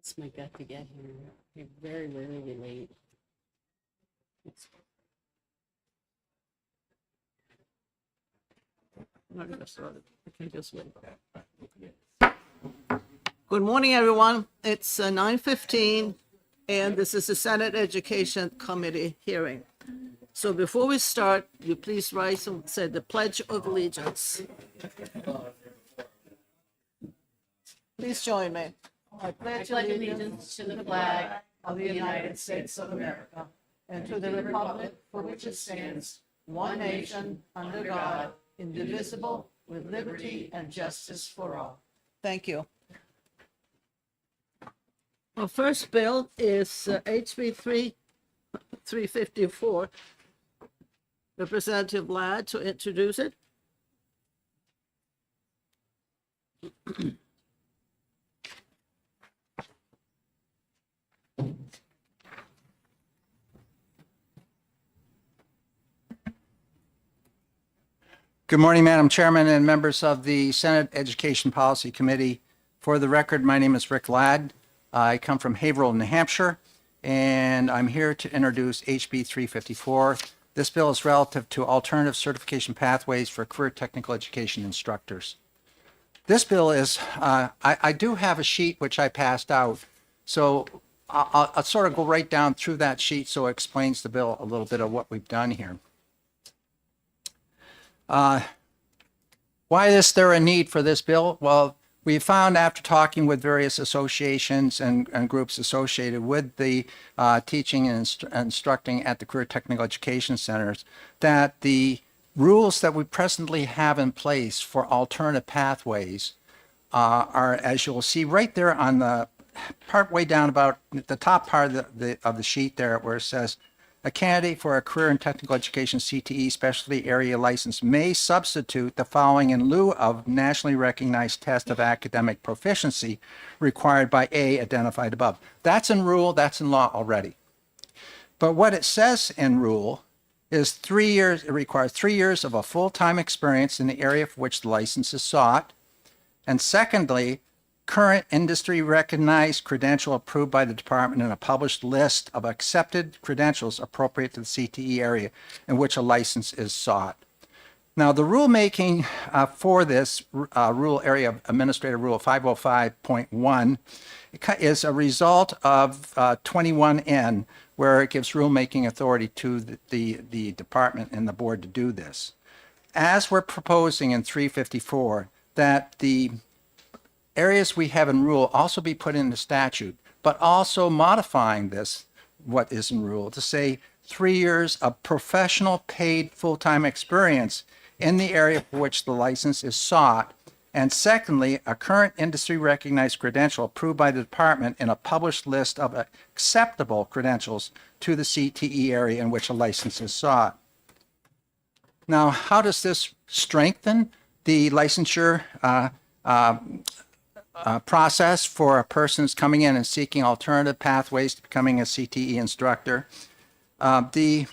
It's my gut to get here. You're very rarely late. I'm not gonna start it. I can just wait. Good morning, everyone. It's 9:15, and this is the Senate Education Committee hearing. So before we start, you please rise and say the Pledge of Allegiance. Please join me. I pledge allegiance to the flag of the United States of America and to the republic for which it stands, one nation, under God, indivisible, with liberty and justice for all. Thank you. Our first bill is HB 354. Representative Ladd to introduce it. Good morning, Madam Chairman and members of the Senate Education Policy Committee. For the record, my name is Rick Ladd. I come from Haverhill, New Hampshire, and I'm here to introduce HB 354. This bill is relative to alternative certification pathways for career technical education instructors. This bill is, I do have a sheet which I passed out, so I'll sort of go right down through that sheet so it explains the bill a little bit of what we've done here. Why is there a need for this bill? Well, we found after talking with various associations and groups associated with the teaching and instructing at the career technical education centers that the rules that we presently have in place for alternative pathways are, as you'll see right there on the part way down about the top part of the sheet there where it says, a candidate for a career and technical education CTE specialty area license may substitute the following in lieu of nationally recognized test of academic proficiency required by A identified above. That's in rule, that's in law already. But what it says in rule is 3 years, it requires 3 years of a full-time experience in the area for which the license is sought. And secondly, current industry recognized credential approved by the department in a published list of accepted credentials appropriate to the CTE area in which a license is sought. Now, the rulemaking for this rule area, Administrative Rule 505.1, is a result of 21N, where it gives rulemaking authority to the department and the board to do this. As we're proposing in 354, that the areas we have in rule also be put into statute, but also modifying this, what is in rule, to say 3 years of professional paid full-time experience in the area for which the license is sought. And secondly, a current industry recognized credential approved by the department in a published list of acceptable credentials to the CTE area in which a license is sought. Now, how does this strengthen the licensure process for a person who's coming in and seeking alternative pathways to becoming a CTE instructor? The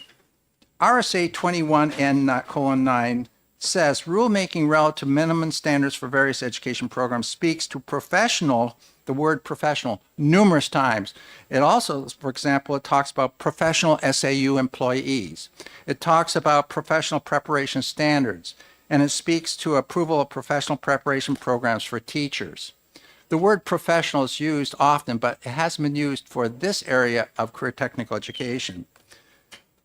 RSA 21N:9 says rulemaking relative to minimum standards for various education programs speaks to professional, the word professional, numerous times. It also, for example, it talks about professional SAU employees. It talks about professional preparation standards, and it speaks to approval of professional preparation programs for teachers. The word professional is used often, but it hasn't been used for this area of career technical education.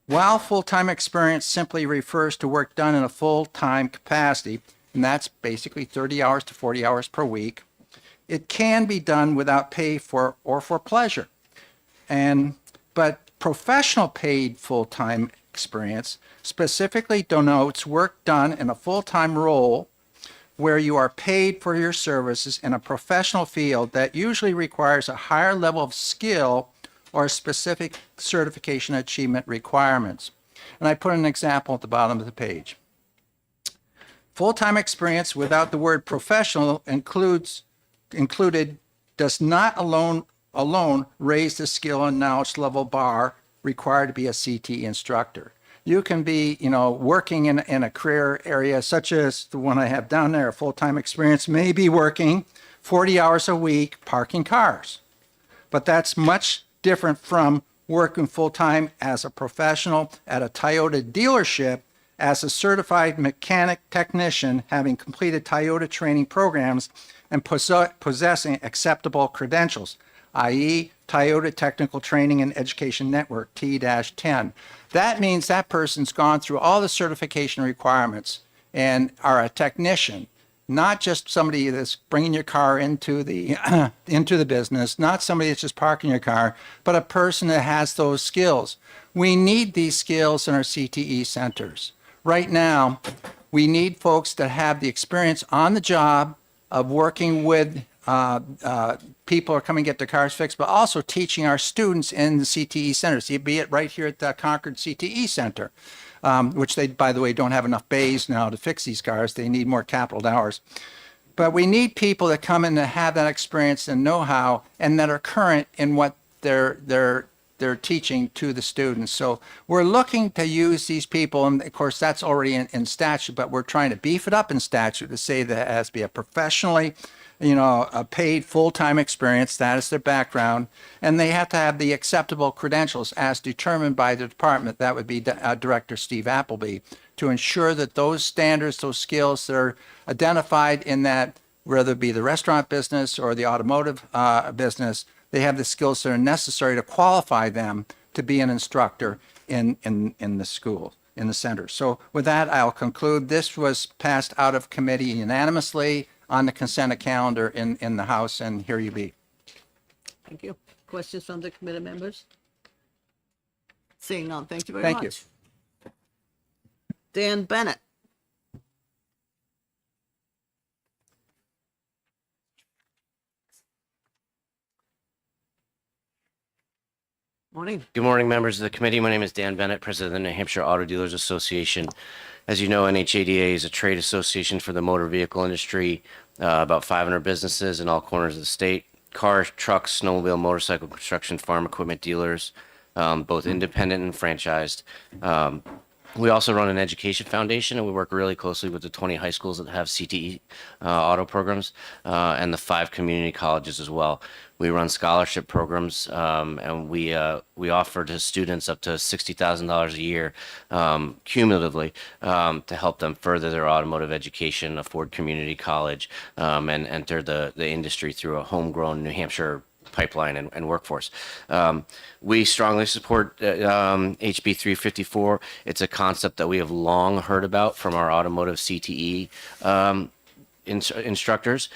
While full-time experience simply refers to work done in a full-time capacity, and that's basically 30 hours to 40 hours per week, it can be done without pay for or for pleasure. But professional paid full-time experience specifically denotes work done in a full-time role where you are paid for your services in a professional field that usually requires a higher level of skill or specific certification achievement requirements. And I put an example at the bottom of the page. Full-time experience without the word professional included does not alone raise the skill and knowledge level bar required to be a CTE instructor. You can be, working in a career area such as the one I have down there, full-time experience, maybe working 40 hours a week parking cars. but that's much different from working full-time as a professional at a Toyota dealership as a certified mechanic technician, having completed Toyota training programs and possessing acceptable credentials, i.e. Toyota Technical Training and Education Network, T-10. That means that person's gone through all the certification requirements and are a technician, not just somebody that's bringing your car into the into the business, not somebody that's just parking your car, but a person that has those skills. We need these skills in our CTE centers. Right now, we need folks that have the experience on the job of working with people who are coming to get their cars fixed, but also teaching our students in the CTE centers, be it right here at the Concord CTE Center, which they, by the way, don't have enough bays now to fix these cars. They need more capital hours. But we need people that come in to have that experience and know-how and that are current in what they're teaching to the students. So we're looking to use these people, and of course that's already in statute, but we're trying to beef it up in statute to say that it has to be a professionally, a paid full-time experience, that is their background, and they have to have the acceptable credentials as determined by the department. That would be Director Steve Appleby, to ensure that those standards, those skills that are identified in that, whether it be the restaurant business or the automotive business, they have the skills that are necessary to qualify them to be an instructor in the school, in the center. So with that, I'll conclude. This was passed out of committee unanimously on the consent calendar in the House, and here you be. Thank you. Questions from the committee members? Seeing none, thank you very Thank much. Dan Bennett. Morning. Good morning, members of the committee. My name is Dan Bennett, President of the New Hampshire Auto Dealers Association. As you know, NHADA is a trade association for the motor vehicle industry, about 500 businesses in all corners of the state. Cars, trucks, snowmobile, motorcycle, construction, farm equipment dealers, both independent and franchised. We also run an education foundation, and we work really closely with the 20 high schools that have CTE auto programs and the 5 community colleges as well. We run scholarship programs, and we offer to students up to $60,000 a year cumulatively to help them further their automotive education, afford community college, and enter the industry through a homegrown New Hampshire pipeline and workforce. We strongly support HB 354. It's a concept that we have long heard about from our automotive CTE instructors.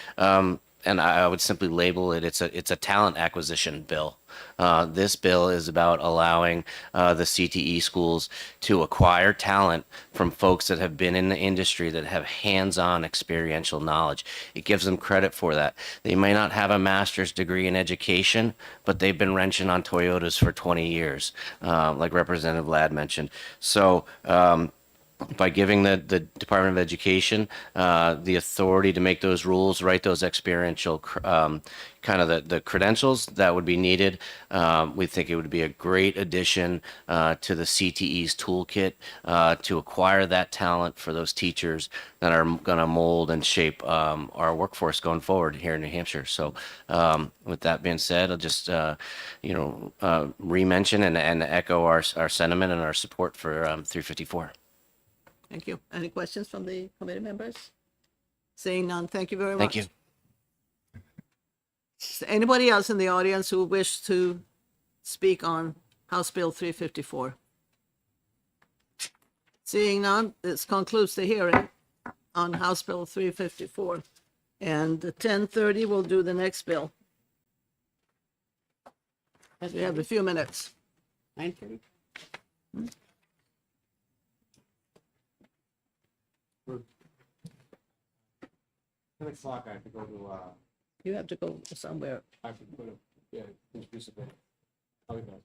And I would simply label it, it's a talent acquisition bill. This bill is about allowing the CTE schools to acquire talent from folks that have been in the industry, that have hands-on experiential knowledge. It gives them credit for that. They may not have a master's degree in education, but they've been wrenching on Toyotas for 20 years, like Representative Ladd mentioned. So by giving the Department of Education the authority to make those rules, write those experiential kind of the credentials that would be needed, we think it would be a great addition to the CTE's toolkit to acquire that talent for those teachers that are going to mold and shape our workforce going forward here in New Hampshire. So with that being said, I'll just re-mention and echo our sentiment and our support for 354. Thank you. Any questions from the committee members? Seeing none, thank you very much. Thank you. Is there anybody else in the audience who wish to speak on House Bill 354? Seeing none, this concludes the hearing on House Bill 354. And at 10:30, we'll do the next bill. We have a few minutes. 9:30? 10 o'clock, I have to go to, You have to go somewhere. I have to go to, yeah, introduce a bit. I'll be back.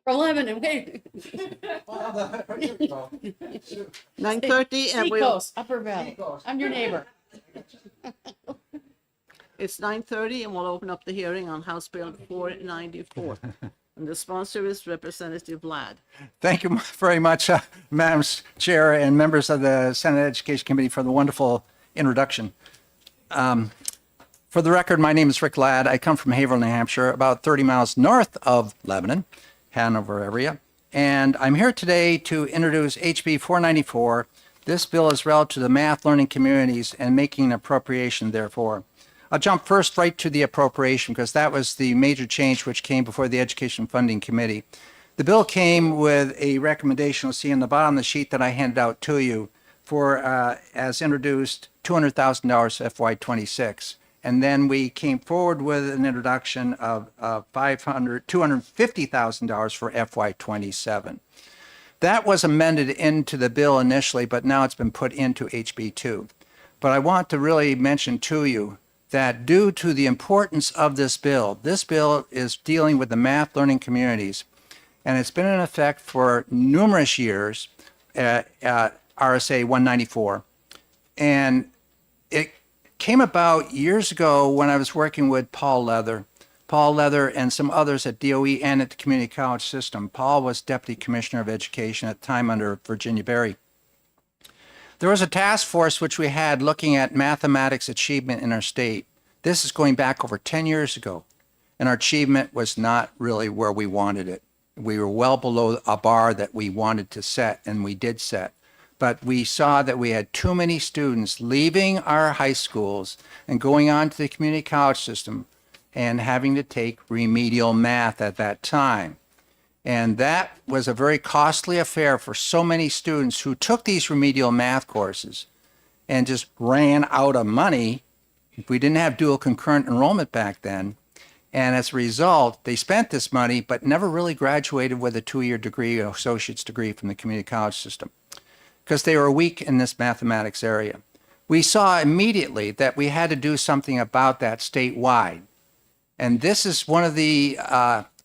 From Lebanon, okay. 9:30 and we'll, Seacoast, Upper Valley. I'm your neighbor. it's 9:30 and we'll open up the hearing on House Bill 494. And the sponsor is Representative Vlad. Thank you very much, Madam Chair and members of the Senate Education Committee for the wonderful introduction. For the record, my name is Rick Ladd. I come from Haverhill, New Hampshire, about 30 miles north of Lebanon, Hanover area. And I'm here today to introduce HB 494. This bill is relative to the math learning communities and making an appropriation therefore. I'll jump first right to the appropriation because that was the major change which came before the Education Funding Committee. The bill came with a recommendation, you'll see in the bottom of the sheet that I handed out to you, for, as introduced, $200,000 FY26. And then we came forward with an introduction of $250,000 for FY27. That was amended into the bill initially, but now it's been put into HB2. But I want to really mention to you that due to the importance of this bill is dealing with the math learning communities, and it's been in effect for numerous years, RSA 194. And it came about years ago when I was working with Paul Leather and some others at DOE and at the community college system. Paul was Deputy Commissioner of Education at the time under Virginia Berry. There was a task force which we had looking at mathematics achievement in our state. This is going back over 10 years ago, and our achievement was not really where we wanted it. We were well below a bar that we wanted to set, and we did set. But we saw that we had too many students leaving our high schools and going on to the community college system and having to take remedial math at that time. And that was a very costly affair for so many students who took these remedial math courses and just ran out of money. We didn't have dual concurrent enrollment back then. And as a result, they spent this money but never really graduated with a 2-year degree or associate's degree from the community college system, because they were weak in this mathematics area. We saw immediately that we had to do something about that statewide. And this is one of the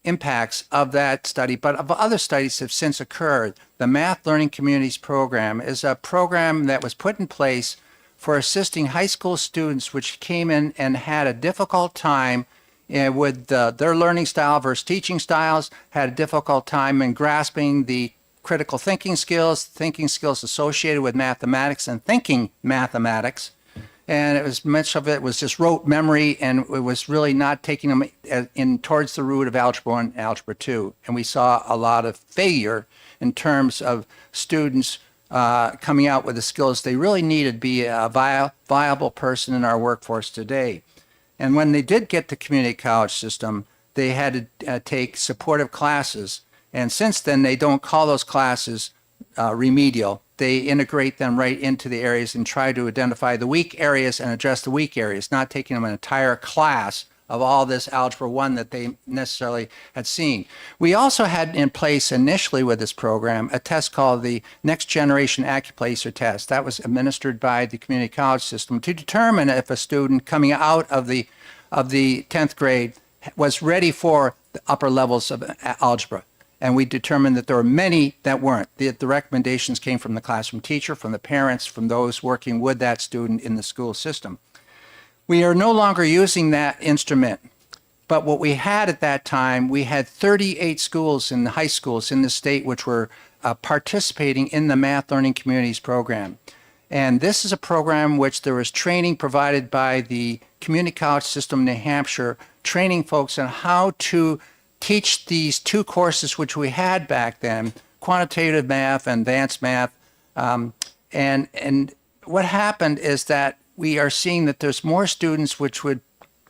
impacts of that study, but of other studies have since occurred. The Math Learning Communities Program is a program that was put in place for assisting high school students which came in and had a difficult time with their learning style versus teaching styles, had a difficult time in grasping the critical thinking skills associated with mathematics and thinking mathematics. And it was much of it was just rote memory, and it was really not taking them in towards the root of Algebra 1 and Algebra 2. And we saw a lot of failure in terms of students coming out with the skills they really needed to be a viable person in our workforce today. And when they did get to community college system, they had to take supportive classes. And since then, they don't call those classes remedial. They integrate them right into the areas and try to identify the weak areas and address the weak areas, not taking them an entire class of all this Algebra 1 that they necessarily had seen. We also had in place initially with this program a test called the Next Generation Accuplacer Test. That was administered by the community college system to determine if a student coming out of the 10th grade was ready for the upper levels of algebra. And we determined that there were many that weren't. The recommendations came from the classroom teacher, from the parents, from those working with that student in the school system. We are no longer using that instrument, but what we had at that time, we had 38 schools in the high schools in the state which were participating in the Math Learning Communities program. And this is a program which there was training provided by the community college system in New Hampshire, training folks on how to teach these two courses which we had back then, quantitative math and advanced math. And what happened is that we are seeing that there's more students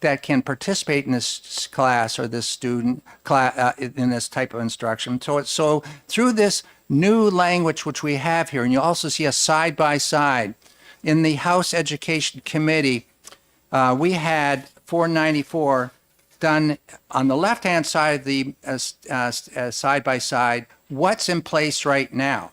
that can participate in this class or this student class in this type of instruction. So through this new language which we have here, and you also see a side-by-side in the House Education Committee, we had 494 done on the left-hand side of the side-by-side, what's in place right now.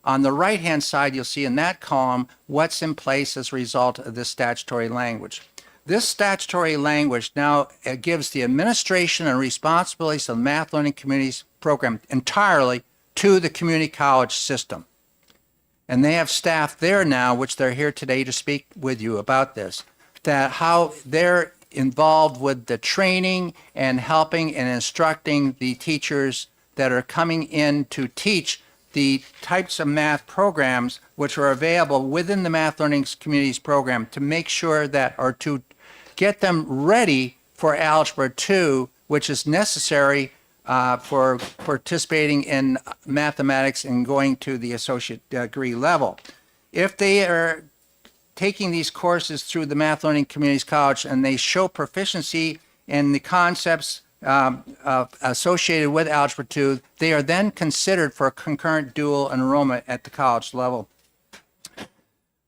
On the right-hand side, you'll see in that column what's in place as a result of this statutory language. This statutory language now gives the administration and responsibilities of the Math Learning Communities program entirely to the community college system. And they have staff there now, which they're here today to speak with you about this, that how they're involved with the training and helping and instructing the teachers that are coming in to teach the types of math programs which are available within the Math Learning Communities program to make sure that, or to get them ready for Algebra 2, which is necessary for participating in mathematics and going to the associate degree level. If they are taking these courses through the Math Learning Communities College and they show proficiency in the concepts associated with Algebra 2, they are then considered for concurrent dual enrollment at the college level.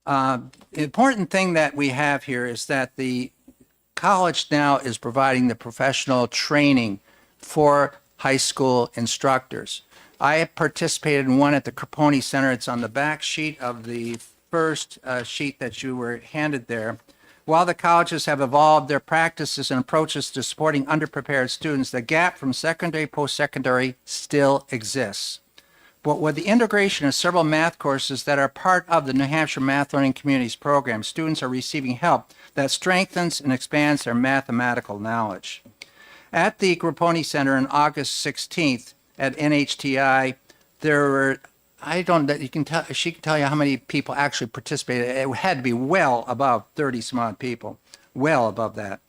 The important thing that we have here is that the college now is providing the professional training for high school instructors. I participated in one at the Crapponi Center. It's on the back sheet of the first sheet that you were handed there. While the colleges have evolved their practices and approaches to supporting underprepared students, the gap from secondary post-secondary still exists. But with the integration of several math courses that are part of the New Hampshire Math Learning Communities program, students are receiving help that strengthens and expands their mathematical knowledge. At the Crapponi Center on August 16th at NHTI, there were, she can tell you how many people actually participated. It had to be well above 30 some odd people, well above that.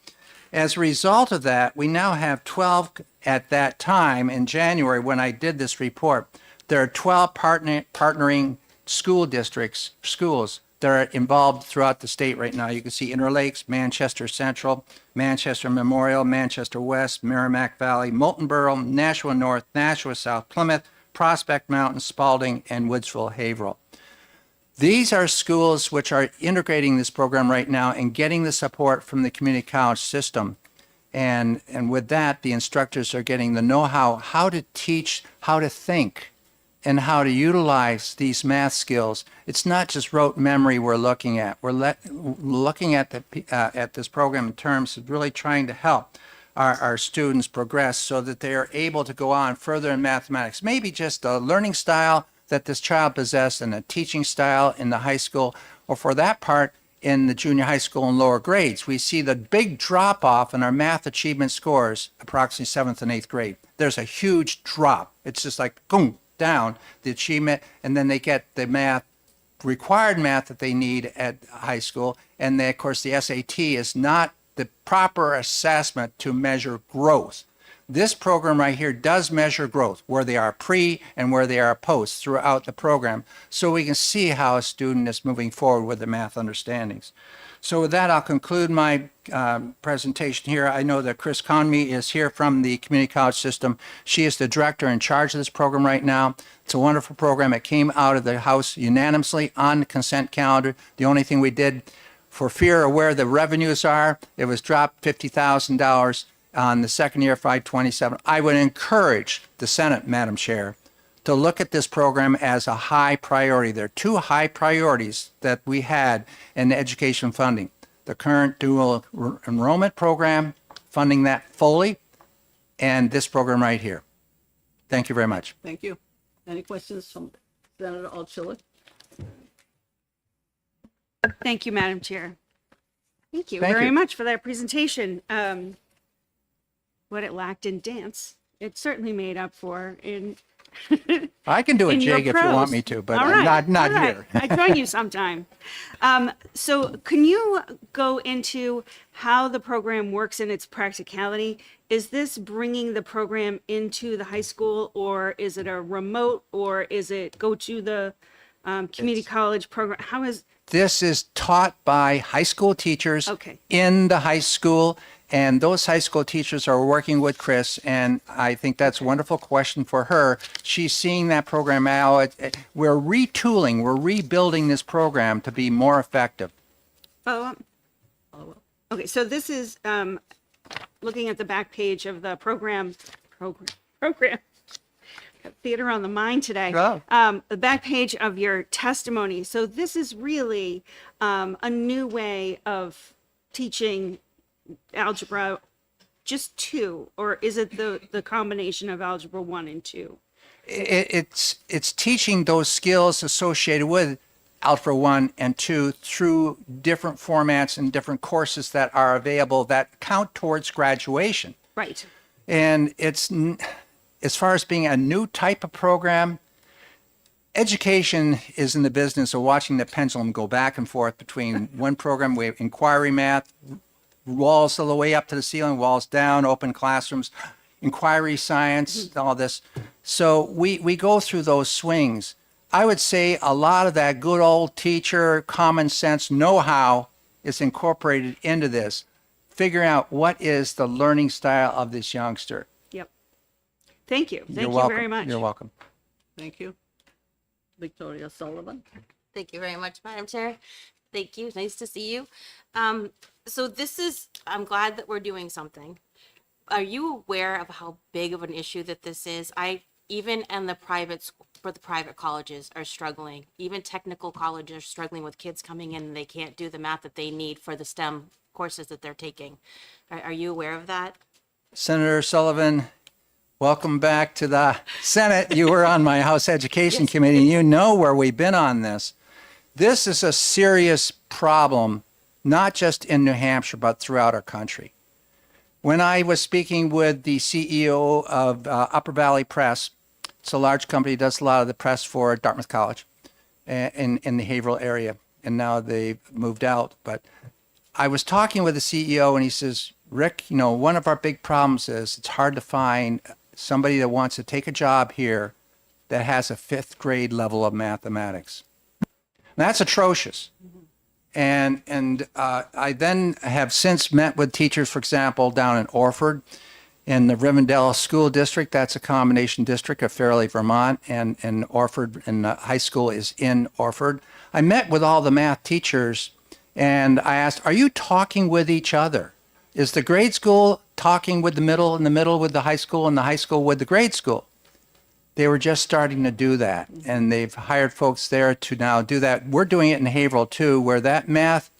As a result of that, we now have 12 at that time in January when I did this report. There are 12 partnering school districts, schools that are involved throughout the state right now. You can see Interlakes, Manchester Central, Manchester Memorial, Manchester West, Merrimack Valley, Moulton Borough, Nashua North, Nashua South, Plymouth, Prospect Mountain, Spalding, and Woodsville Haverhill. These are schools which are integrating this program right now and getting the support from the community college system. And with that, the instructors are getting the know-how, how to teach, how to think, and how to utilize these math skills. It's not just rote memory we're looking at. We're looking at this program in terms of really trying to help our students progress so that they are able to go on further in mathematics. Maybe just a learning style that this child possessed and a teaching style in the high school, or for that part, in the junior high school and lower grades. We see the big drop off in our math achievement scores, approximately 7th and 8th grade. There's a huge drop. It's just like, boom, down the achievement, and then they get the math, required math that they need at high school. And then, of course, the SAT is not the proper assessment to measure growth. This program right here does measure growth, where they are pre and where they are post throughout the program, so we can see how a student is moving forward with the math understandings. So with that, I'll conclude my presentation here. I know that Chris Conmey is here from the community college system. She is the director in charge of this program right now. It's a wonderful program. It came out of the House unanimously on the consent calendar. The only thing we did, for fear of where the revenues are, it was dropped $50,000 on the second year, 527. I would encourage the Senate, Madam Chair, to look at this program as a high priority. There are two high priorities that we had in education funding. The current dual enrollment program, funding that fully, and this program right here. Thank you very much. Thank you. Any questions from Senator Altshuler? Thank you, Madam Chair. Thank you Thank very you. much for that presentation. What it lacked in dance, it certainly made up for in I can do a in your jig if you want prose. me to, but All right, not all right. here. I join you sometime. So can you go into how the program works in its practicality? Is this bringing the program into the high school, or is it a remote, or is it go to the community college program? How is This is taught by high school teachers Okay. in the high school, and those high school teachers are working with Chris, and I think that's a wonderful question for her. She's seeing that program out. We're retooling, we're rebuilding this program to be more effective. Okay, so this is looking at the back page of the program. Got theater on the mind today. Oh. The back page of your testimony. So this is really a new way of teaching algebra just 2, or is it the combination of algebra 1 and 2? It's teaching those skills associated with Algebra 1 and 2 through different formats and different courses that are available that count towards graduation. Right. And as far as being a new type of program, education is in the business of watching the pendulum go back and forth between one program, we have inquiry math, walls all the way up to the ceiling, walls down, open classrooms, inquiry science, all this. So we go through those swings. I would say a lot of that good old teacher, common sense know-how is incorporated into this, figuring out what is the learning style of this youngster. Yep. Thank you. Thank You're you welcome. very much. You're welcome. Thank you. Victoria Sullivan. Thank you very much, Madam Chair. Thank you. Nice to see you. So I'm glad that we're doing something. Are you aware of how big of an issue that this is? Even in the private colleges are struggling. Even technical colleges are struggling with kids coming in and they can't do the math that they need for the STEM courses that they're taking. Are you aware of that? Senator Sullivan, welcome back to the Senate. You were on my House Education Committee. You know where we've been on this. This is a serious problem, not just in New Hampshire, but throughout our country. When I was speaking with the CEO of Upper Valley Press, it's a large company, does a lot of the press for Dartmouth College in the Haverhill area, and now they've moved out. But I was talking with the CEO, and he says, Rick, one of our big problems is it's hard to find somebody that wants to take a job here that has a 5th grade level of mathematics. And that's atrocious. And I then have since met with teachers, for example, down in Orford, in the Rivendell School District. That's a combination district of Fairleigh, Vermont, and Orford, and the high school is in Orford. I met with all the math teachers, and I asked, are you talking with each other? Is the grade school talking with the middle, and the middle with the high school, and the high school with the grade school? They were just starting to do that, and they've hired folks there to now do that. We're doing it in Haverhill too, where that math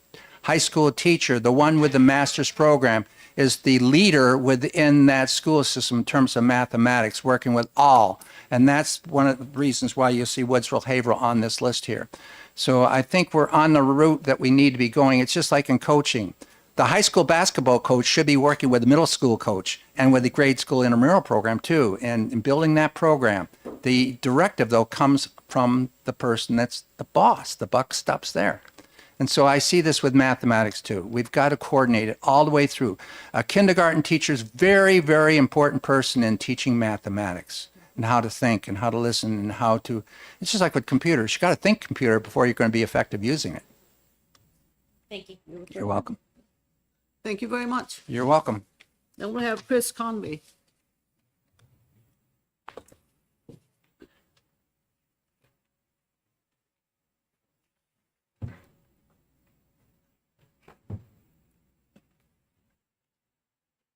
high school teacher, the one with the master's program, is the leader within that school system in terms of mathematics, working with all. And that's one of the reasons why you see Woodsville Haverhill on this list here. So I think we're on the route that we need to be going. It's just like in coaching. The high school basketball coach should be working with the middle school coach and with the grade school intramural program too. And in building that program, the directive though comes from the person that's the boss. The buck stops there. And so I see this with mathematics too. We've got to coordinate it all the way through. A kindergarten teacher is very, very important person in teaching mathematics and how to think and how to listen and how to, it's just like with computers. You got to think computer before you're going to be effective using it. Thank you. You're welcome. Thank you very much. You're welcome. Then we have Chris Convey.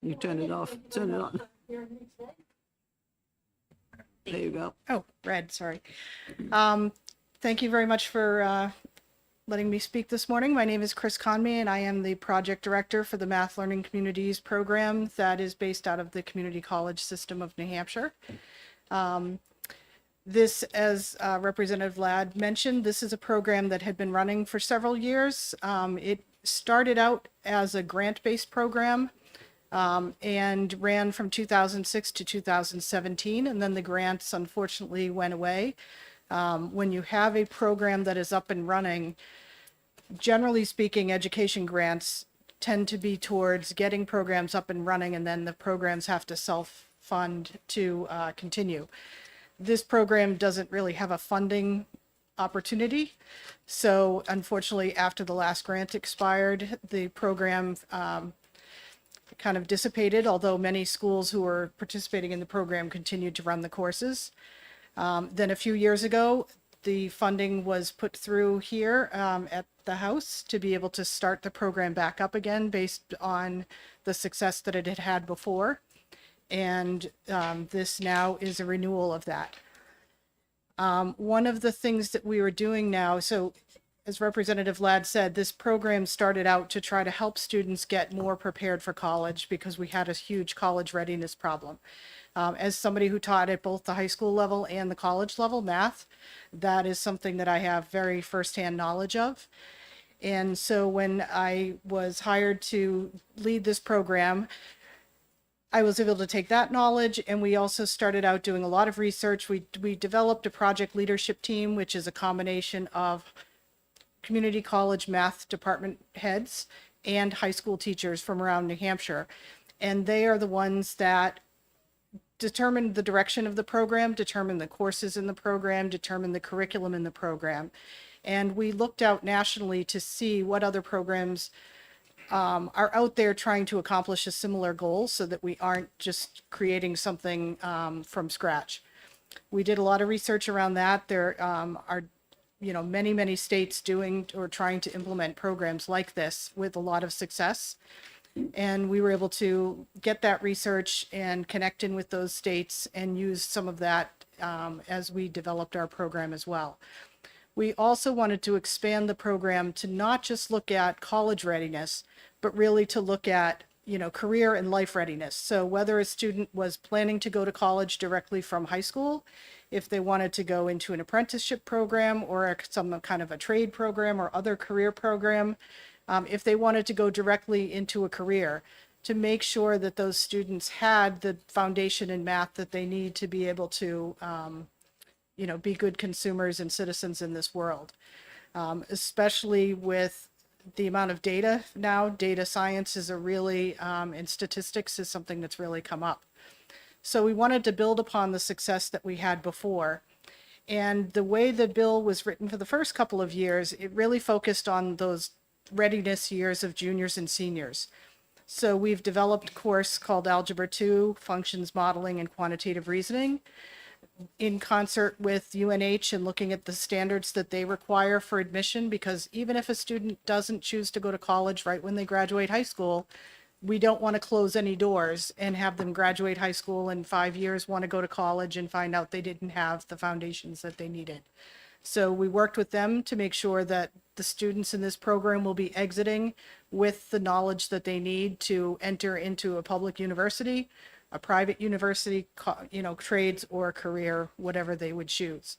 You turn it off, turn it on. There you go. Oh, red, sorry. Thank you very much for letting me speak this morning. My name is Chris Conmey, and I am the project director for the Math Learning Communities program that is based out of the Community College System of New Hampshire. This, as Representative Ladd mentioned, this is a program that had been running for several years. It started out as a grant-based program and ran from 2006 to 2017, and then the grants unfortunately went away. When you have a program that is up and running, generally speaking, education grants tend to be towards getting programs up and running, and then the programs have to self-fund to continue. This program doesn't really have a funding opportunity. So unfortunately, after the last grant expired, the program kind of dissipated, although many schools who were participating in the program continued to run the courses. Then a few years ago, the funding was put through here at the House to be able to start the program back up again based on the success that it had had before. And this now is a renewal of that. One of the things that we were doing now, so as Representative Ladd said, this program started out to try to help students get more prepared for college because we had a huge college readiness problem. As somebody who taught at both the high school level and the college level math, that is something that I have very firsthand knowledge of. And so when I was hired to lead this program, I was able to take that knowledge, and we also started out doing a lot of research. We developed a project leadership team, which is a combination of community college math department heads and high school teachers from around New Hampshire. And they are the ones that determine the direction of the program, determine the courses in the program, determine the curriculum in the program. And we looked out nationally to see what other programs are out there trying to accomplish a similar goal so that we aren't just creating something from scratch. We did a lot of research around that. There are many, many states doing or trying to implement programs like this with a lot of success. And we were able to get that research and connect in with those states and use some of that as we developed our program as well. We also wanted to expand the program to not just look at college readiness, but really to look at, career and life readiness. So whether a student was planning to go to college directly from high school, if they wanted to go into an apprenticeship program or some kind of a trade program or other career program, if they wanted to go directly into a career, to make sure that those students had the foundation in math that they need to be able to be good consumers and citizens in this world, especially with the amount of data now. Data science is and statistics is something that's really come up. So we wanted to build upon the success that we had before. And the way the bill was written for the first couple of years, it really focused on those readiness years of juniors and seniors. So we've developed a course called Algebra 2, Functions Modeling and Quantitative Reasoning, in concert with UNH and looking at the standards that they require for admission, because even if a student doesn't choose to go to college right when they graduate high school, we don't want to close any doors and have them graduate high school in 5 years, want to go to college and find out they didn't have the foundations that they needed. So we worked with them to make sure that the students in this program will be exiting with the knowledge that they need to enter into a public university, a private university, trades or career, whatever they would choose.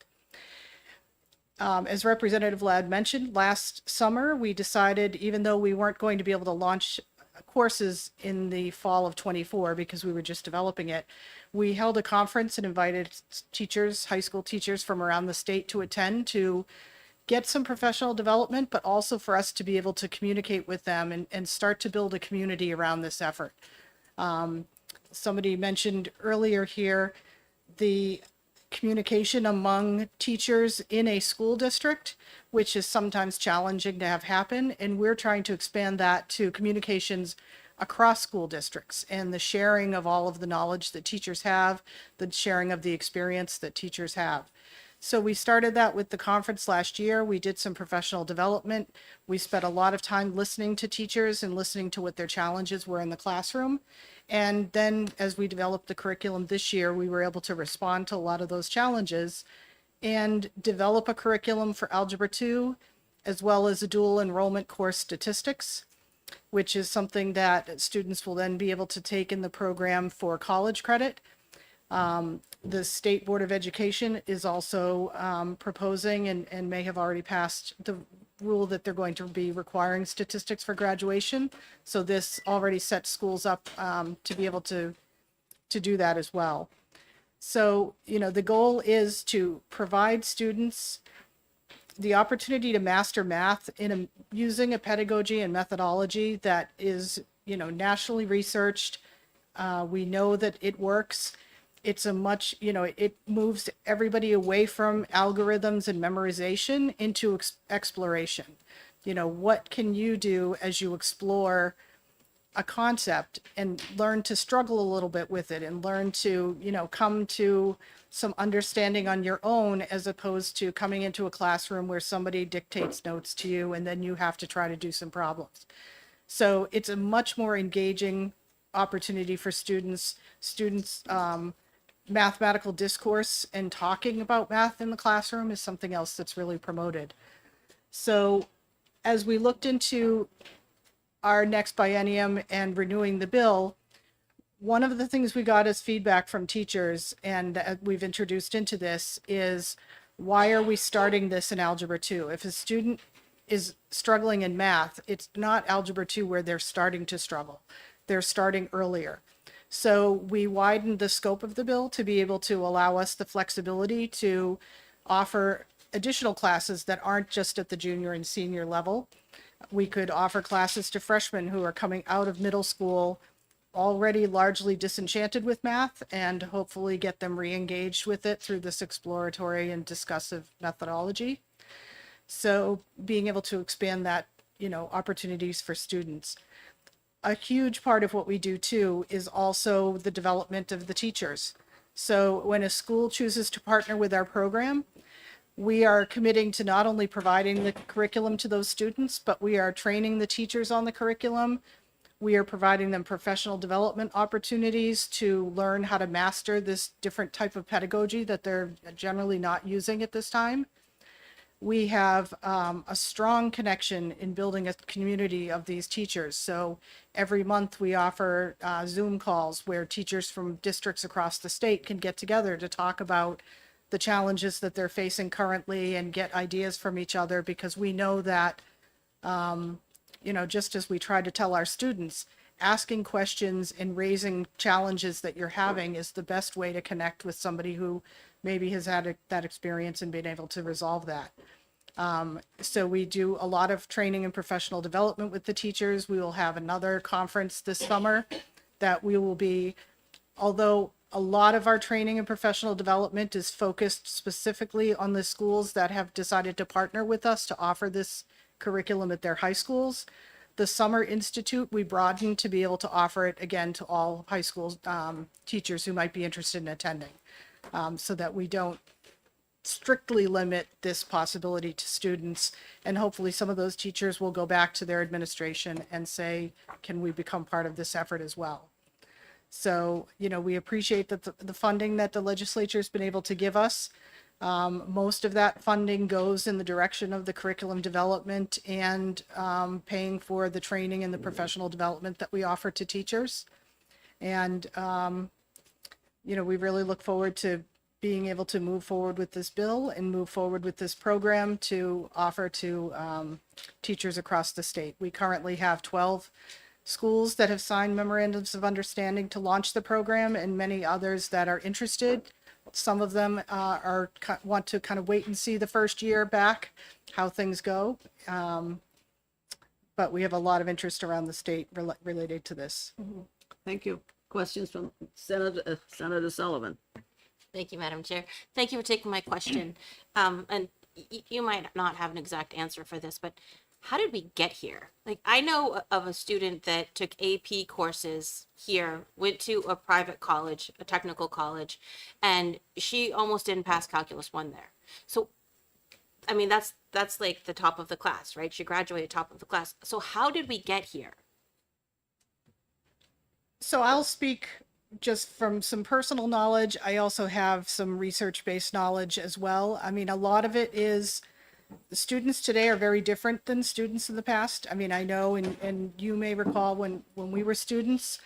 As Representative Ladd mentioned, last summer, we decided, even though we weren't going to be able to launch courses in the fall of 24 because we were just developing it, we held a conference and invited teachers, high school teachers from around the state to attend to get some professional development, but also for us to be able to communicate with them and start to build a community around this effort. Somebody mentioned earlier here the communication among teachers in a school district, which is sometimes challenging to have happen. And we're trying to expand that to communications across school districts and the sharing of all of the knowledge that teachers have, the sharing of the experience that teachers have. So we started that with the conference last year. We did some professional development. We spent a lot of time listening to teachers and listening to what their challenges were in the classroom. And then as we developed the curriculum this year, we were able to respond to a lot of those challenges and develop a curriculum for Algebra 2, as well as a dual enrollment course, Statistics, which is something that students will then be able to take in the program for college credit. The State Board of Education is also proposing and may have already passed the rule that they're going to be requiring statistics for graduation. So this already sets schools up to be able to do that as well. So, the goal is to provide students the opportunity to master math using a pedagogy and methodology that is, nationally researched. We know that it works. It's it moves everybody away from algorithms and memorization into exploration. What can you do as you explore a concept and learn to struggle a little bit with it and learn to, come to some understanding on your own, as opposed to coming into a classroom where somebody dictates notes to you and then you have to try to do some problems. So it's a much more engaging opportunity for students. Mathematical discourse and talking about math in the classroom is something else that's really promoted. So as we looked into our next biennium and renewing the bill, one of the things we got as feedback from teachers, and we've introduced into this, is why are we starting this in Algebra 2? If a student is struggling in math, it's not Algebra 2 where they're starting to struggle. They're starting earlier. So we widened the scope of the bill to be able to allow us the flexibility to offer additional classes that aren't just at the junior and senior level. We could offer classes to freshmen who are coming out of middle school already largely disenchanted with math, and hopefully get them re-engaged with it through this exploratory and discussive methodology. So being able to expand that, opportunities for students. A huge part of what we do too is also the development of the teachers. So when a school chooses to partner with our program, we are committing to not only providing the curriculum to those students, but we are training the teachers on the curriculum. We are providing them professional development opportunities to learn how to master this different type of pedagogy that they're generally not using at this time. We have a strong connection in building a community of these teachers. So every month we offer Zoom calls where teachers from districts across the state can get together to talk about the challenges that they're facing currently and get ideas from each other, because we know that just as we try to tell our students, asking questions and raising challenges that you're having is the best way to connect with somebody who maybe has had that experience and been able to resolve that. So we do a lot of training and professional development with the teachers. We will have another conference this summer that we will be, although a lot of our training and professional development is focused specifically on the schools that have decided to partner with us to offer this curriculum at their high schools. The Summer Institute, we broadened to be able to offer it again to all high school teachers who might be interested in attending, so that we don't strictly limit this possibility to students. And hopefully some of those teachers will go back to their administration and say, can we become part of this effort as well? So, we appreciate that the funding that the legislature has been able to give us. Most of that funding goes in the direction of the curriculum development and paying for the training and the professional development that we offer to teachers. And, we really look forward to being able to move forward with this bill and move forward with this program to offer to teachers across the state. We currently have 12 schools that have signed memorandums of understanding to launch the program, and many others that are interested. Some of them want to kind of wait and see the first year back how things go. But we have a lot of interest around the state related to this. Thank you. Questions from Senator Sullivan? Thank you, Madam Chair. Thank you for taking my question. And you might not have an exact answer for this, but how did we get here? Like, I know of a student that took AP courses here, went to a private college, a technical college, and she almost didn't pass Calculus 1 there. So, I mean, that's like the top of the class, right? She graduated top of the class. So how did we get here? So I'll speak just from some personal knowledge. I also have some research-based knowledge as well. I mean, a lot of it is the students today are very different than students in the past. I mean, I know, and you may recall when we were students,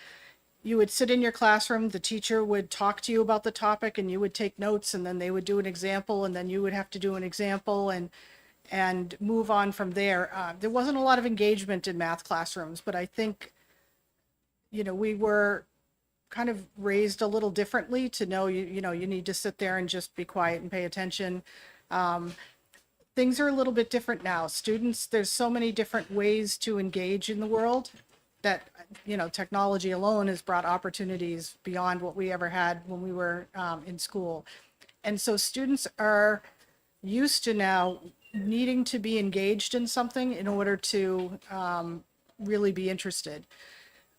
you would sit in your classroom, the teacher would talk to you about the topic and you would take notes, and then they would do an example, and then you would have to do an example and move on from there. There wasn't a lot of engagement in math classrooms, but I think, we were kind of raised a little differently to know, you need to sit there and just be quiet and pay attention. Things are a little bit different now. Students, there's so many different ways to engage in the world that, technology alone has brought opportunities beyond what we ever had when we were in school. And so students are used to now needing to be engaged in something in order to really be interested.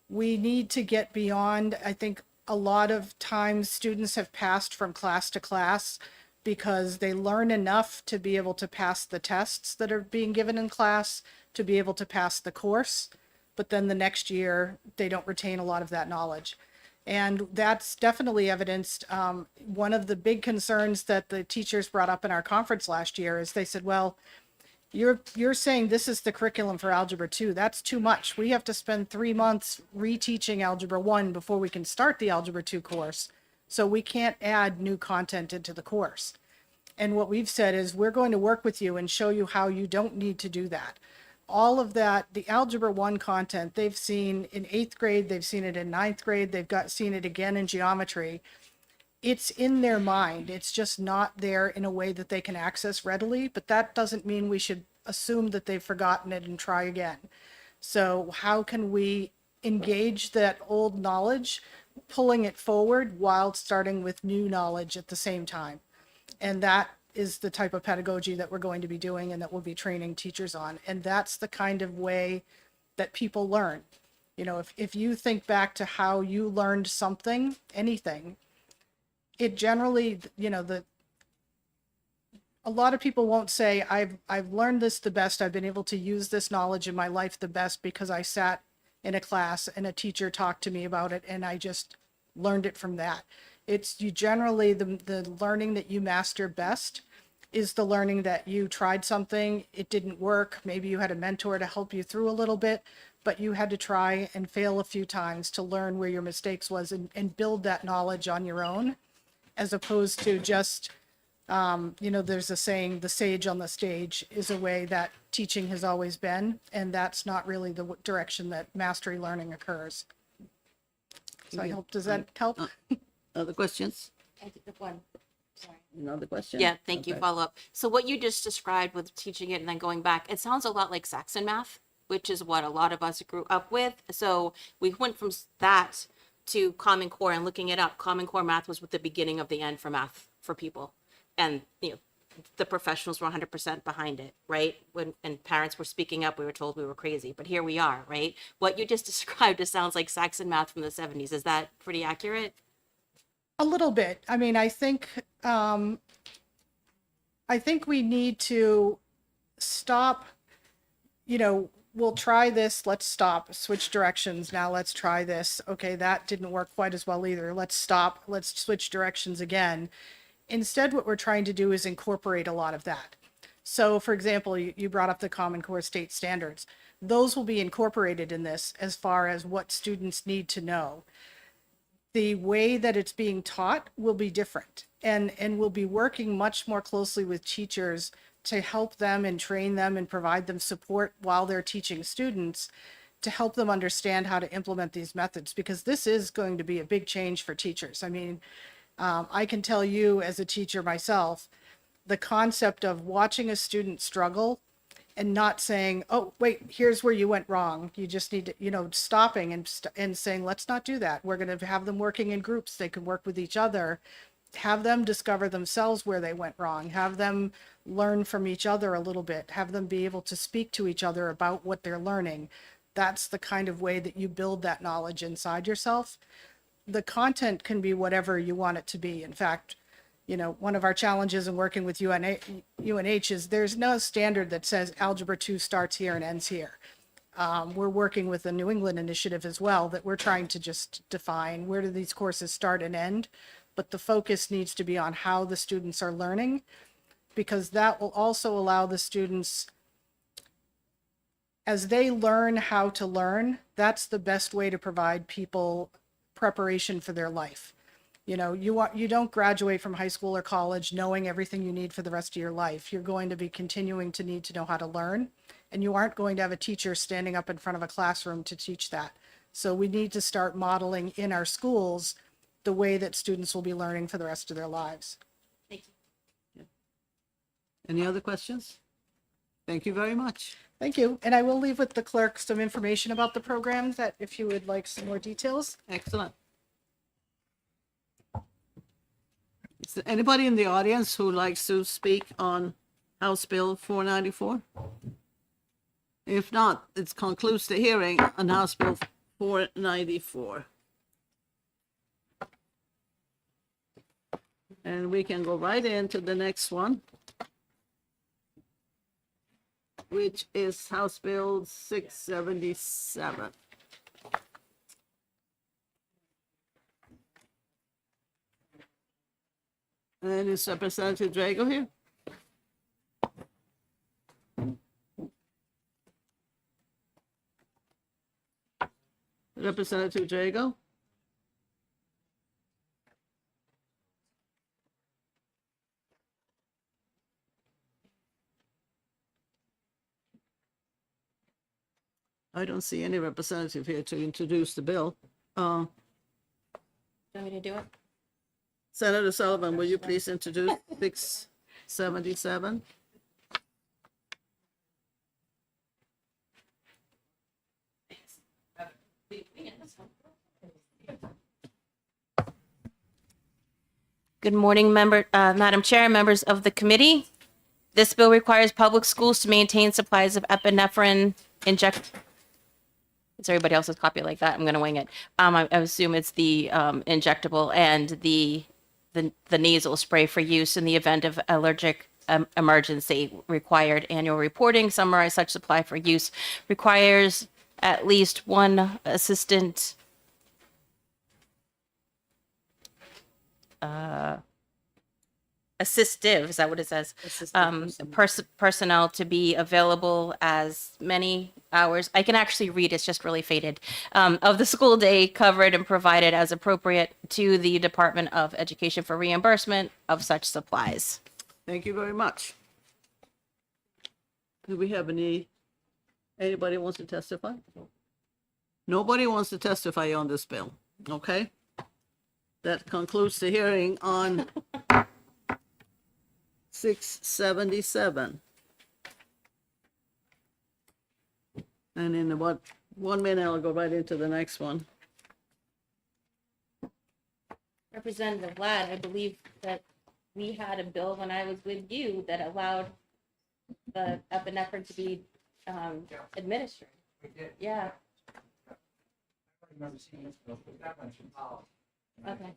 We need to get beyond, I think a lot of times students have passed from class to class because they learn enough to be able to pass the tests that are being given in class, to be able to pass the course, but then the next year they don't retain a lot of that knowledge. And that's definitely evidenced. One of the big concerns that the teachers brought up in our conference last year is they said, well, You're saying this is the curriculum for Algebra 2. That's too much. We have to spend 3 months reteaching Algebra 1 before we can start the Algebra 2 course. So we can't add new content into the course. And what we've said is we're going to work with you and show you how you don't need to do that. All of that, the Algebra 1 content, they've seen in 8th grade, they've seen it in 9th grade, seen it again in geometry. It's in their mind. It's just not there in a way that they can access readily, but that doesn't mean we should assume that they've forgotten it and try again. So how can we engage that old knowledge, pulling it forward while starting with new knowledge at the same time? And that is the type of pedagogy that we're going to be doing and that we'll be training teachers on. And that's the kind of way that people learn. You know, if you think back to how you learned something, anything, it generally, you know, a lot of people won't say, I've learned this the best. I've been able to use this knowledge in my life the best because I sat in a class and a teacher talked to me about it and I just learned it from that. It's you generally, the learning that you master best is the learning that you tried something, it didn't work. Maybe you had a mentor to help you through a little bit, but you had to try and fail a few times to learn where your mistakes was and build that knowledge on your own, as opposed to just, you know, there's a saying, the sage on the stage is a way that teaching has always been, and that's not really the direction that mastery learning occurs. So I hope, does that help? Other questions? I did the one. Sorry. Another question? Yeah, thank you. Okay. Follow up. So what you just described with teaching it and then going back, it sounds a lot like Saxon math, which is what a lot of us grew up with. So we went from that to Common Core and looking it up. Common Core math was with the beginning of the end for math for people. And, you know, the professionals were 100% behind it, right? And parents were speaking up, we were told we were crazy, but here we are, right? What you just described, it sounds like Saxon math from the 70s. Is that pretty accurate? A little bit. I mean, I think we need to stop, you know, we'll try this, let's stop, switch directions. Now let's try this. Okay, that didn't work quite as well either. Let's stop, let's switch directions again. Instead, what we're trying to do is incorporate a lot of that. So for example, you brought up the Common Core state standards. Those will be incorporated in this as far as what students need to know. The way that it's being taught will be different, and we'll be working much more closely with teachers to help them and train them and provide them support while they're teaching students to help them understand how to implement these methods, because this is going to be a big change for teachers. I mean, I can tell you as a teacher myself, the concept of watching a student struggle and not saying, oh, wait, here's where you went wrong. You just need to, you know, stopping and saying, let's not do that. We're going to have them working in groups. They can work with each other, have them discover themselves where they went wrong, have them learn from each other a little bit, have them be able to speak to each other about what they're learning. That's the kind of way that you build that knowledge inside yourself. The content can be whatever you want it to be. In fact, you know, one of our challenges in working with UNH is there's no standard that says Algebra 2 starts here and ends here. We're working with the New England initiative as well, that we're trying to just define where do these courses start and end, but the focus needs to be on how the students are learning, because that will also allow the students, as they learn how to learn, that's the best way to provide people preparation for their life. You know, you don't graduate from high school or college knowing everything you need for the rest of your life. You're going to be continuing to need to know how to learn, and you aren't going to have a teacher standing up in front of a classroom to teach that. So we need to start modeling in our schools the way that students will be learning for the rest of their lives. Thank you. Any other questions? Thank you very much. Thank you. And I will leave with the clerk some information about the program, that if you would like some more details. Excellent. Is there anybody in the audience who likes to speak on House Bill 494? If not, it concludes the hearing on House Bill 494. And we can go right into the next one, which is House Bill 677. And is Representative Drago here? Representative Jago? I don't see any representative here to introduce the bill. Do you want me to do it? Senator Sullivan, will you please introduce 677? Good morning, Madam Chair, and members of the committee. This bill requires public schools to maintain supplies of epinephrine inject. Is everybody else's copy like that? I'm going to wing it. I assume it's the injectable and the nasal spray for use in the event of allergic emergency. Required annual reporting. Summarize such supply for use. Requires at least one assistant assistive, is that what it says? Personnel to be available as many hours, I can actually read, it's just really faded, of the school day covered and provided as appropriate to the Department of Education for reimbursement of such supplies. Thank you very much. Do we have anybody wants to testify? Nobody wants to testify on this bill, okay? That concludes the hearing on 677. And in about 1 minute, I'll go right into the next one. Representative Ladd, I believe that we had a bill when I was with you that allowed the epinephrine to be administered. Yeah. Okay.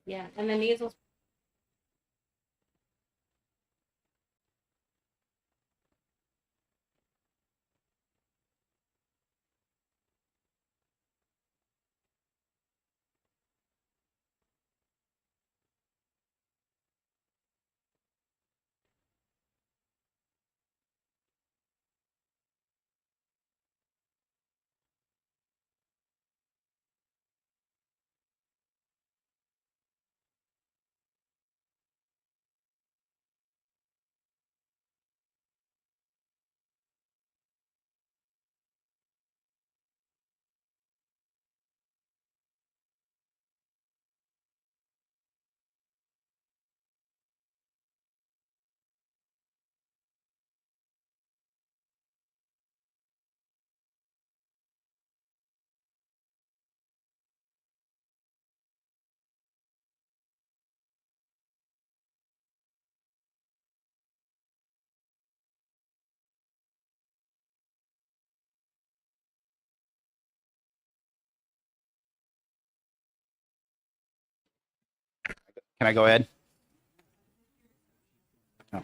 Yeah, and the nasal. Can I go ahead? Oh.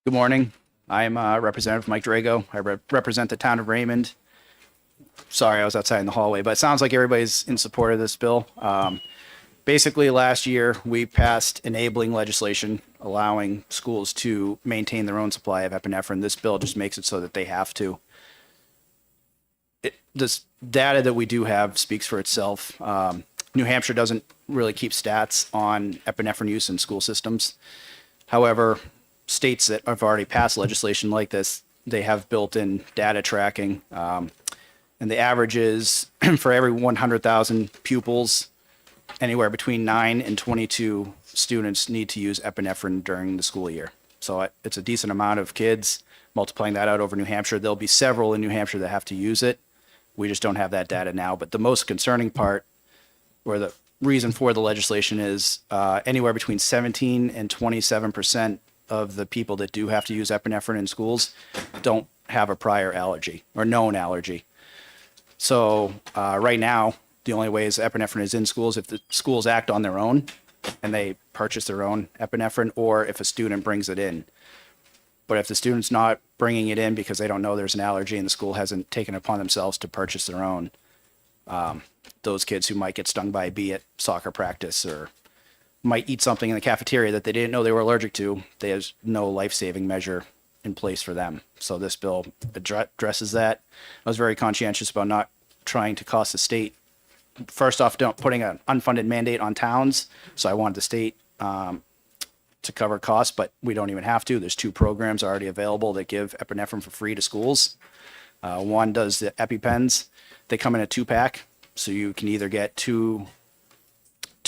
Good morning. I'm Representative Mike Drago. I represent the town of Raymond. Sorry, I was outside in the hallway, but it sounds like everybody's in support of this bill. Basically, last year, we passed enabling legislation allowing schools to maintain their own supply of epinephrine. This bill just makes it so that they have to. This data that we do have speaks for itself. New Hampshire doesn't really keep stats on epinephrine use in school systems. However, states that have already passed legislation like this, they have built-in data tracking. And the average is for every 100,000 pupils, anywhere between 9 and 22 students need to use epinephrine during the school year. So it's a decent amount of kids. Multiplying that out over New Hampshire, there'll be several in New Hampshire that have to use it. We just don't have that data now. But the most concerning part, or the reason for the legislation, is anywhere between 17 and 27% of the people that do have to use epinephrine in schools don't have a prior allergy or known allergy. So right now, the only way is epinephrine is in schools if the schools act on their own and they purchase their own epinephrine, or if a student brings it in. But if the student's not bringing it in because they don't know there's an allergy and the school hasn't taken it upon themselves to purchase their own, those kids who might get stung by a bee at soccer practice or might eat something in the cafeteria that they didn't know they were allergic to, there's no life-saving measure in place for them. So this bill addresses that. I was very conscientious about not trying to cost the state. First off, don't putting an unfunded mandate on towns. So I wanted the state to cover costs, but we don't even have to. There's 2 programs already available that give epinephrine for free to schools. One does the EpiPens. They come in a 2-pack, so you can either get two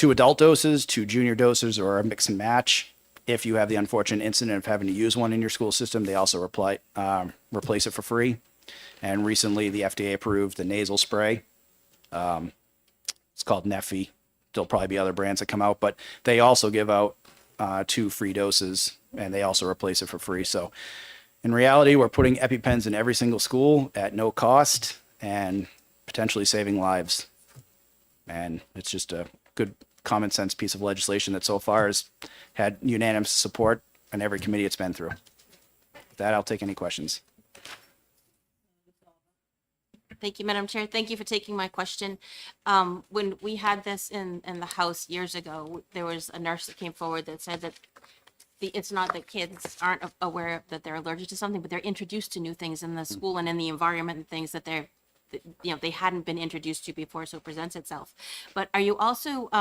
adult doses, 2 junior doses, or a mix and match. If you have the unfortunate incident of having to use one in your school system, they also replace it for free. And recently, the FDA approved the nasal spray. It's called Neffy. There'll probably be other brands that come out, but they also give out 2 free doses, and they also replace it for free. So in reality, we're putting EpiPens in every single school at no cost and potentially saving lives. And it's just a good common sense piece of legislation that so far has had unanimous support in every committee it's been through. With that, I'll take any questions. Thank you, Madam Chair. Thank you for taking my question. When we had this in the House years ago, there was a nurse that came forward that said that it's not that kids aren't aware that they're allergic to something, but they're introduced to new things in the school and in the environment and things that they hadn't been introduced to before, so it presents itself. But are you also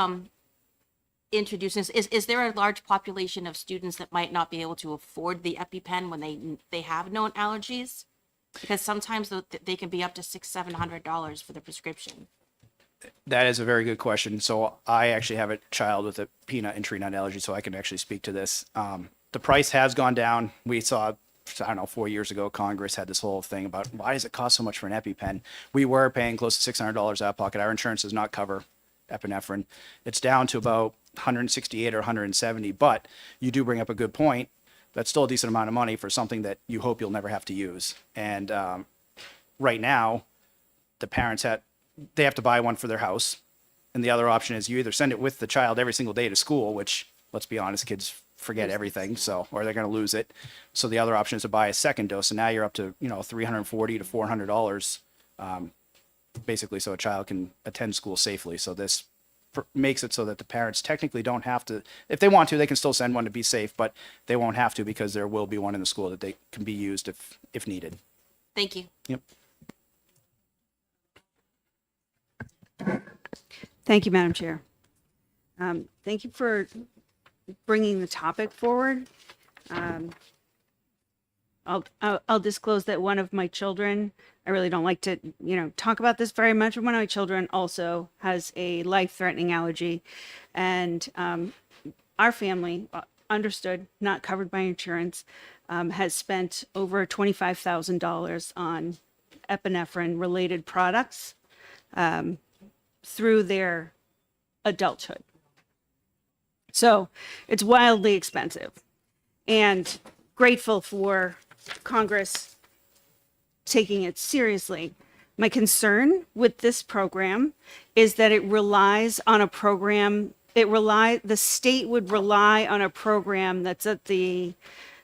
introducing, is there a large population of students that might not be able to afford the EpiPen when they have known allergies? Because sometimes they can be up to $600-700 for the prescription. That is a very good question. So I actually have a child with a peanut and tree nut allergy, so I can actually speak to this. The price has gone down. We saw, I don't know, 4 years ago, Congress had this whole thing about why does it cost so much for an EpiPen? We were paying close to $600 out of pocket. Our insurance does not cover epinephrine. It's down to about 168 or 170, but you do bring up a good point. That's still a decent amount of money for something that you hope you'll never have to use. And right now, the parents have to buy one for their house. And the other option is you either send it with the child every single day to school, which, let's be honest, kids forget everything, so, or they're going to lose it. So the other option is to buy a second dose. And now you're up to, $340 to $400, basically, so a child can attend school safely. So this makes it so that the parents technically don't have to, if they want to, they can still send one to be safe, but they won't have to because there will be one in the school that they can be used if needed. Thank you. Yep. Thank you, Madam Chair. Thank you for bringing the topic forward. I'll disclose that one of my children, I really don't like to, talk about this very much, but one of my children also has a life-threatening allergy. And our family, understood, not covered by insurance, has spent over $25,000 on epinephrine-related products through their adulthood. So it's wildly expensive, and grateful for Congress taking it seriously. My concern with this program is that it relies on a program, the state would rely on a program that's at the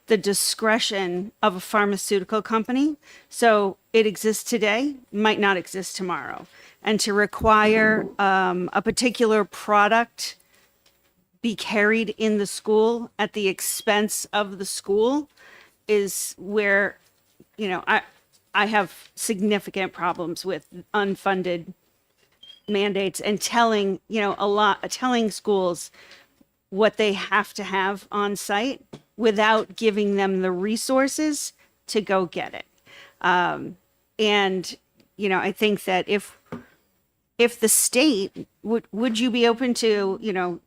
discretion of a pharmaceutical company. So it exists today, might not exist tomorrow. And to require a particular product be carried in the school at the expense of the school is where, I have significant problems with unfunded mandates and telling schools what they have to have on site without giving them the resources to go get it. I think that if the state would you be open to,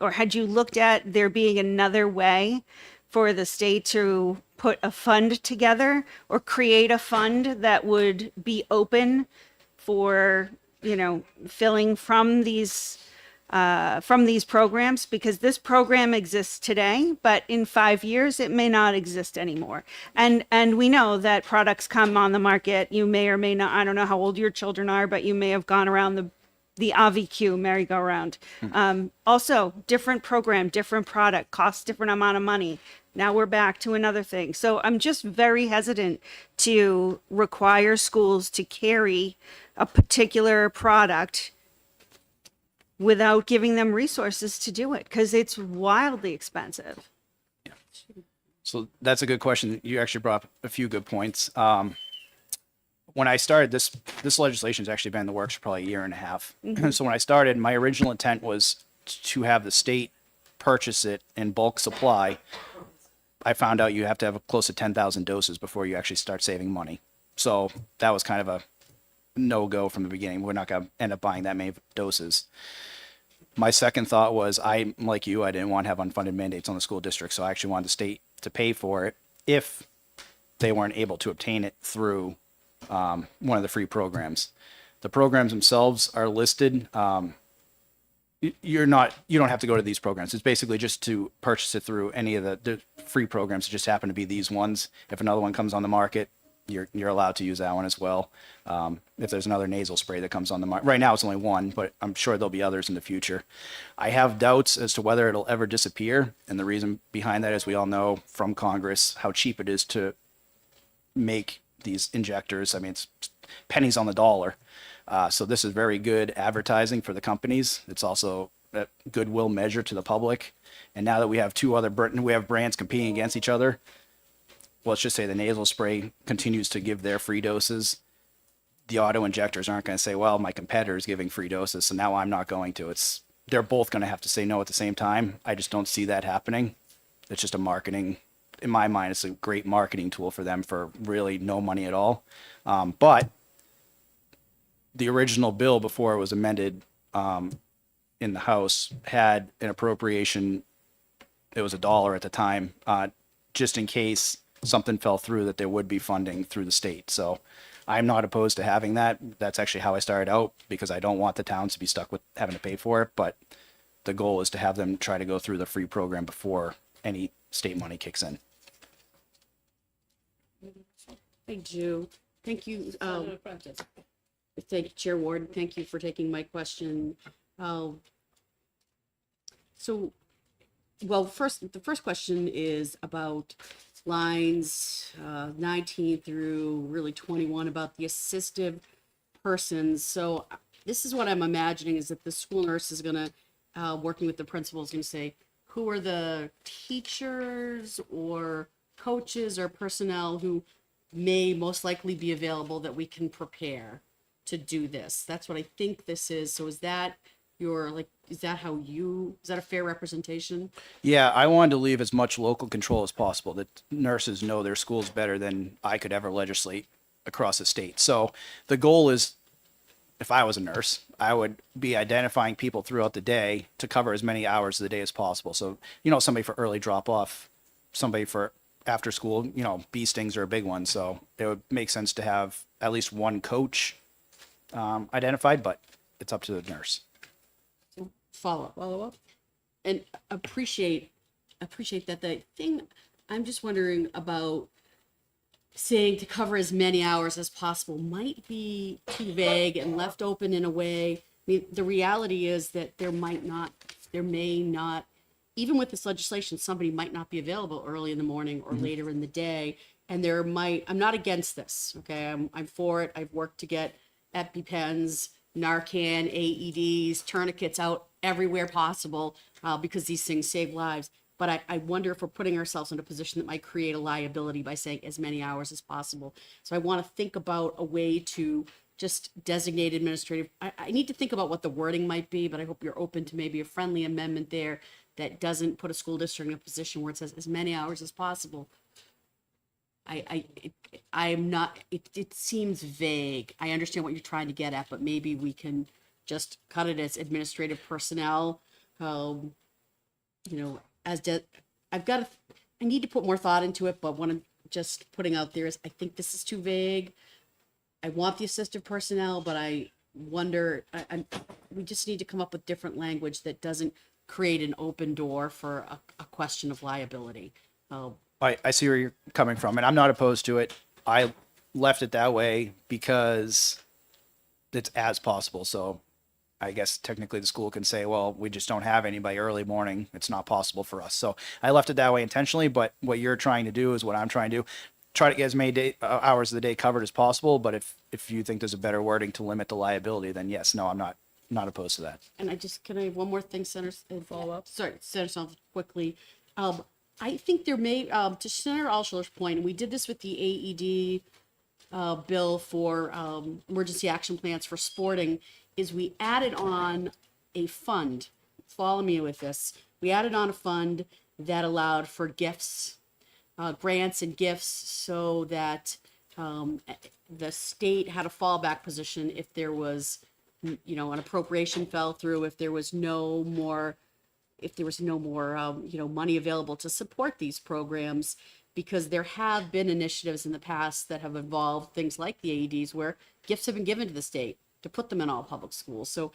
or had you looked at there being another way for the state to put a fund together or create a fund that would be open for, filling from these programs? Because this program exists today, but in 5 years, it may not exist anymore. And we know that products come on the market. You may or may not, I don't know how old your children are, but you may have gone around the AviQ merry-go-round. Also, different program, different product, costs different amount of money. Now we're back to another thing. So I'm just very hesitant to require schools to carry a particular product without giving them resources to do it, because it's wildly expensive. So that's a good question. You actually brought up a few good points. When I started, this legislation has actually been in the works for probably a year and a half. So when I started, my original intent was to have the state purchase it in bulk supply. I found out you have to have close to 10,000 doses before you actually start saving money. So that was kind of a no-go from the beginning. We're not going to end up buying that many doses. My second thought was, I, like you, I didn't want to have unfunded mandates on the school district, so I actually wanted the state to pay for it if they weren't able to obtain it through one of the free programs. The programs themselves are listed. You don't have to go to these programs. It's basically just to purchase it through any of the free programs. It just happen to be these ones. If another one comes on the market, you're allowed to use that one as well. If there's another nasal spray that comes on the market, right now it's only one, but I'm sure there'll be others in the future. I have doubts as to whether it'll ever disappear, and the reason behind that is we all know from Congress how cheap it is to make these injectors. I mean, it's pennies on the dollar. So this is very good advertising for the companies. It's also a goodwill measure to the public. And now that we have we have brands competing against each other, let's just say the nasal spray continues to give their free doses. The auto injectors aren't going to say, well, my competitor is giving free doses, so now I'm not going to. They're both going to have to say no at the same time. I just don't see that happening. It's just a marketing, in my mind, it's a great marketing tool for them for really no money at all. But the original bill before it was amended in the House had an appropriation. It was $1 at the time, just in case something fell through, that there would be funding through the state. So I'm not opposed to having that. That's actually how I started out, because I don't want the towns to be stuck with having to pay for it. But the goal is to have them try to go through the free program before any state money kicks in. I do. Thank you. Thank you, Chair Ward. Thank you for taking my question. The first question is about lines 19 through really 21 about the assistive persons. So this is what I'm imagining, is that the school nurse is going to, working with the principal, is going to say, who are the teachers or coaches or personnel who may most likely be available that we can prepare to do this. That's what I think this is. So is that is that a fair representation? Yeah, I wanted to leave as much local control as possible. That nurses know their schools better than I could ever legislate across the state. So the goal is, if I was a nurse, I would be identifying people throughout the day to cover as many hours of the day as possible. So, somebody for early drop off, somebody for after school, bee stings are a big one. So it would make sense to have at least one coach identified, but it's up to the nurse. Follow up, and appreciate that. The thing I'm just wondering about, saying to cover as many hours as possible, might be too vague and left open in a way. I mean, the reality is that there may not, even with this legislation, somebody might not be available early in the morning or later in the day. And I'm not against this. Okay. I'm for it. I've worked to get EpiPens, Narcan, AEDs, tourniquets out everywhere possible because these things save lives. But I wonder if we're putting ourselves in a position that might create a liability by saying as many hours as possible. So I want to think about a way to just designate administrative. I need to think about what the wording might be, but I hope you're open to maybe a friendly amendment there that doesn't put a school district in a position where it says as many hours as possible. I'm not, it seems vague. I understand what you're trying to get at, but maybe we can just cut it as administrative personnel. I need to put more thought into it, but what I'm just putting out there is I think this is too vague. I want the assistive personnel, but I wonder, we just need to come up with different language that doesn't create an open door for a question of liability. I see where you're coming from, and I'm not opposed to it. I left it that way because it's as possible. So I guess technically the school can say, well, we just don't have anybody early morning. It's not possible for us. So I left it that way intentionally, but what you're trying to do is what I'm trying to do. Try to get as many hours of the day covered as possible. But if you think there's a better wording to limit the liability, then yes, no, I'm not opposed to that. And can I have one more thing, Senator? Follow up? Sorry, Senator Song, quickly. I think there may, to Senator Alschuler's point, and we did this with the AED bill for emergency action plans for sporting, is we added on a fund. Follow me with this. We added on a fund that allowed for gifts, grants and gifts, so that the state had a fallback position if there was, an appropriation fell through, if there was no more money available to support these programs, because there have been initiatives in the past that have involved things like the AEDs where gifts have been given to the state to put them in all public schools. So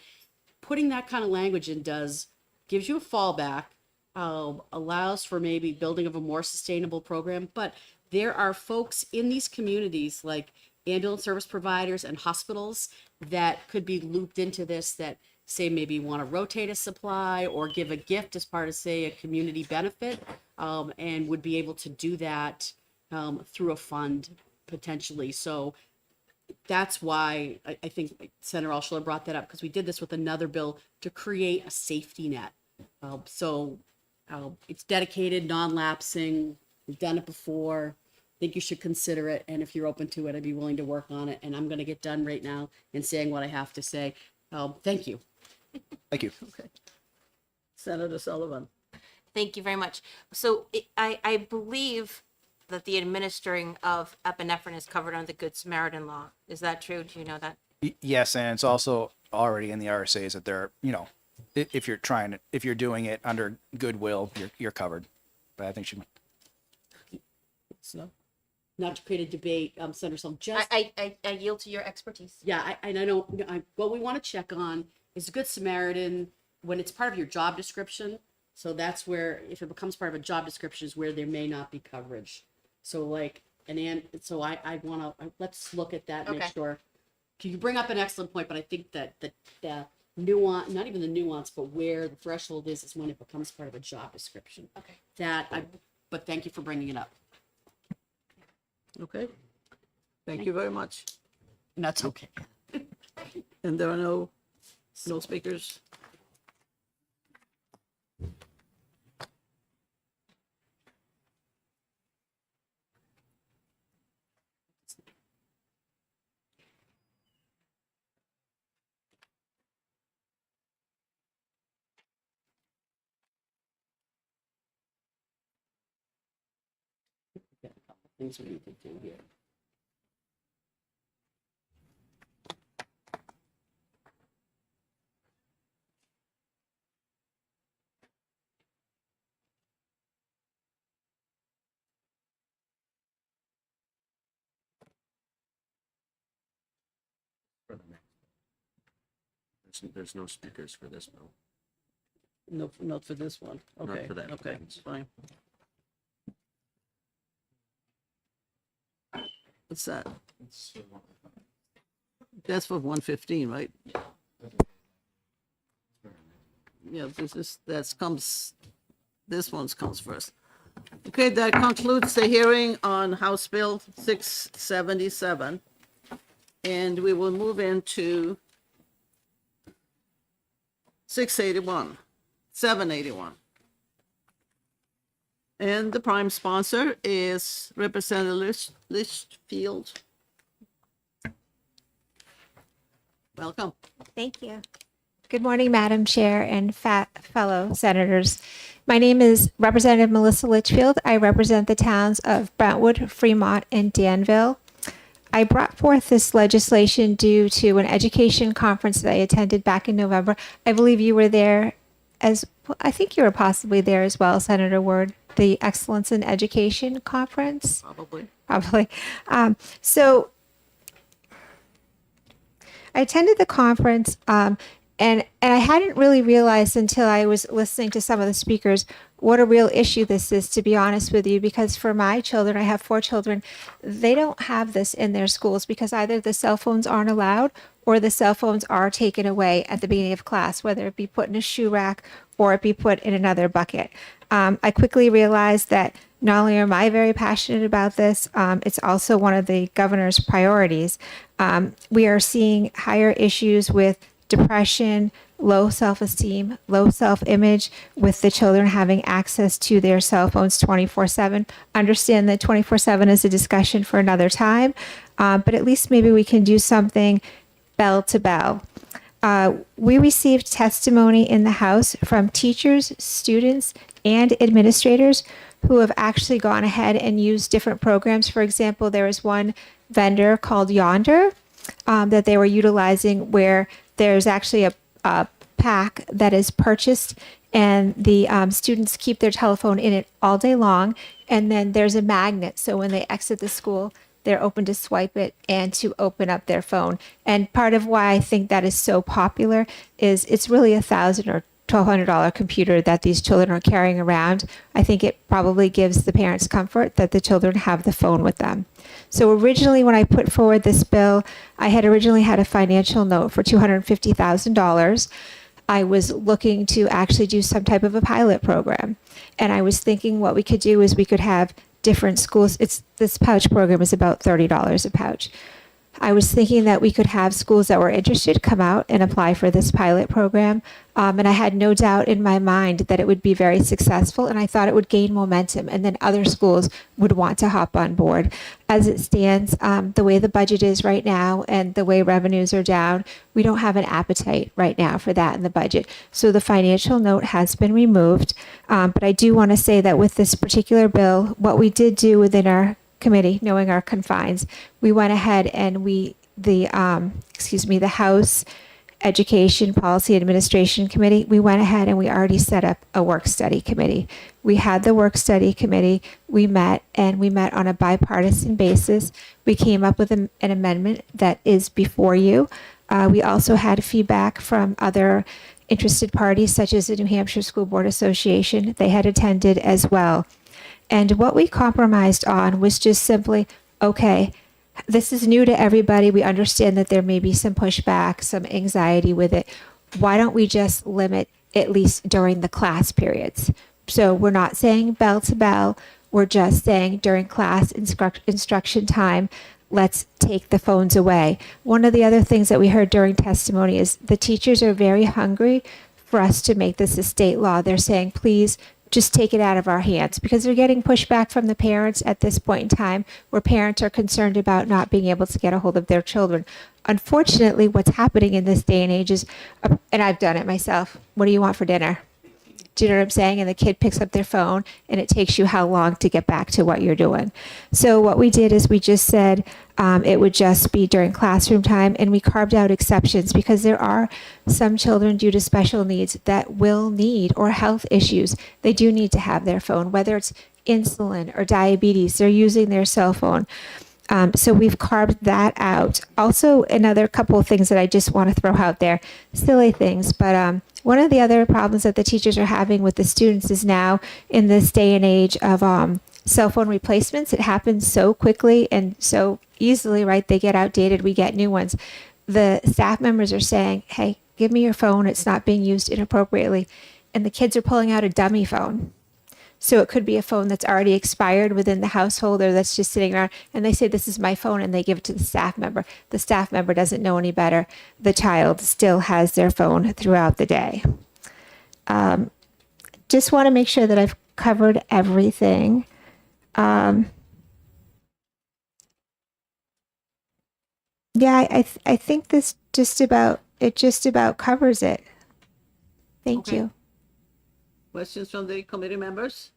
putting that kind of language in gives you a fallback, allows for maybe building of a more sustainable program. But there are folks in these communities like ambulance service providers and hospitals that could be looped into this, that say maybe want to rotate a supply or give a gift as part of, say, a community benefit, and would be able to do that through a fund potentially. So that's why I think Senator Alschuler brought that up, because we did this with another bill to create a safety net. It's dedicated, non-lapsing. We've done it before. I think you should consider it. And if you're open to it, I'd be willing to work on it. And I'm going to get done right now in saying what I have to say. Thank you. Thank you. Okay. Senator Sullivan. Thank you very much. So I believe that the administering of epinephrine is covered under the Good Samaritan law. Is that true? Do you know that? Yes, and it's also already in the RSAs that they're, if you're doing it under goodwill, you're covered. But I think she. So, Not to create a debate, Senator Sullivan, just I yield to your expertise. yeah, I know. What we want to check on is a Good Samaritan when it's part of your job description. So that's where, if it becomes part of a job description, is where there may not be coverage. So like so I want to, let's look at that, make Okay. sure. You bring up an excellent point, but I think that the nuance, not even the nuance, but where the threshold is when it becomes part of a job description. Okay. But thank you for bringing it up. okay. Thank you very much. And that's okay. And there are no speakers? Got a couple things we need to do here. For the next. There's no speakers for this bill. No, not for this one. Not Okay, for that. okay, fine. What's that? That's for 115, right? Yeah, this one comes first. Okay, that concludes the hearing on House Bill 677. And we will move into 781. And the prime sponsor is Representative Litchfield. Welcome. Thank you. Good morning, Madam Chair and fellow senators. My name is Representative Melissa Litchfield. I represent the towns of Brentwood, Fremont, and Danville. I brought forth this legislation due to an education conference that I attended back in November. I believe you were there as well. I think you were possibly there as well, Senator Ward, the Excellence in Education Conference. Probably. So I attended the conference, and I hadn't really realized until I was listening to some of the speakers what a real issue this is, to be honest with you, because for my children, I have 4 children, they don't have this in their schools because either the cell phones aren't allowed or the cell phones are taken away at the beginning of class, whether it be put in a shoe rack or it be put in another bucket. I quickly realized that not only am I very passionate about this, it's also one of the governor's priorities. We are seeing higher issues with depression, low self-esteem, low self-image, with the children having access to their cell phones 24/7. Understand that 24/7 is a discussion for another time, but at least maybe we can do something bell to bell. We received testimony in the House from teachers, students, and administrators who have actually gone ahead and used different programs. For example, there was one vendor called Yonder that they were utilizing, where there's actually a pack that is purchased, and the students keep their telephone in it all day long. And then there's a magnet, so when they exit the school, they're open to swipe it and to open up their phone. And part of why I think that is so popular is it's really $1,000 or $1,200 computer that these children are carrying around. I think it probably gives the parents comfort that the children have the phone with them. So originally, when I put forward this bill, I had originally had a financial note for $250,000. I was looking to actually do some type of a pilot program. And I was thinking what we could do is we could have different schools. This pouch program is about $30 a pouch. I was thinking that we could have schools that were interested come out and apply for this pilot program. And I had no doubt in my mind that it would be very successful, and I thought it would gain momentum, and then other schools would want to hop on board. As it stands, the way the budget is right now and the way revenues are down, we don't have an appetite right now for that in the budget. So the financial note has been removed. But I do want to say that with this particular bill, what we did do within our committee, knowing our confines, we went ahead and the House Education Policy Administration Committee, we went ahead and we already set up a work study committee. We had the work study committee, we met on a bipartisan basis. We came up with an amendment that is before you. We also had feedback from other interested parties, such as the New Hampshire School Board Association. They had attended as well. And what we compromised on was just simply, okay, this is new to everybody. We understand that there may be some pushback, some anxiety with it. Why don't we just limit, at least during the class periods? So we're not saying bell to bell. We're just saying during class instruction time, let's take the phones away. One of the other things that we heard during testimony is the teachers are very hungry for us to make this a state law. They're saying, please, just take it out of our hands, because they're getting pushback from the parents at this point in time, where parents are concerned about not being able to get a hold of their children. Unfortunately, what's happening in this day and age is, and I've done it myself, what do you want for dinner? Do you know what I'm saying? And the kid picks up their phone, and it takes you how long to get back to what you're doing. So what we did is we just said it would just be during classroom time, and we carved out exceptions, because there are some children due to special needs that will need, or health issues, they do need to have their phone, whether it's insulin or diabetes, they're using their cell phone. So we've carved that out. Also, another couple of things that I just want to throw out there, silly things, but one of the other problems that the teachers are having with the students is now, in this day and age of cell phone replacements, it happens so quickly and so easily, right? They get outdated, we get new ones. The staff members are saying, hey, give me your phone, it's not being used inappropriately. And the kids are pulling out a dummy phone. So it could be a phone that's already expired within the household, or that's just sitting around, and they say, this is my phone, and they give it to the staff member. The staff member doesn't know any better. The child still has their phone throughout the day. Just want to make sure that I've covered everything. Yeah, I think this just about covers it. Thank Okay. you. Questions from the committee members?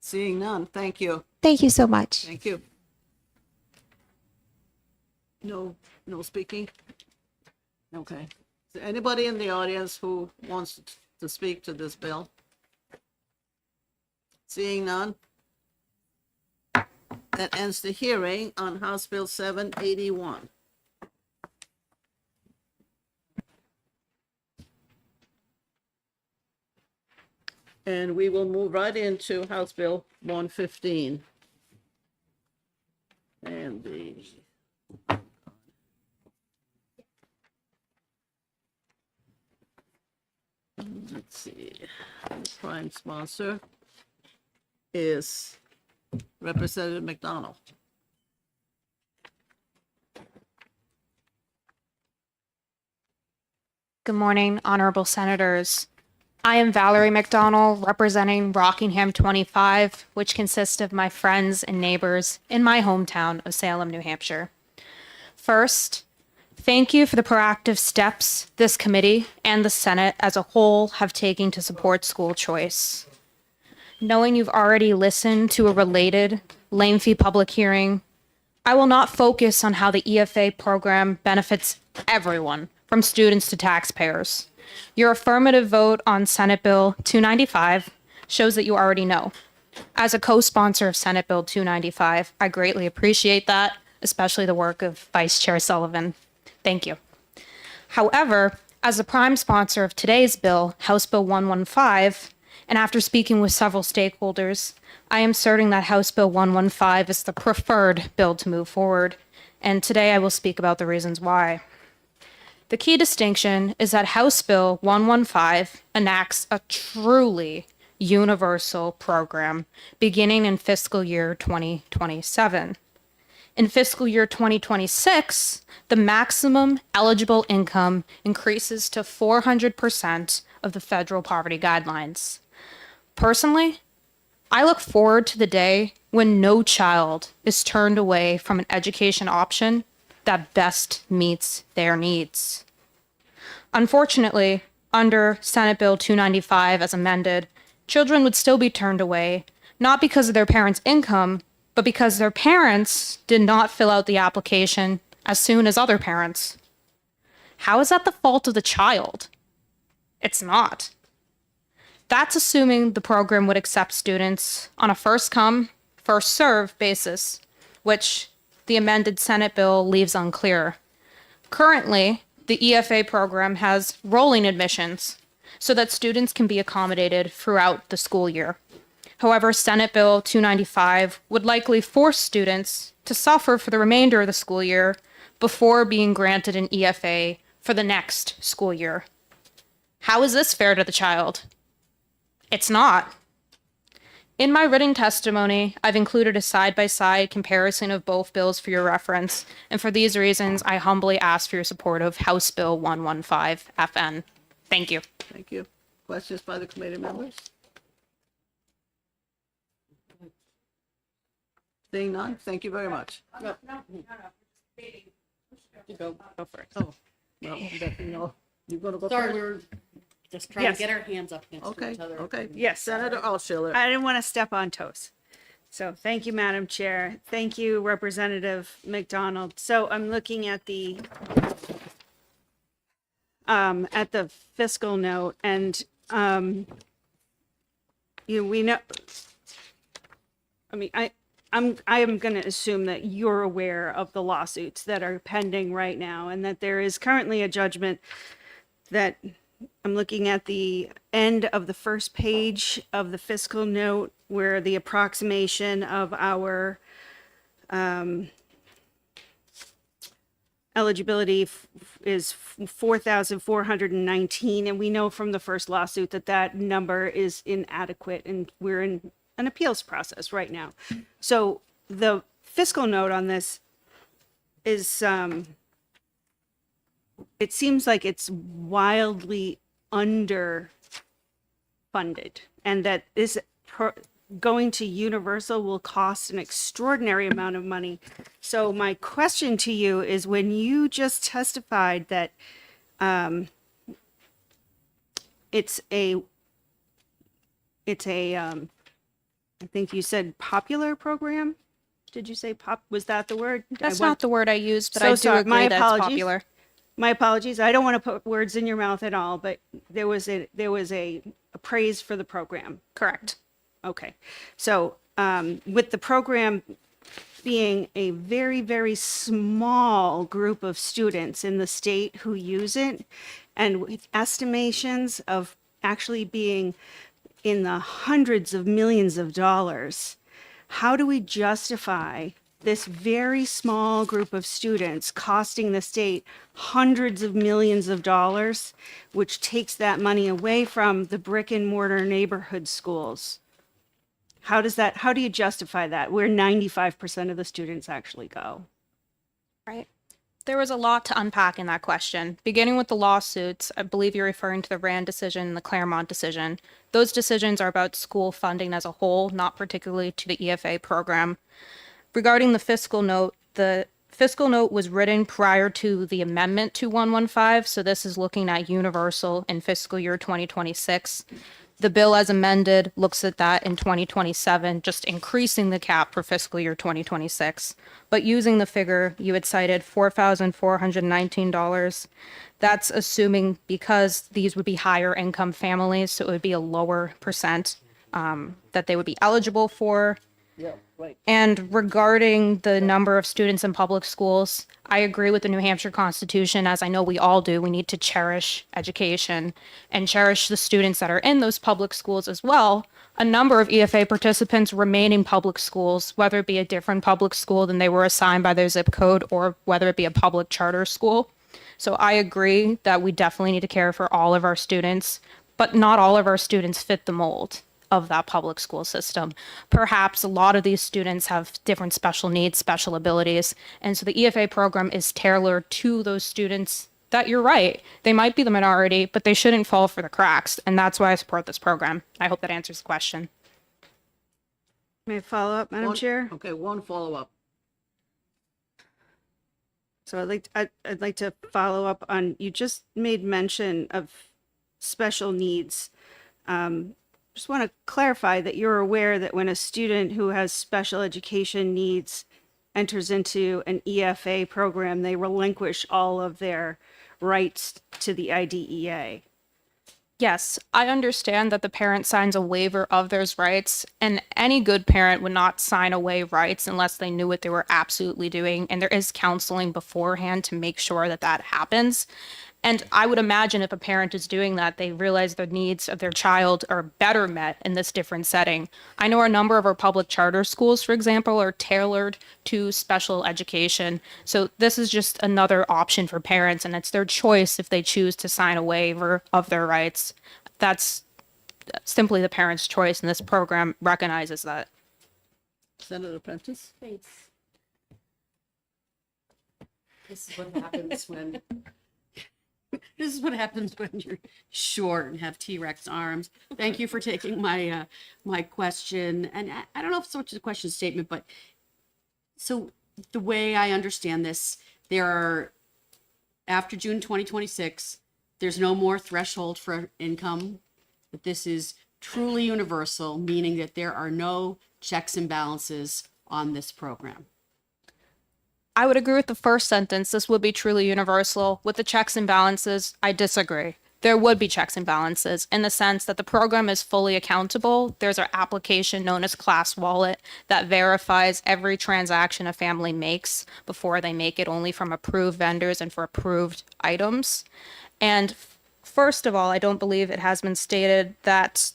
Seeing none, thank you. Thank you so much. Thank you. No speaking? Okay. Is there anybody in the audience who wants to speak to this bill? Seeing none? That ends the hearing on House Bill 781. And we will move right into House Bill 115. And Let's see, the prime sponsor is Representative McDonald. Good morning, honorable senators. I am Valerie McDonald, representing Rockingham 25, which consists of my friends and neighbors in my hometown of Salem, New Hampshire. First, thank you for the proactive steps this committee and the Senate as a whole have taken to support school choice. Knowing you've already listened to a related, lengthy public hearing, I will not focus on how the EFA program benefits everyone, from students to taxpayers. Your affirmative vote on Senate Bill 295 shows that you already know. As a co-sponsor of Senate Bill 295, I greatly appreciate that, especially the work of Vice Chair Sullivan. Thank you. However, as the prime sponsor of today's bill, House Bill 115, and after speaking with several stakeholders, I am asserting that House Bill 115 is the preferred bill to move forward, and today I will speak about the reasons why. The key distinction is that House Bill 115 enacts a truly universal program beginning in fiscal year 2027. In fiscal year 2026, the maximum eligible income increases to 400% of the federal poverty guidelines. Personally, I look forward to the day when no child is turned away from an education option that best meets their needs. Unfortunately, under Senate Bill 295 as amended, children would still be turned away, not because of their parents' income, but because their parents did not fill out the application as soon as other parents. How is that the fault of the child? It's not. That's assuming the program would accept students on a first come, first serve basis, which the amended Senate bill leaves unclear. Currently, the EFA program has rolling admissions so that students can be accommodated throughout the school year. However, Senate Bill 295 would likely force students to suffer for the remainder of the school year before being granted an EFA for the next school year. How is this fair to the child? It's not. In my written testimony, I've included a side-by-side comparison of both bills for your reference, and for these reasons, I humbly ask for your support of House Bill 115 FN. Thank you. Thank you. Questions by the committee members? Seeing none, thank you very much. Go for it. Oh, well, you know, you're gonna go Sorry, we first? were just trying Yes. to get our hands up against Okay, each other. okay. Yes. Senator Altshuler. I didn't want to step on toes. So thank you, Madam Chair. Thank you, Representative McDonald. So I'm looking at the fiscal note, and we know, I mean, I am going to assume that you're aware of the lawsuits that are pending right now, and that there is currently a judgment that I'm looking at the end of the first page of the fiscal note, where the approximation of our eligibility is 4,419, and we know from the first lawsuit that that number is inadequate, and we're in an appeals process right now. So the fiscal note on this is it seems like it's wildly underfunded, and that this going to universal will cost an extraordinary amount of money. So my question to you is, when you just testified that it's a I think you said popular program. Did you say pop? Was that the word? That's not the word I used, but So I do sorry. agree My that it's apologies. popular. My apologies. I don't want to put words in your mouth at all, but there was a praise for the program. Correct. Okay. So with the program being a very, very small group of students in the state who use it, and with estimations of actually being in the hundreds of millions of dollars, how do we justify this very small group of students costing the state hundreds of millions of dollars, which takes that money away from the brick and mortar neighborhood schools. How do you justify that, where 95% of the students actually go? Right. There was a lot to unpack in that question. Beginning with the lawsuits, I believe you're referring to the Rand decision and the Claremont decision. Those decisions are about school funding as a whole, not particularly to the EFA program. Regarding the fiscal note was written prior to the amendment to 115, so this is looking at universal in fiscal year 2026. The bill as amended looks at that in 2027, just increasing the cap for fiscal year 2026. But using the figure you had cited, $4,419, that's assuming because these would be higher income families, so it would be a lower percent that they would be eligible for. Yeah, right. And regarding the number of students in public schools, I agree with the New Hampshire Constitution, as I know we all do. We need to cherish education and cherish the students that are in those public schools as well. A number of EFA participants remain in public schools, whether it be a different public school than they were assigned by their zip code or whether it be a public charter school. So I agree that we definitely need to care for all of our students, but not all of our students fit the mold of that public school system. Perhaps a lot of these students have different special needs, special abilities, and so the EFA program is tailored to those students that you're right. They might be the minority, but they shouldn't fall for the cracks, and that's why I support this program. I hope that answers the question. May I follow up, Madam Chair? Okay, one follow-up. So I'd like to follow up on, you just made mention of special needs. Just want to clarify that you're aware that when a student who has special education needs enters into an EFA program, they relinquish all of their rights to the IDEA. Yes, I understand that the parent signs a waiver of those rights, and any good parent would not sign away rights unless they knew what they were absolutely doing, and there is counseling beforehand to make sure that that happens. And I would imagine if a parent is doing that, they realize the needs of their child are better met in this different setting. I know a number of our public charter schools, for example, are tailored to special education. So this is just another option for parents, and it's their choice if they choose to sign a waiver of their rights. That's simply the parent's choice, and this program recognizes that. Senator Prentice? Thanks. This is what happens when you're short and have T-Rex arms. Thank you for taking my my question. And I don't know if it's so much a question statement, but so the way I understand this, there are, after June 2026, there's no more threshold for income, but this is truly universal, meaning that there are no checks and balances on this program. I would agree with the first sentence. This would be truly universal. With the checks and balances, I disagree. There would be checks and balances in the sense that the program is fully accountable. There's an application known as Class Wallet that verifies every transaction a family makes before they make it, only from approved vendors and for approved items. And first of all, I don't believe it has been stated that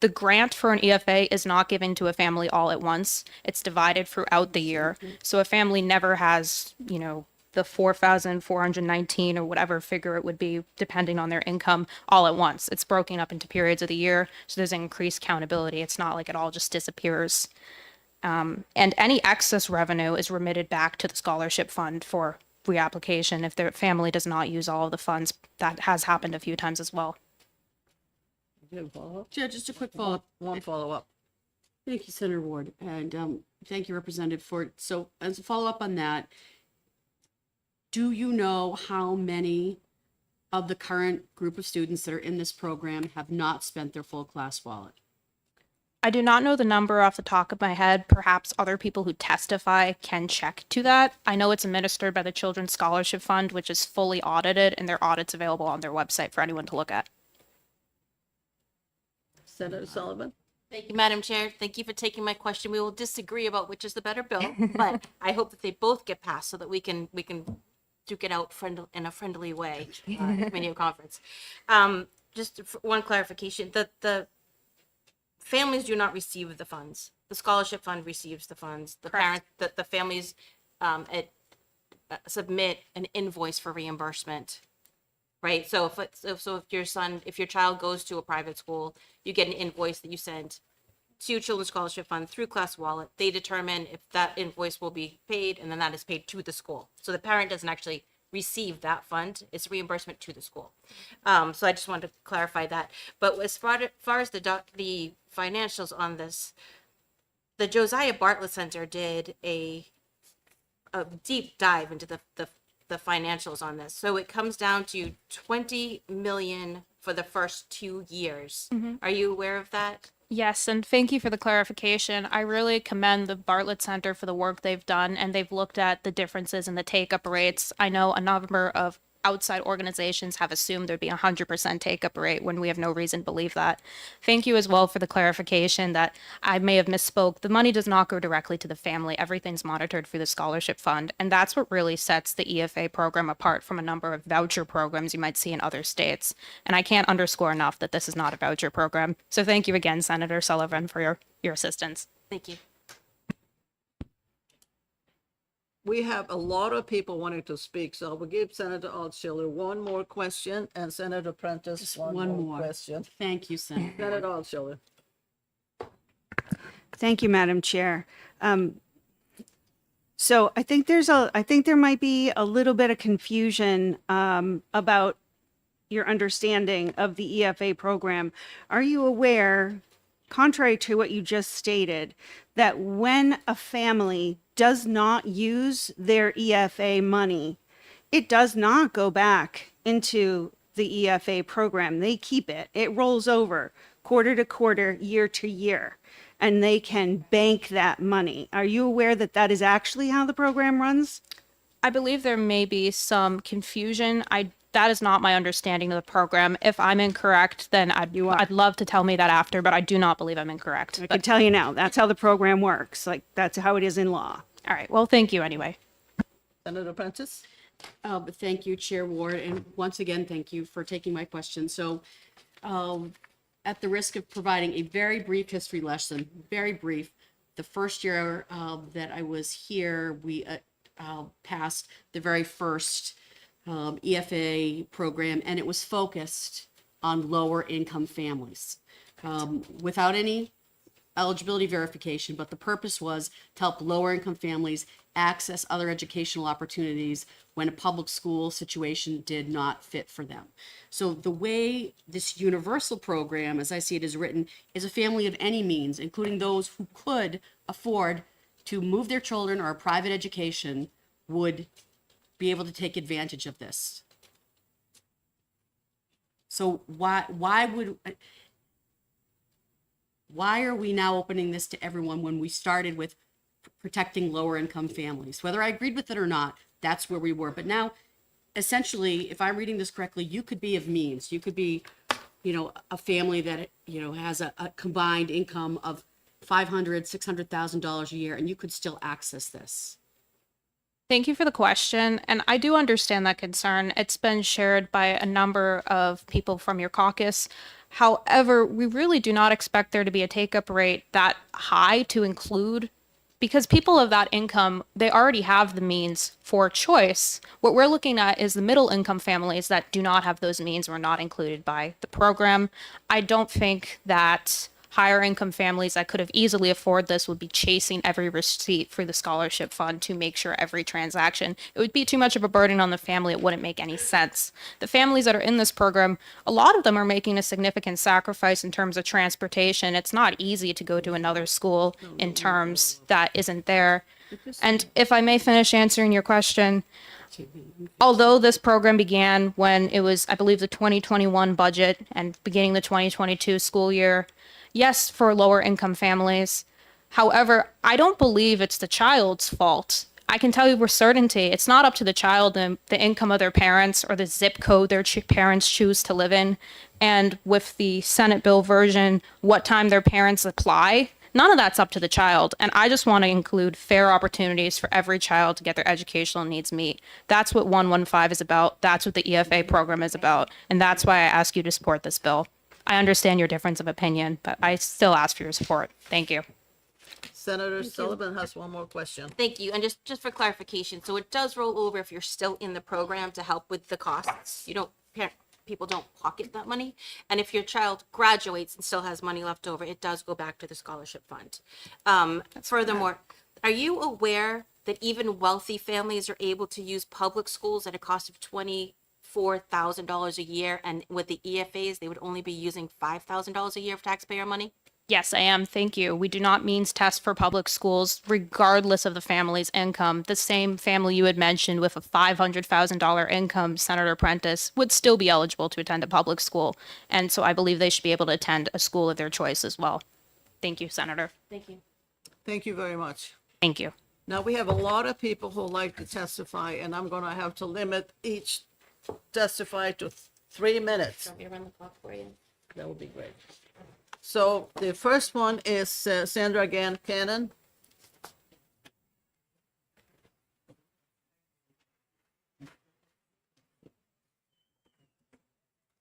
the grant for an EFA is not given to a family all at once. It's divided throughout the year. So a family never has, the 4,419 or whatever figure it would be, depending on their income, all at once. It's broken up into periods of the year. So there's increased accountability. It's not like it all just disappears. And any excess revenue is remitted back to the scholarship fund for reapplication if their family does not use all of the funds. That has happened a few times as well. You have a follow-up? Yeah, just a quick follow-up. One follow-up. Thank you, Senator Ward, and thank you, Representative Ford. So as a follow-up on that, do you know how many of the current group of students that are in this program have not spent their full class wallet? I do not know the number off the top of my head. Perhaps other people who testify can check to that. I know it's administered by the Children's Scholarship Fund, which is fully audited, and their audit's available on their website for anyone to look at. Senator Sullivan? Thank you, Madam Chair. Thank you for taking my question. We will disagree about which is the better bill, but I hope that they both get passed so that we can duke it out in a friendly way in committee of conference. Just one clarification: the families do not receive the funds. the scholarship fund receives the funds. The parent, the families submit an invoice for reimbursement, right? So if your child goes to a private school, you get an invoice that you send to Children's Scholarship Fund through Class Wallet. They determine if that invoice will be paid, and then that is paid to the school. So the parent doesn't actually receive that fund; it's reimbursement to the school. So I just wanted to clarify that. But as far as the financials on this, the Josiah Bartlett Center did a deep dive into the financials on this. So it comes down to 20 million for the first 2 years. Are you aware of that? Yes, and thank you for the clarification. I really commend the Bartlett Center for the work they've done, and they've looked at the differences in the take-up rates. I know a number of outside organizations have assumed there'd be 100% take-up rate when we have no reason to believe that. Thank you as well for the clarification that I may have misspoke. The money does not go directly to the family. Everything's monitored through the scholarship fund, and that's what really sets the EFA program apart from a number of voucher programs you might see in other states. And I can't underscore enough that this is not a voucher program. So thank you again, Senator Sullivan, for your assistance. Thank you. We have a lot of people wanting to speak, so we'll give Senator Altshuler one more question and Senator Prentice Just one one more more. question. Thank you, Senator. Senator Altshuler. Thank you, Madam Chair. So I think there might be a little bit of confusion about your understanding of the EFA program. Are you aware, contrary to what you just stated, that when a family does not use their EFA money, it does not go back into the EFA program. They keep it. It rolls over quarter to quarter, year to year, and they can bank that money. Are you aware that that is actually how the program runs? I believe there may be some confusion. That is not my understanding of the program. If I'm incorrect, then I'd love to tell me that after, but I do not believe I'm incorrect. I can tell you now, that's how the program works. Like, that's how it is in law. All right. Well, thank you anyway. Senator Prentice? But thank you, Chair Ward, and once again, thank you for taking my question. So, at the risk of providing a very brief history lesson, very brief, the first year that I was here, we passed the very first EFA program, and it was focused on lower income families without any eligibility verification, but the purpose was to help lower income families access other educational opportunities when a public school situation did not fit for them. So the way this universal program, as I see it, is written, is a family of any means, including those who could afford to move their children or a private education, would be able to take advantage of this. So why are we now opening this to everyone when we started with protecting lower income families? Whether I agreed with it or not, that's where we were. But now, essentially, if I'm reading this correctly, you could be of means. You could be, a family that, has a combined income of $500,000, $600,000 a year, and you could still access this. Thank you for the question. And I do understand that concern. It's been shared by a number of people from your caucus. However, we really do not expect there to be a take-up rate that high to include, because people of that income, they already have the means for choice. What we're looking at is the middle income families that do not have those means or are not included by the program. I don't think that higher income families that could have easily afforded this would be chasing every receipt for the scholarship fund to make sure every transaction. It would be too much of a burden on the family. It wouldn't make any sense. The families that are in this program, a lot of them are making a significant sacrifice in terms of transportation. It's not easy to go to another school in terms that isn't there. And if I may finish answering your question, although this program began when it was, I believe, the 2021 budget and beginning the 2022 school year, yes, for lower income families. However, I don't believe it's the child's fault. I can tell you with certainty, it's not up to the child and the income of their parents or the zip code their parents choose to live in. And with the Senate bill version, what time their parents apply, none of that's up to the child. And I just want to include fair opportunities for every child to get their educational needs met. That's what 115 is about. That's what the EFA program is about. And that's why I ask you to support this bill. I understand your difference of opinion, but I still ask for your support. Thank you. Senator Sullivan has one more question. Thank you. And just for clarification, so it does roll over if you're still in the program to help with the costs. You don't, people don't pocket that money. And if your child graduates and still has money left over, it does go back to the scholarship fund. Furthermore, are you aware that even wealthy families are able to use public schools at a cost of $24,000 a year? And with the EFAs, they would only be using $5,000 a year of taxpayer money? Yes, I am. Thank you. We do not means test for public schools, regardless of the family's income. The same family you had mentioned with a $500,000 income, Senator Prentice, would still be eligible to attend a public school. And so I believe they should be able to attend a school of their choice as well. Thank you, Senator. Thank you. Thank you very much. Thank you. Now, we have a lot of people who like to testify, and I'm gonna have to limit each testify to 3 minutes. Want me to run the clock for you? That would be great. So the first one is Sandra Gann Cannon.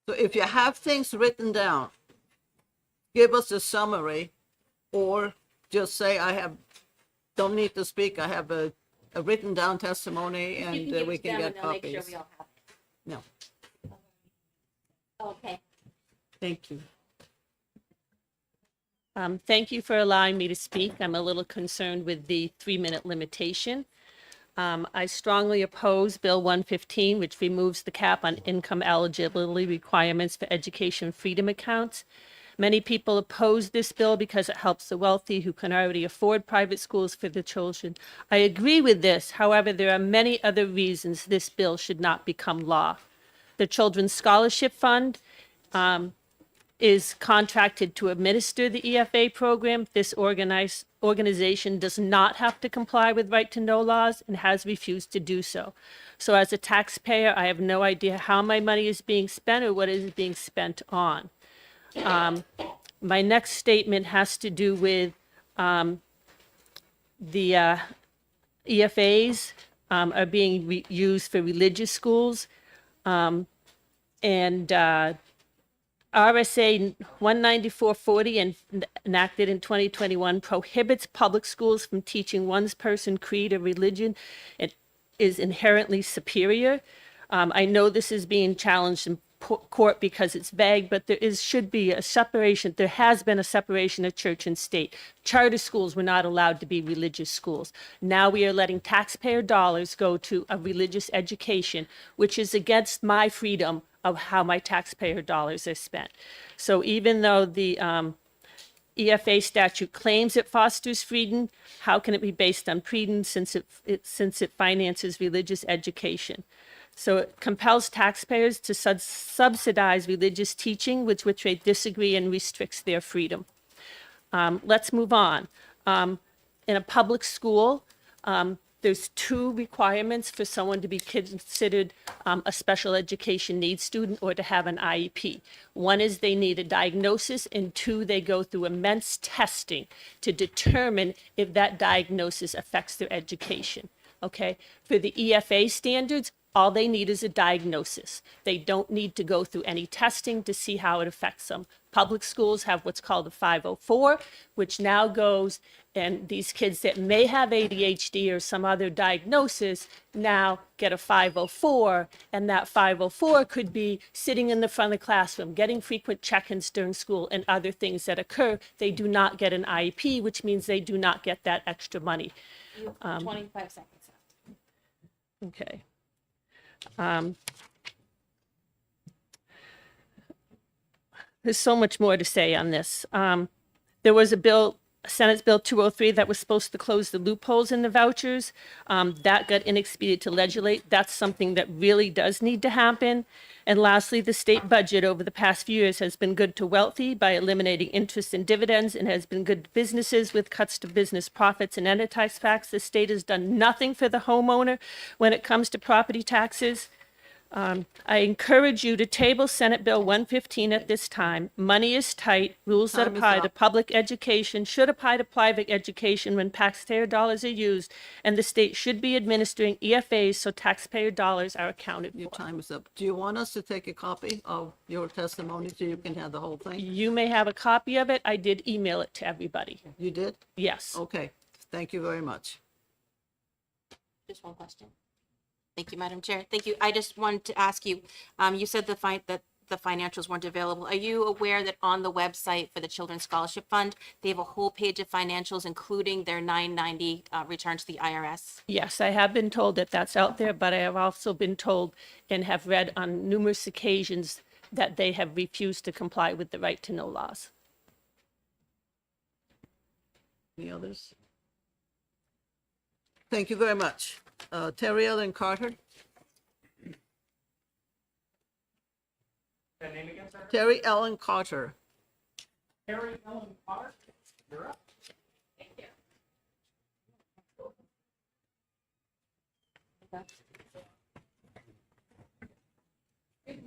So if you have things written down, give us a summary, or just say, don't need to speak, I have a written down testimony, and we can get copies. No, Okay. Thank you. Thank you for allowing me to speak. I'm a little concerned with the 3-minute limitation. I strongly oppose Bill 115, which removes the cap on income eligibility requirements for education freedom accounts. Many people oppose this bill because it helps the wealthy who can already afford private schools for their children. I agree with this. However, there are many other reasons this bill should not become law. The Children's Scholarship Fund is contracted to administer the EFA program. This organization does not have to comply with right to know laws and has refused to do so. So as a taxpayer, I have no idea how my money is being spent or what it is being spent on. My next statement has to do with the EFAs are being used for religious schools, and RSA 19440 and enacted in 2021 prohibits public schools from teaching one person creed or religion. It is inherently superior. I know this is being challenged in court because it's vague, but should be a separation. There has been a separation of church and state. Charter schools were not allowed to be religious schools. Now we are letting taxpayer dollars go to a religious education, which is against my freedom of how my taxpayer dollars are spent. So even though the EFA statute claims it fosters freedom, how can it be based on freedom since it finances religious education? So it compels taxpayers to subsidize religious teaching, with which they disagree, and restricts their freedom. Let's move on. In a public school, there's 2 requirements for someone to be considered a special education needs student or to have an IEP. One is they need a diagnosis, and 2, they go through immense testing to determine if that diagnosis affects their education. Okay? For the EFA standards, all they need is a diagnosis. They don't need to go through any testing to see how it affects them. Public schools have what's called a 504, which now goes, and these kids that may have ADHD or some other diagnosis now get a 504, and that 504 could be sitting in the front of the classroom, getting frequent check-ins during school, and other things that occur. They do not get an IEP, which means they do not get that extra money. You have 25 seconds left. Okay. There's so much more to say on this. There was a bill, Senate's Bill 203, that was supposed to close the loopholes in the vouchers. That got inexpedient to legislate. That's something that really does need to happen. And lastly, the state budget over the past few years has been good to wealthy by eliminating interest and dividends, and has been good to businesses with cuts to business profits and enterprise tax. The state has done nothing for the homeowner when it comes to property taxes. I encourage you to table Senate Bill 115 at this time. Money is tight. Rules that Time is apply to up. public education should apply to private education when taxpayer dollars are used, and the state should be administering EFAs so taxpayer dollars are accounted Your for. time is up. Do you want us to take a copy of your testimony so you can have the whole thing? You may have a copy of it. I did email it to everybody. You did? Yes. Okay, thank you very much. Just one question. Thank you, Madam Chair. Thank you. I just wanted to ask you, you said that the financials weren't available. Are you aware that on the website for the Children's Scholarship Fund, they have a whole page of financials, including their 990 return to the IRS? Yes, I have been told that that's out there, but I have also been told and have read on numerous occasions that they have refused to comply with the right to know laws. Any others? Thank you very much. Terry Ellen Carter? Terry Ellen Carter. Good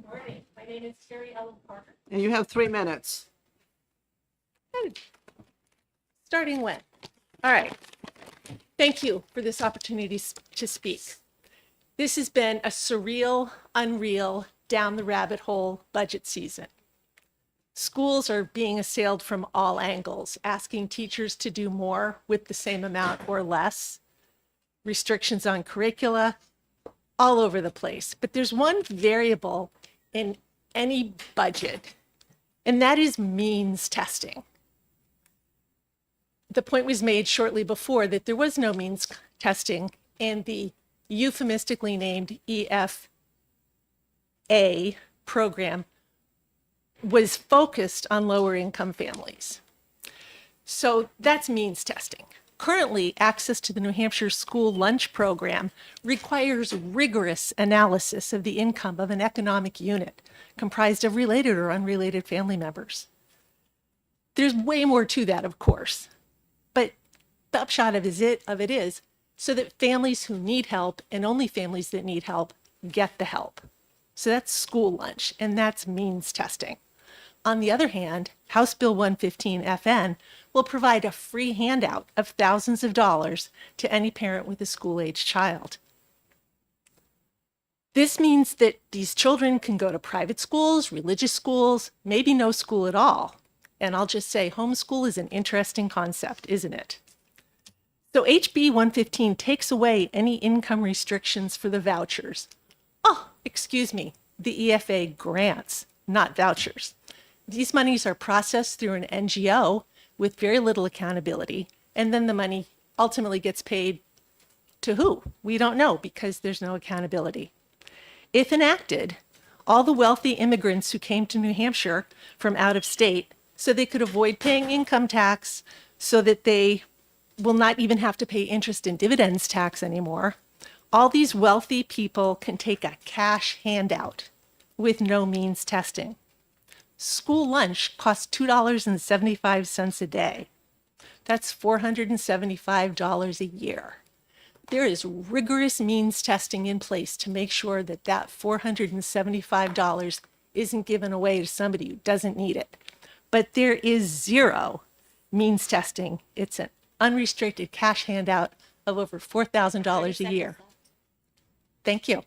morning. My name is Terry Ellen Carter. And you have 3 minutes. Starting when? All right. Thank you for this opportunity to speak. This has been a surreal, unreal, down the rabbit hole budget season. Schools are being assailed from all angles, asking teachers to do more with the same amount or less, restrictions on curricula, all over the place. But there's one variable in any budget, and that is means testing. The point was made shortly before that there was no means testing, and the euphemistically named EFA program was focused on lower income families. So that's means testing. Currently, access to the New Hampshire school lunch program requires rigorous analysis of the income of an economic unit comprised of related or unrelated family members. There's way more to that, of course, but the upshot of it is so that families who need help and only families that need help get the help. So that's school lunch, and that's means testing. On the other hand, House Bill 115 FN will provide a free handout of thousands of dollars to any parent with a school-age child. This means that these children can go to private schools, religious schools, maybe no school at all. And I'll just say homeschool is an interesting concept, isn't it? So HB 115 takes away any income restrictions for the vouchers. Oh, excuse me, the EFA grants, not vouchers. These monies are processed through an NGO with very little accountability, and then the money ultimately gets paid to who? We don't know because there's no accountability. If enacted, all the wealthy immigrants who came to New Hampshire from out of state so they could avoid paying income tax, so that they will not even have to pay interest and dividends tax anymore, all these wealthy people can take a cash handout with no means testing. School lunch costs $2.75 a day. That's $475 a year. There is rigorous means testing in place to make sure that that $475 isn't given away to somebody who doesn't need it. But there is zero means testing. It's an unrestricted cash handout of over $4,000 a year. Thank you.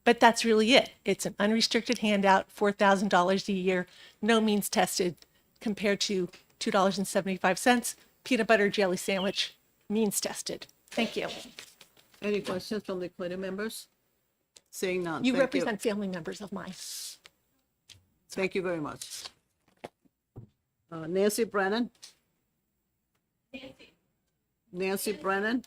But that's really it. It's an unrestricted handout, $4,000 a year, no means tested, compared to $2.75, peanut butter jelly sandwich, means tested. Thank you. Any questions from the committee members? Seeing none. You Thank represent family members of mine. Thank you very much. Nancy Brennan? Nancy Brennan?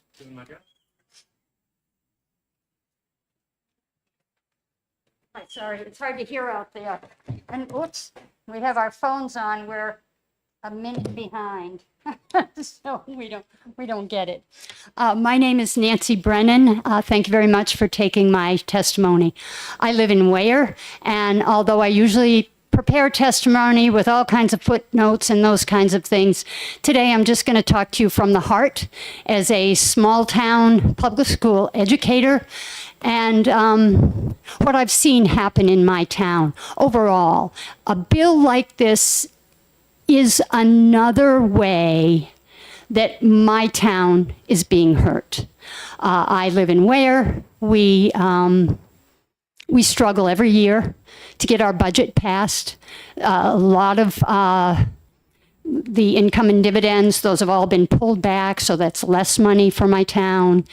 Sorry, it's hard to hear out there. And whoops, we have our phones on. We're a minute behind. So we don't get it. My name is Nancy Brennan. Thank you very much for taking my testimony. I live in Ware, and although I usually prepare testimony with all kinds of footnotes and those kinds of things, today I'm just going to talk to you from the heart as a small town public school educator And what I've seen happen in my town overall, a bill like this is another way that my town is being hurt. I live in Ware. We struggle every year to get our budget passed. A lot of the income and dividends, those have all been pulled back, so that's less money for my town.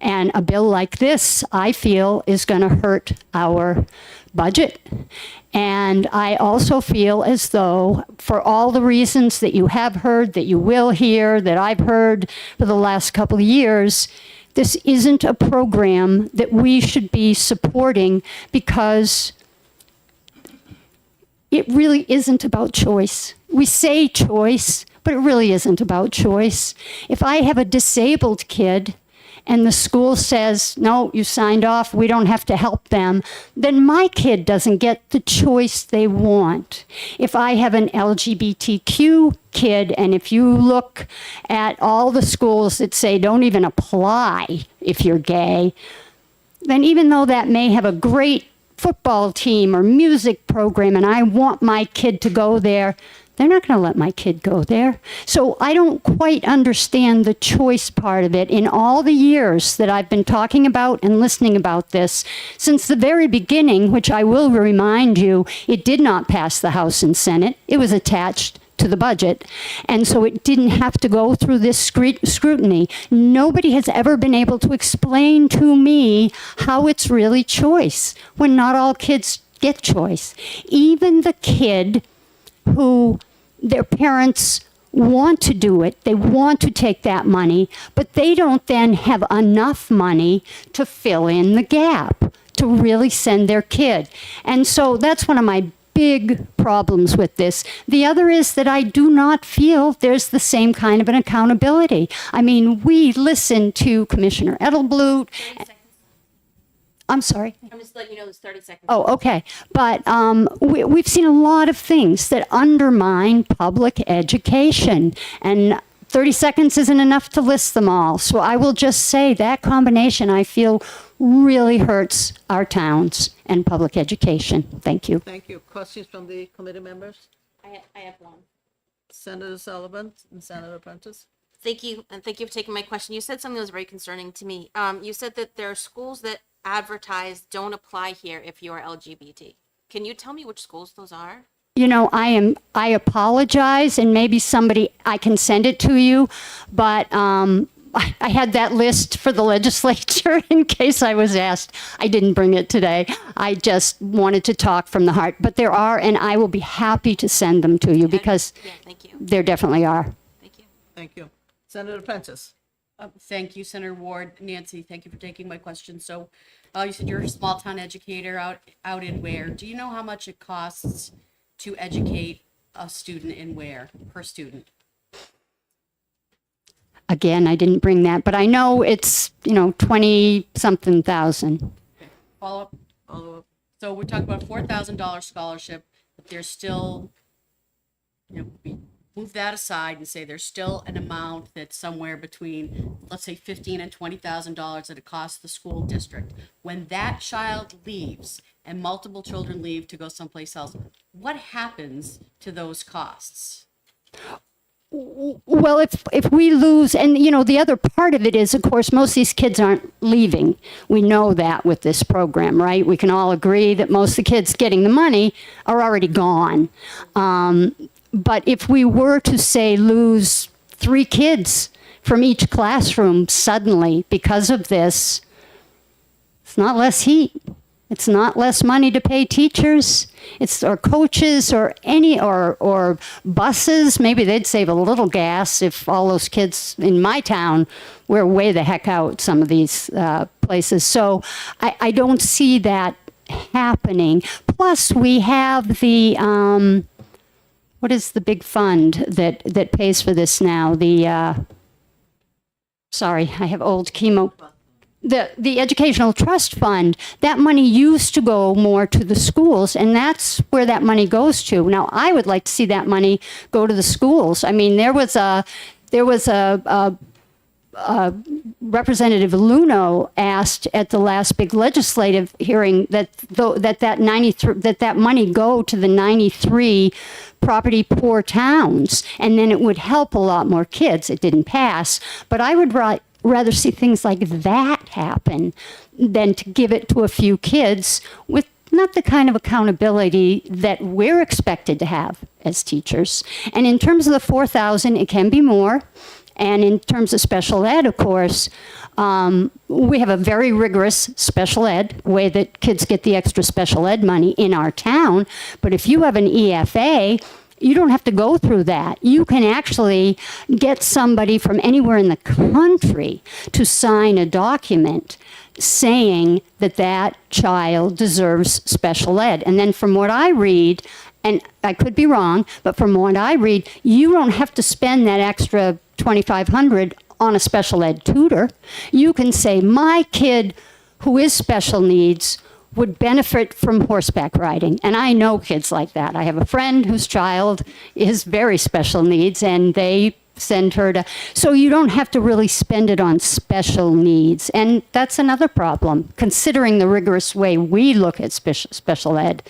And a bill like this, I feel, is going to hurt our budget. And I also feel as though, for all the reasons that you have heard, that you will hear, that I've heard for the last couple of years, this isn't a program that we should be supporting, because it really isn't about choice. We say choice, but it really isn't about choice. If I have a disabled kid and the school says, no, you signed off, we don't have to help them, then my kid doesn't get the choice they want. If I have an LGBTQ kid, and if you look at all the schools that say don't even apply if you're gay, then even though that may have a great football team or music program and I want my kid to go there, they're not going to let my kid go there. So I don't quite understand the choice part of it in all the years that I've been talking about and listening about this. Since the very beginning, which I will remind you, it did not pass the House and Senate. It was attached to the budget. And so it didn't have to go through this scrutiny. Nobody has ever been able to explain to me how it's really choice, when not all kids get choice. Even the kid who their parents want to do it, they want to take that money, but they don't then have enough money to fill in the gap, to really send their kid. And so that's one of my big problems with this. The other is that I do not feel there's the same kind of an accountability. I mean, we listen to Commissioner Edelblut. I'm sorry. I'm just letting you know there's 30 seconds. Oh, okay. But we've seen a lot of things that undermine public education, and 30 seconds isn't enough to list them all. So I will just say that combination, I feel, really hurts our towns and public education. Thank you. Thank you. Questions from the committee members? I have one. Senator Sullivan and Senator Prentice? Thank you, and thank you for taking my question. You said something that was very concerning to me. You said that there are schools that advertise don't apply here if you are LGBT. Can you tell me which schools those are? You know, I apologize, and maybe I can send it to you, but I had that list for the legislature in case I was asked. I didn't bring it today. I just wanted to talk from the heart. But there are, and I will be happy to send them to you, because Yeah, thank you. there definitely are. Thank you. Thank you. Senator Prentice? Thank you, Senator Ward. Nancy, thank you for taking my question. So you said you're a small town educator out in Ware. Do you know how much it costs to educate a student in Ware per student? Again, I didn't bring that, but I know it's, 20-something thousand. Follow up. So we're talking about a $4,000 scholarship, but there's still, we move that aside and say there's still an amount that's somewhere between, let's say, $15,000 and $20,000 that it costs the school district. When that child leaves and multiple children leave to go someplace else, what happens to those costs? Well, if we lose, and the other part of it is, of course, most of these kids aren't leaving. We know that with this program, right? We can all agree that most of the kids getting the money are already gone. But if we were to, say, lose 3 kids from each classroom suddenly because of this, it's not less heat. It's not less money to pay teachers, or coaches, or or buses. Maybe they'd save a little gas if all those kids in my town were way the heck out some of these places. So I don't see that happening. Plus, we have the what is the big fund that pays for this now? Sorry, I have old chemo. The Educational Trust Fund, that money used to go more to the schools, and that's where that money goes to. Now, I would like to see that money go to the schools. I mean, there was a Representative Luno asked at the last big legislative hearing that money go to the 93 property poor towns, and then it would help a lot more kids. It didn't pass, but I would rather see things like that happen than to give it to a few kids with not the kind of accountability that we're expected to have as teachers. And in terms of the 4,000, it can be more. And in terms of special ed, of course, we have a very rigorous special ed way that kids get the extra special ed money in our town. But if you have an EFA, you don't have to go through that. You can actually get somebody from anywhere in the country to sign a document saying that that child deserves special ed. And then from what I read, and I could be wrong, but from what I read, you don't have to spend that extra $2,500 on a special ed tutor. You can say, my kid who is special needs would benefit from horseback riding. And I know kids like that. I have a friend whose child is very special needs, and they send her to, so you don't have to really spend it on special needs. And that's another problem, considering the rigorous way we look at special ed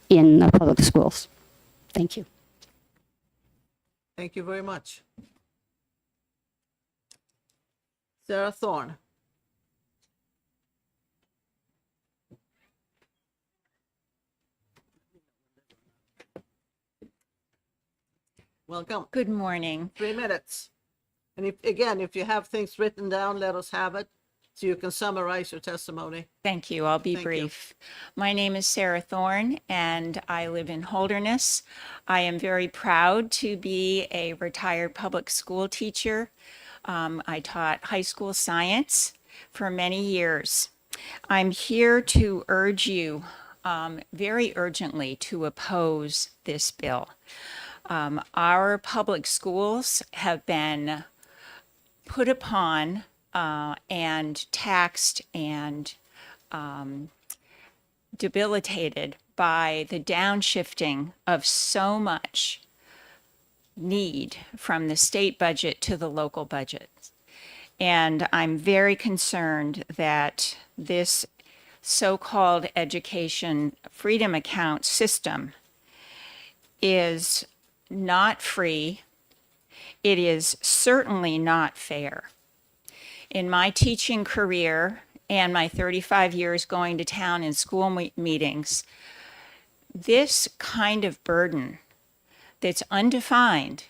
in the public schools. Thank you. Thank you very much. Sarah Thorne. Welcome. Good morning. 3 minutes. And if you have things written down, let us have it so you can summarize your testimony. Thank you. I'll be Thank you. brief. My name is Sarah Thorne, and I live in Holderness. I am very proud to be a retired public school teacher. I taught high school science for many years. I'm here to urge you very urgently to oppose this bill. Our public schools have been put upon and taxed and debilitated by the downshifting of so much need from the state budget to the local budget. And I'm very concerned that this so-called education freedom account system is not free. It is certainly not fair. In my teaching career and my 35 years going to town and school meetings, this kind of burden that's undefined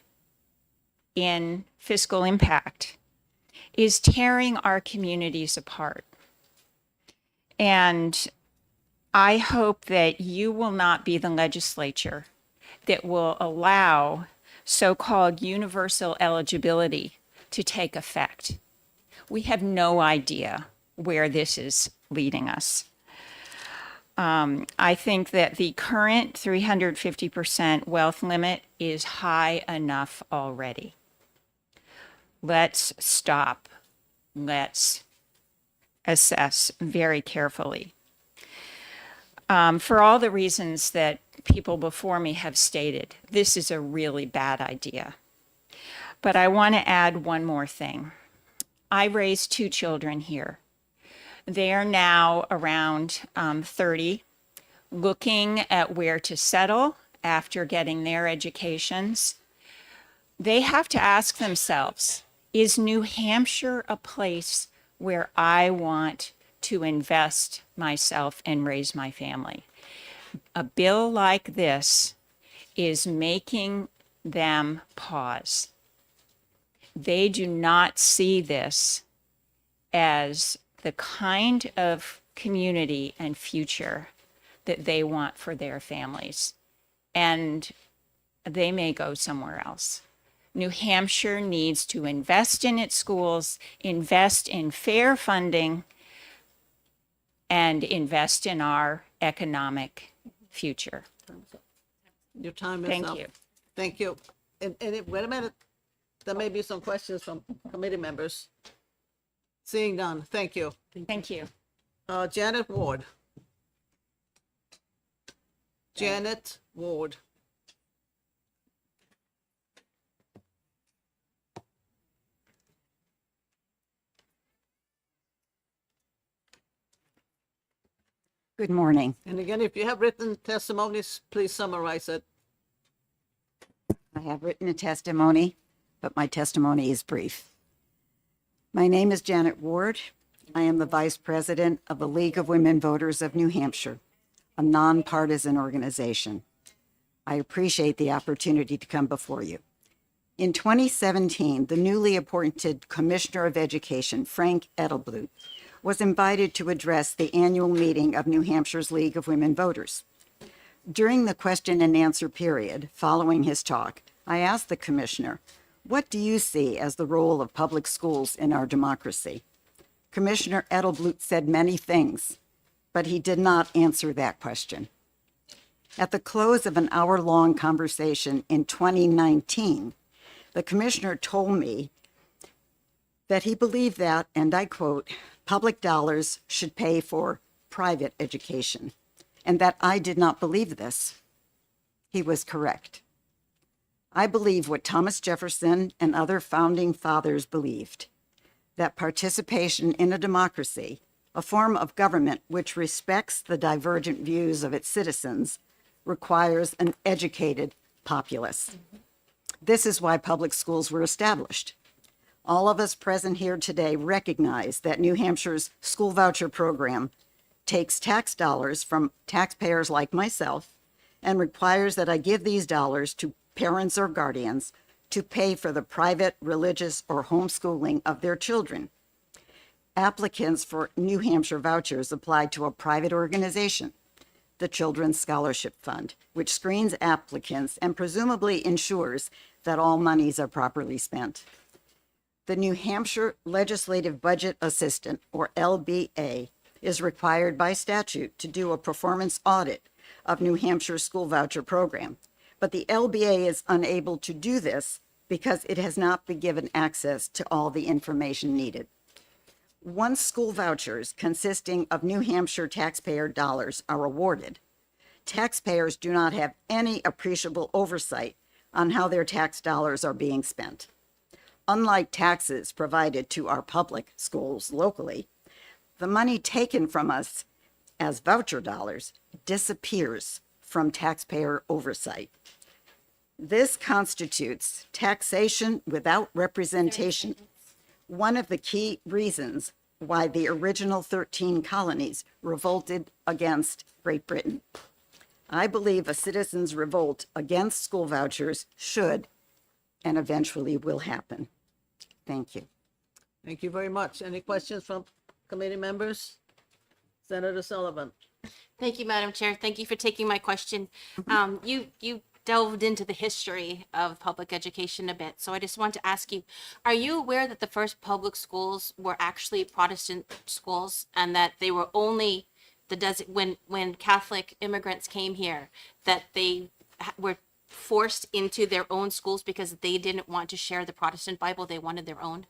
in fiscal impact is tearing our communities apart. And I hope that you will not be the legislature that will allow so-called universal eligibility to take effect. We have no idea where this is leading us. I think that the current 350% wealth limit is high enough already. Let's stop. Let's assess very carefully. For all the reasons that people before me have stated, this is a really bad idea. But I want to add one more thing. I raised 2 children here. They are now around 30, looking at where to settle after getting their educations. They have to ask themselves, is New Hampshire a place where I want to invest myself and raise my family? A bill like this is making them pause. They do not see this as the kind of community and future that they want for their families. And they may go somewhere else. New Hampshire needs to invest in its schools, invest in fair funding, and invest in our economic future. Your time is Thank up. you. Thank you. Wait a minute. There may be some questions from committee members. Seeing none, thank you. Thank you. Janet Ward. Janet Ward. Good morning. And again, if you have written testimonies, please summarize it. I have written a testimony, but my testimony is brief. My name is Janet Ward. I am the Vice President of the League of Women Voters of New Hampshire, a nonpartisan organization. I appreciate the opportunity to come before you. In 2017, the newly appointed Commissioner of Education, Frank Edelblut, was invited to address the annual meeting of New Hampshire's League of Women Voters. During the question and answer period following his talk, I asked the commissioner, "What do you see as the role of public schools in our democracy?" Commissioner Edelblut said many things, but he did not answer that question. At the close of an hour-long conversation in 2019, the commissioner told me that he believed that, and I quote, "public dollars should pay for private education," and that I did not believe this. He was correct. I believe what Thomas Jefferson and other founding fathers believed, that participation in a democracy, a form of government which respects the divergent views of its citizens, requires an educated populace. This is why public schools were established. All of us present here today recognize that New Hampshire's school voucher program takes tax dollars from taxpayers like myself and requires that I give these dollars to parents or guardians to pay for the private, religious, or homeschooling of their children. Applicants for New Hampshire vouchers apply to a private organization, the Children's Scholarship Fund, which screens applicants and presumably ensures that all monies are properly spent. The New Hampshire Legislative Budget Assistant, or LBA, is required by statute to do a performance audit of New Hampshire's school voucher program. But the LBA is unable to do this because it has not been given access to all the information needed. Once school vouchers consisting of New Hampshire taxpayer dollars are awarded, taxpayers do not have any appreciable oversight on how their tax dollars are being spent. Unlike taxes provided to our public schools locally, the money taken from us as voucher dollars disappears from taxpayer oversight. This constitutes taxation without representation, one of the key reasons why the original 13 colonies revolted against Great Britain. I believe a citizen's revolt against school vouchers should and eventually will happen. Thank you. Thank you very much. Any questions from committee members? Senator Sullivan. Thank you, Madam Chair. Thank you for taking my question. You delved into the history of public education a bit. So I just want to ask you, are you aware that the first public schools were actually Protestant schools and that they were only when Catholic immigrants came here, that they were forced into their own schools because they didn't want to share the Protestant Bible, they wanted their own?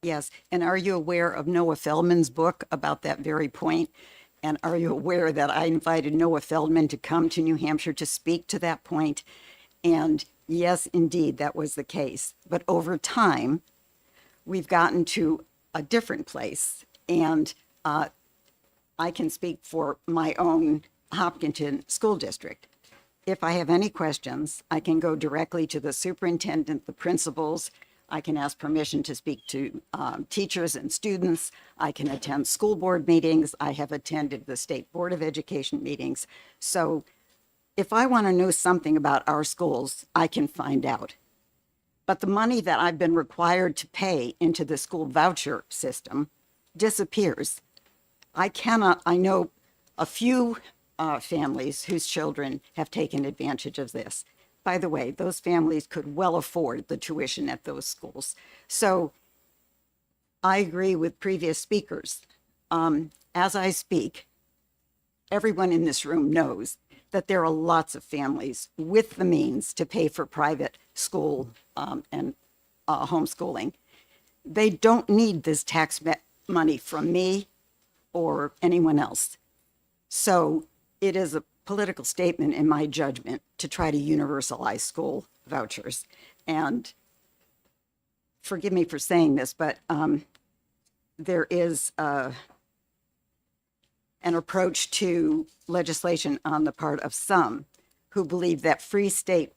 Yes, and are you aware of Noah Feldman's book about that very point? And are you aware that I invited Noah Feldman to come to New Hampshire to speak to that point? And yes, indeed, that was the case. But over time, we've gotten to a different place. And I can speak for my own Hopkinton School District. If I have any questions, I can go directly to the superintendent, the principals. I can ask permission to speak to teachers and students. I can attend school board meetings. I have attended the State Board of Education meetings. So if I want to know something about our schools, I can find out. But the money that I've been required to pay into the school voucher system disappears. I know a few families whose children have taken advantage of this. By the way, those families could well afford the tuition at those schools. So I agree with previous speakers. As I speak, everyone in this room knows that there are lots of families with the means to pay for private school and homeschooling. They don't need this tax money from me or anyone else. So it is a political statement, in my judgment, to try to universalize school vouchers. And forgive me for saying this, but there is an approach to legislation on the part of some who believe that free state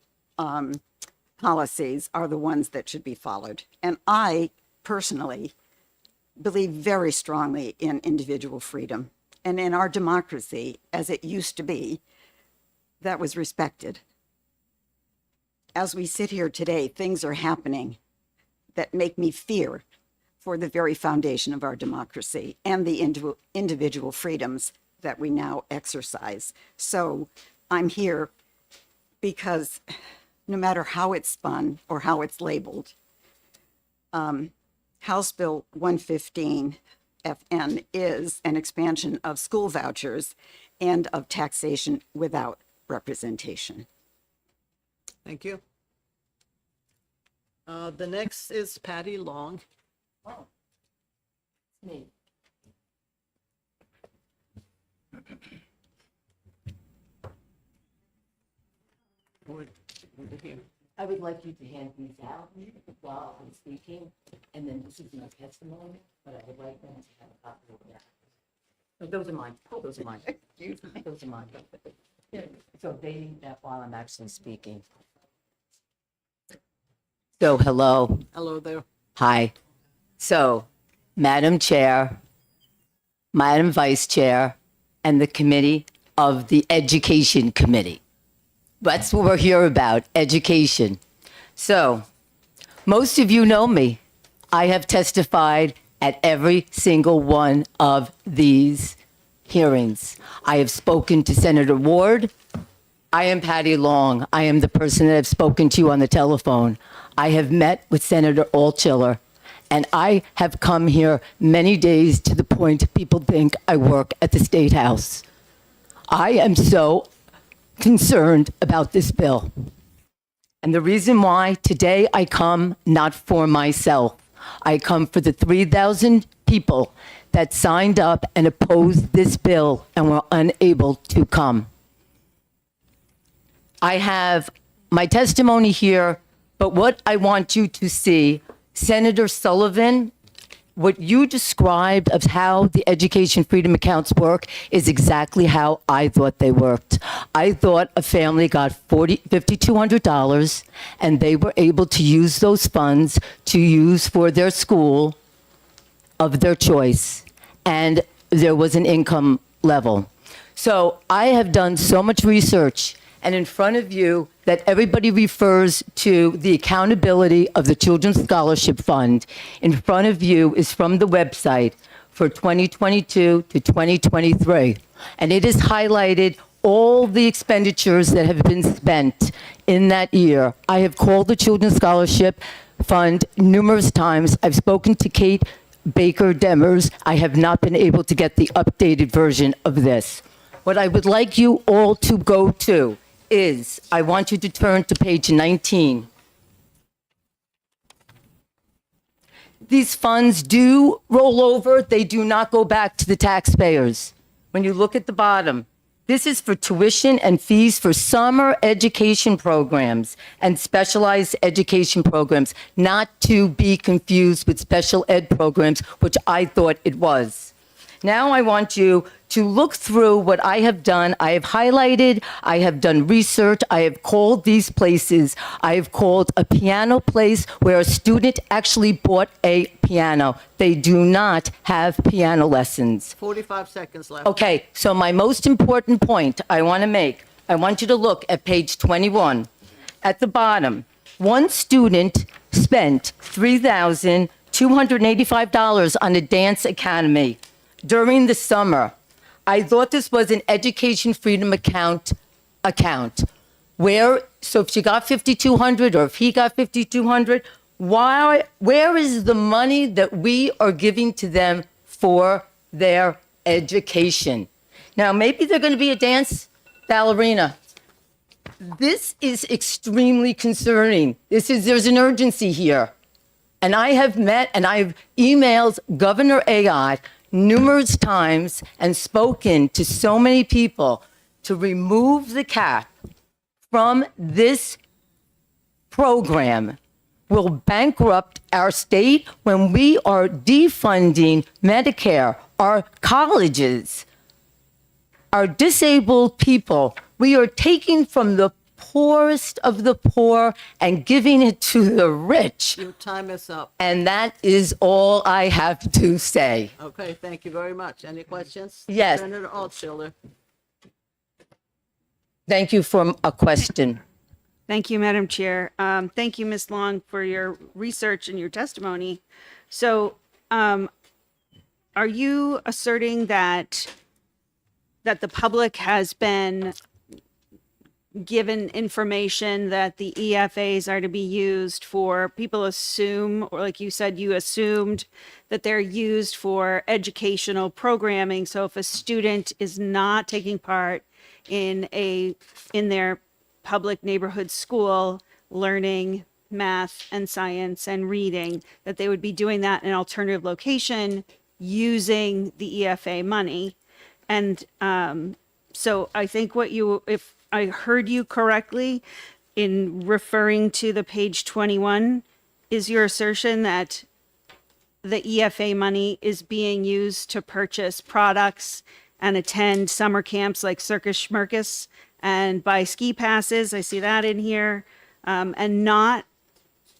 policies are the ones that should be followed. And I personally believe very strongly in individual freedom. And in our democracy, as it used to be, that was respected. As we sit here today, things are happening that make me fear for the very foundation of our democracy and the individual freedoms that we now exercise. So I'm here because no matter how it's spun or how it's labeled, House Bill 115 FN is an expansion of school vouchers and of taxation without representation. Thank you. The next is Patty Long. I would like you to hand these out while I'm speaking, and then this is my testimony, but I would like them to have a copy of that. So those are mine. Oh, those are mine. Excuse me. Those are mine. So they need that while I'm actually speaking. So, hello. Hello there. Hi. So, Madam Chair, Madam Vice Chair, and the committee of the Education Committee. That's what we're here about, education. So, most of you know me. I have testified at every single one of these hearings. I have spoken to Senator Ward. I am Patty Long. I am the person that I've spoken to on the telephone. I have met with Senator Altshuler, and I have come here many days to the point people think I work at the State House. I am so concerned about this bill. And the reason why today I come not for myself, I come for the 3,000 people that signed up and opposed this bill and were unable to come. I have my testimony here, but what I want you to see, Senator Sullivan, what you described of how the education freedom accounts work is exactly how I thought they worked. I thought a family got $5,200 and they were able to use those funds to use for their school of their choice. And there was an income level. So I have done so much research, and in front of you that everybody refers to the accountability of the Children's Scholarship Fund. In front of you is from the website for 2022 to 2023. And it has highlighted all the expenditures that have been spent in that year. I have called the Children's Scholarship Fund numerous times. I've spoken to Kate Baker Demers. I have not been able to get the updated version of this. What I would like you all to go to is, I want you to turn to page 19. These funds do roll over. They do not go back to the taxpayers. When you look at the bottom, this is for tuition and fees for summer education programs and specialized education programs, not to be confused with special ed programs, which I thought it was. Now I want you to look through what I have done. I have highlighted, I have done research, I have called these places. I have called a piano place where a student actually bought a piano. They do not have piano lessons. 45 seconds left. Okay, so my most important point I want to make, I want you to look at page 21. At the bottom, one student spent $3,285 on a dance academy during the summer. I thought this was an education freedom account. Where, so if she got $5,200 or if he got $5,200, where is the money that we are giving to them for their education? Now, maybe they're going to be a dance ballerina. This is extremely concerning. There's an urgency here. And I have met and I've emailed Governor Ayotte numerous times and spoken to so many people to remove the cap from this program will bankrupt our state when we are defunding Medicare, our colleges. our disabled people. We are taking from the poorest of the poor and giving it to the rich. Your time is up. And that is all I have to say. Okay, thank you very much. Any questions? Yes. Senator Altshuler. Thank you for a question. Thank you, Madam Chair. Thank you, Ms. Long, for your research and your testimony. So, are you asserting that the public has been given information that the EFAs are to be used for, people assume, or like you said, you assumed that they're used for educational programming. So if a student is not taking part in their public neighborhood school, learning math and science and reading, that they would be doing that in an alternative location using the EFA money. And so I think if I heard you correctly in referring to the page 21, is your assertion that the EFA money is being used to purchase products and attend summer camps like Circus Schmirkus and buy ski passes? I see that in here. And not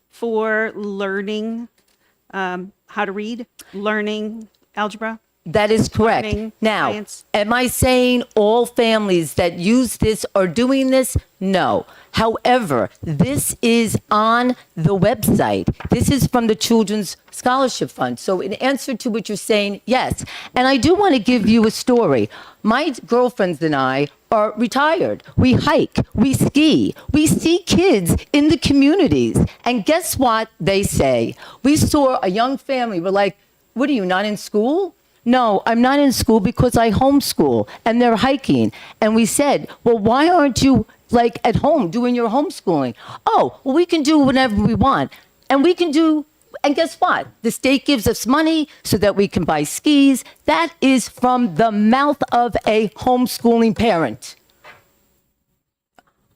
for learning how to read, learning algebra? That is correct. Learning Now, science. am I saying all families that use this are doing this? No. However, this is on the website. This is from the Children's Scholarship Fund. So in answer to what you're saying, yes. And I do want to give you a story. My girlfriends and I are retired. We hike, we ski, we see kids in the communities. And guess what they say? We saw a young family. We're like, what are you, not in school? No, I'm not in school because I homeschool, and they're hiking. And we said, well, why aren't you like at home doing your homeschooling? Oh, well, we can do whatever we want. And we can do, and guess what? The state gives us money so that we can buy skis. That is from the mouth of a homeschooling parent.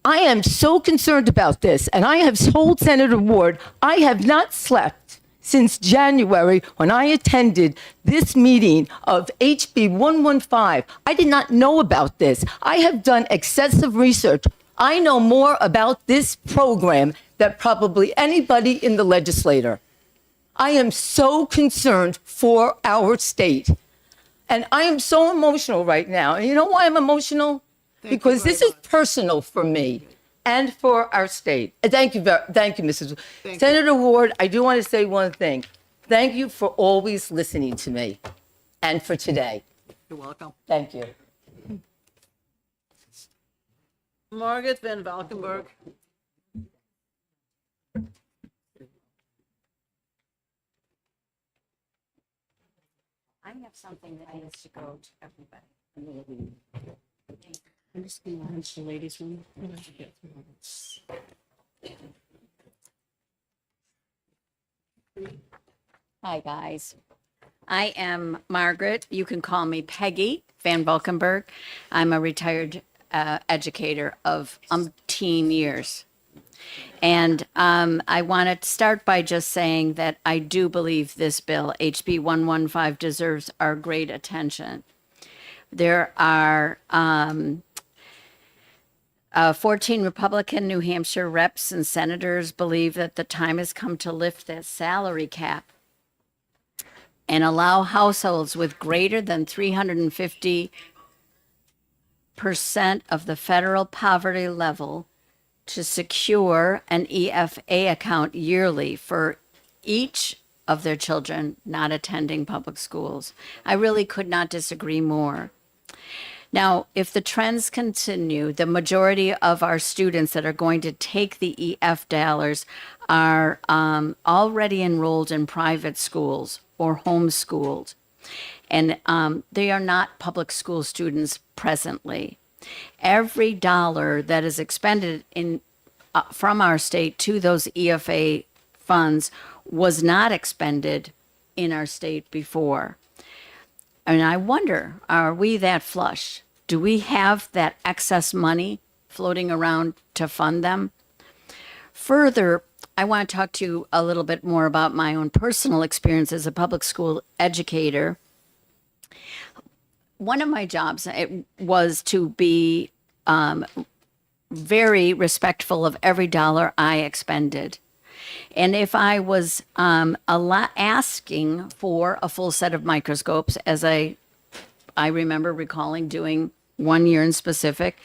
I am so concerned about this, and I have told Senator Ward, I have not slept since January when I attended this meeting of HB 115. I did not know about this. I have done excessive research. I know more about this program than probably anybody in the legislature. I am so concerned for our state. And I am so emotional right now. And you know why I'm emotional? Because this is personal for me and for our state. Thank you, Mrs. Senator Ward, I do want to say one thing. Thank you for always listening to me and for today. You're welcome. Thank you. Margaret Van Valkenburg. I have something that needs to go to everybody. I'm just going to lunch the ladies' room. Hi, guys. I am Margaret. You can call me Peggy Van Valkenburg. I'm a retired educator of umpteen years. And I want to start by just saying that I do believe this bill, HB 115, deserves our great attention. There are 14 Republican New Hampshire reps and senators believe that the time has come to lift that salary cap and allow households with greater than 350% of the federal poverty level to secure an EFA account yearly for each of their children not attending public schools. I really could not disagree more. Now, if the trends continue, the majority of our students that are going to take the EF dollars are already enrolled in private schools or homeschooled, and they are not public school students presently. Every dollar that is expended from our state to those EFA funds was not expended in our state before. And I wonder, are we that flush? Do we have that excess money floating around to fund them? Further, I want to talk to you a little bit more about my own personal experience as a public school educator. one of my jobs it was to be very respectful of every dollar I expended. And if I was asking for a full set of microscopes, as I remember recalling doing one year in specific,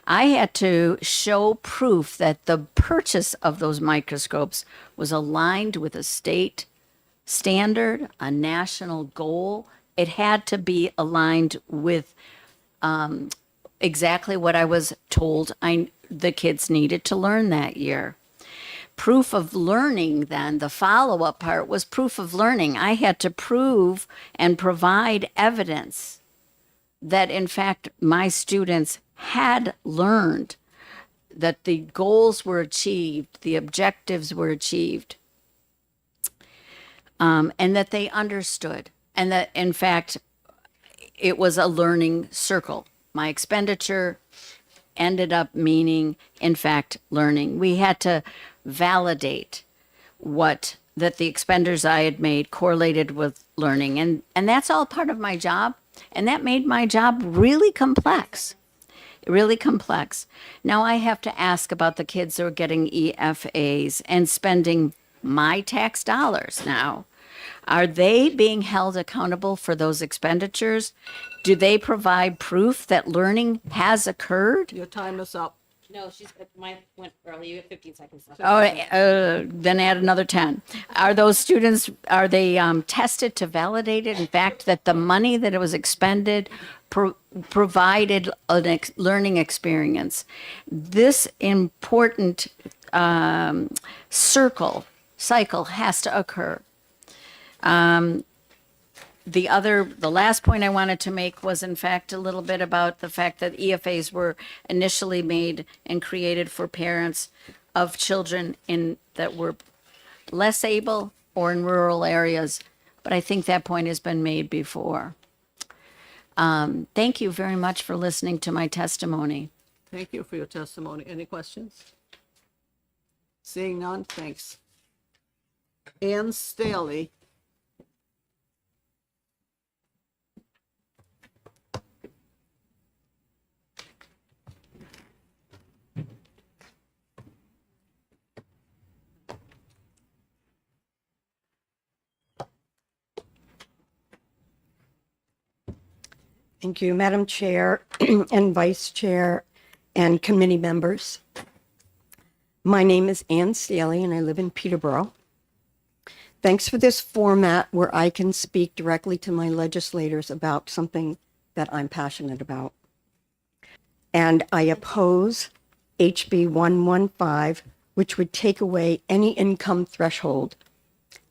I had to show proof that the purchase of those microscopes was aligned with a state standard, a national goal. It had to be aligned with exactly what I was told the kids needed to learn that year. Proof of learning, then, the follow-up part was proof of learning. I had to prove and provide evidence that, in fact, my students had learned, that the goals were achieved, the objectives were achieved, and that they understood, and that, in fact, it was a learning circle. My expenditure ended up meaning, in fact, learning. We had to validate that the expenditures I had made correlated with learning. And that's all part of my job. And that made my job really complex. Really complex. Now I have to ask about the kids who are getting EFAs and spending my tax dollars now. Are they being held accountable for those expenditures? Do they provide proof that learning has occurred? Your time is up. No, mine went early. You have 15 seconds left. Oh, then add another 10. Are those students, are they tested to validate it? In fact, that the money that it was expended provided a learning experience. This important cycle has to occur. The last point I wanted to make was, in fact, a little bit about the fact that EFAs were initially made and created for parents of children that were less able or in rural areas. But I think that point has been made before. Thank you very much for listening to my testimony. Thank you for your testimony. Any questions? Seeing none, thanks. Ann Staley. Thank you, Madam Chair and Vice Chair and committee members. My name is Ann Staley and I live in Peterborough. Thanks for this format where I can speak directly to my legislators about something that I'm passionate about. And I oppose HB 115, which would take away any income threshold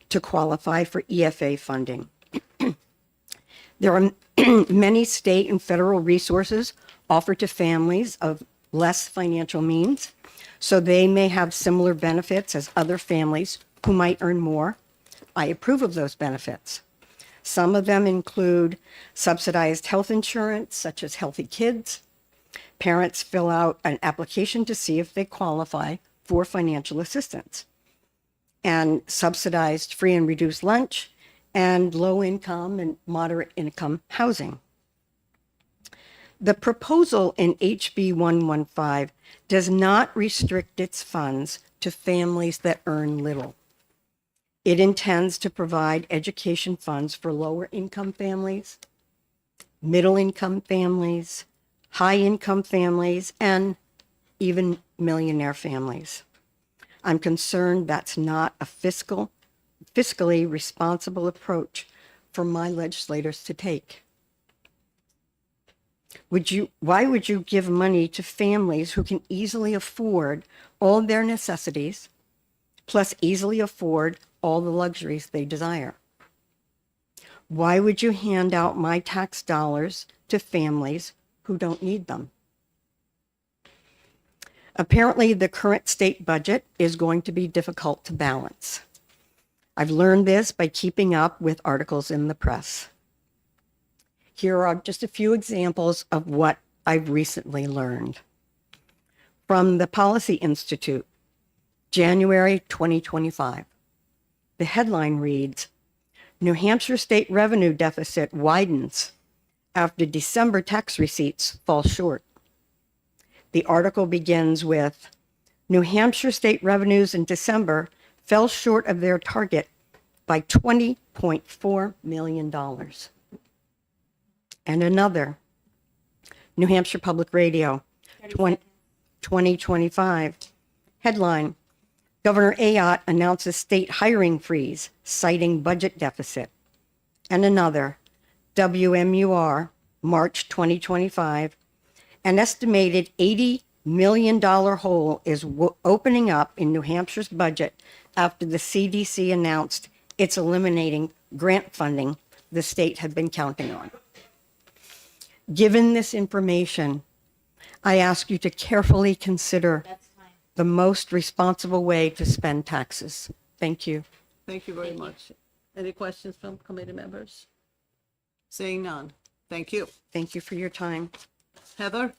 to qualify for EFA funding. There are many state and federal resources offered to families of less financial means, so they may have similar benefits as other families who might earn more. I approve of those benefits. Some of them include subsidized health insurance, such as Healthy Kids. Parents fill out an application to see if they qualify for financial assistance. And subsidized free and reduced lunch, and low income and moderate income housing. The proposal in HB 115 does not restrict its funds to families that earn little. It intends to provide education funds for lower income families, middle income families, high income families, and even millionaire families. I'm concerned that's not a fiscally responsible approach for my legislators to take. Why would you give money to families who can easily afford all their necessities, plus easily afford all the luxuries they desire? Why would you hand out my tax dollars to families who don't need them? Apparently, the current state budget is going to be difficult to balance. I've learned this by keeping up with articles in the press. Here are just a few examples of what I've recently learned. From the Policy Institute, January 2025. The headline reads, New Hampshire state revenue deficit widens after December tax receipts fall short. The article begins with New Hampshire state revenues in December fell short of their target by $20.4 million. And another, New Hampshire Public Radio, 2025. Headline, Governor Ayotte announces state hiring freeze, citing budget deficit. And another, WMUR, March 2025. An estimated $80 million hole is opening up in New Hampshire's budget after the CDC announced it's eliminating grant funding the state had been counting on. Given this information, I ask you to carefully consider the most responsible way to spend taxes. Thank you. Thank you very much. Any questions from committee members? Seeing none. Thank you. Thank you for your time. Heather?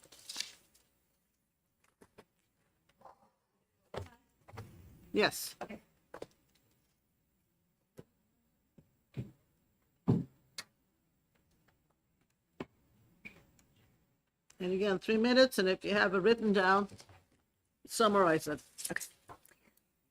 Yes. And again, 3 minutes, and if you have it written down, summarize it.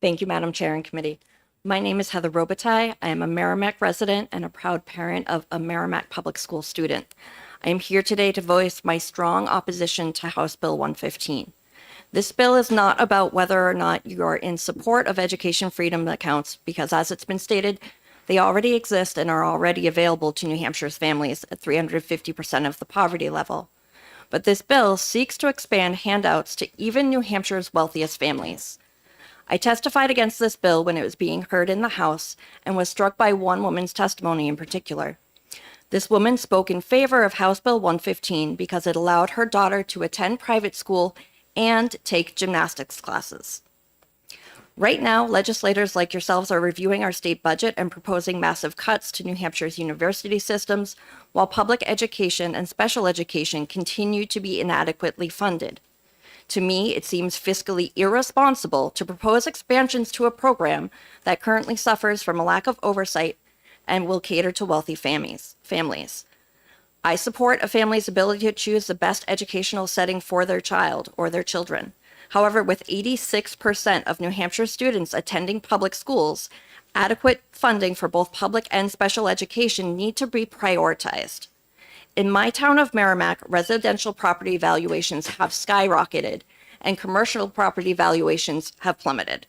Thank you, Madam Chair and Committee. My name is Heather Robitaille. I am a Merrimack resident and a proud parent of a Merrimack Public School student. I am here today to voice my strong opposition to House Bill 115. This bill is not about whether or not you are in support of education freedom accounts, because as it's been stated, they already exist and are already available to New Hampshire's families at 350% of the poverty level. But this bill seeks to expand handouts to even New Hampshire's wealthiest families. I testified against this bill when it was being heard in the House and was struck by one woman's testimony in particular. This woman spoke in favor of House Bill 115 because it allowed her daughter to attend private school and take gymnastics classes. Right now, legislators like yourselves are reviewing our state budget and proposing massive cuts to New Hampshire's university systems, while public education and special education continue to be inadequately funded. To me, it seems fiscally irresponsible to propose expansions to a program that currently suffers from a lack of oversight and will cater to wealthy families. I support a family's ability to choose the best educational setting for their child or their children. However, with 86% of New Hampshire students attending public schools, adequate funding for both public and special education need to be prioritized. In my town of Merrimack, residential property valuations have skyrocketed and commercial property valuations have plummeted.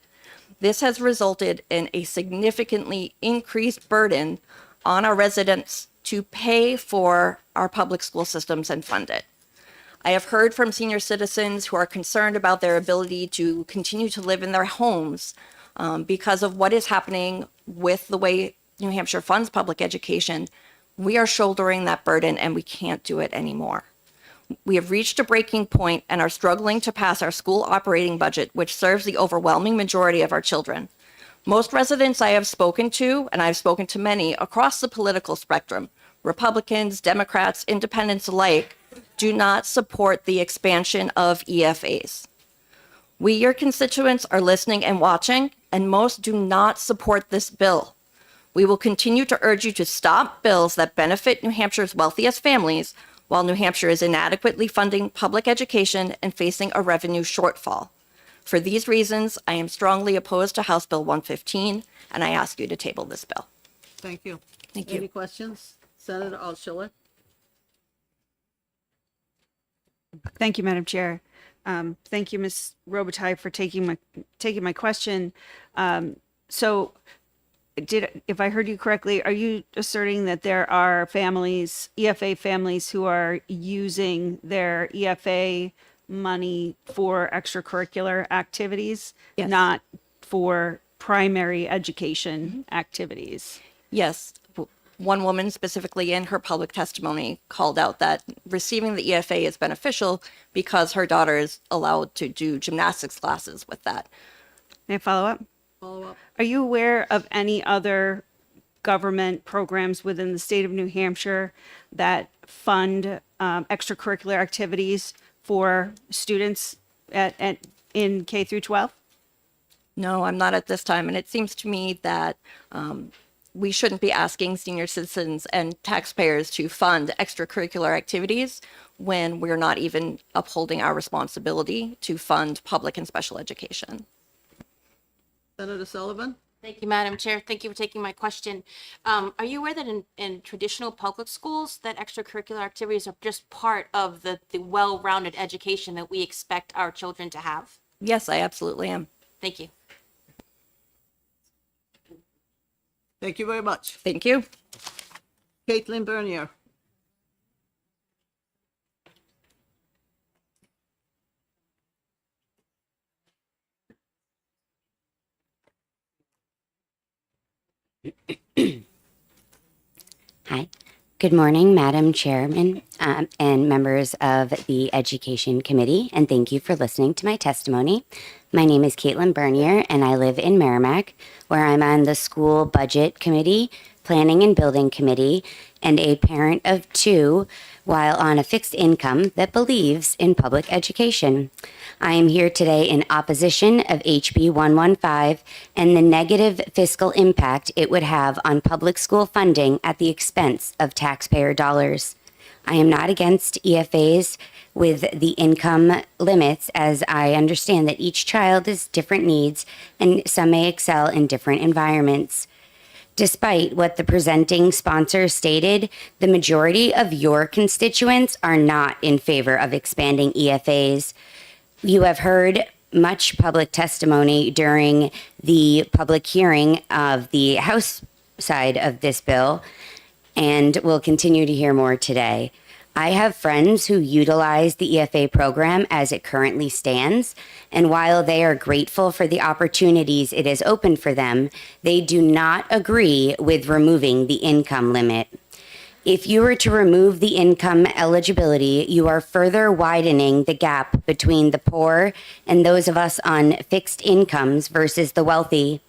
This has resulted in a significantly increased burden on our residents to pay for our public school systems and fund it. I have heard from senior citizens who are concerned about their ability to continue to live in their homes because of what is happening with the way New Hampshire funds public education. We are shouldering that burden and we can't do it anymore. We have reached a breaking point and are struggling to pass our school operating budget, which serves the overwhelming majority of our children. Most residents I have spoken to, and I've spoken to many across the political spectrum, Republicans, Democrats, independents alike, do not support the expansion of EFAs. We, your constituents, are listening and watching, and most do not support this bill. We will continue to urge you to stop bills that benefit New Hampshire's wealthiest families while New Hampshire is inadequately funding public education and facing a revenue shortfall. For these reasons, I am strongly opposed to House Bill 115, and I ask you to table this bill. Thank you. Thank you. Any questions? Senator Altshuler? Thank you, Madam Chair. Thank you, Ms. Robitaille, for taking my question. So, if I heard you correctly, are you asserting that there are families, EFA families, who are using their EFA money for extracurricular activities, Yes. not for primary education activities? Yes. One woman specifically in her public testimony called out that receiving the EFA is beneficial because her daughter is allowed to do gymnastics classes with that. May I follow up? Follow up. Are you aware of any other government programs within the state of New Hampshire that fund extracurricular activities for students in K through 12? No, I'm not at this time. And it seems to me that we shouldn't be asking senior citizens and taxpayers to fund extracurricular activities when we're not even upholding our responsibility to fund public and special education. Senator Sullivan? Thank you, Madam Chair. Thank you for taking my question. Are you aware that in traditional public schools, that extracurricular activities are just part of the well-rounded education that we expect our children to have? Yes, I absolutely am. Thank you. Thank you very much. Thank you. Caitlin Bernier? Hi. Good morning, Madam Chairman and members of the Education Committee, and thank you for listening to my testimony. My name is Caitlin Bernier, and I live in Merrimack, where I'm on the School Budget Committee, Planning and Building Committee, and a parent of two, while on a fixed income that believes in public education. I am here today in opposition of HB 115 and the negative fiscal impact it would have on public school funding at the expense of taxpayer dollars. I am not against EFAs with the income limits, as I understand that each child has different needs and some may excel in different environments. Despite what the presenting sponsor stated, the majority of your constituents are not in favor of expanding EFAs. You have heard much public testimony during the public hearing of the House side of this bill, and will continue to hear more today. I have friends who utilize the EFA program as it currently stands, and while they are grateful for the opportunities it has opened for them, they do not agree with removing the income limit. If you were to remove the income eligibility, you are further widening the gap between the poor and those of us on fixed incomes versus the wealthy.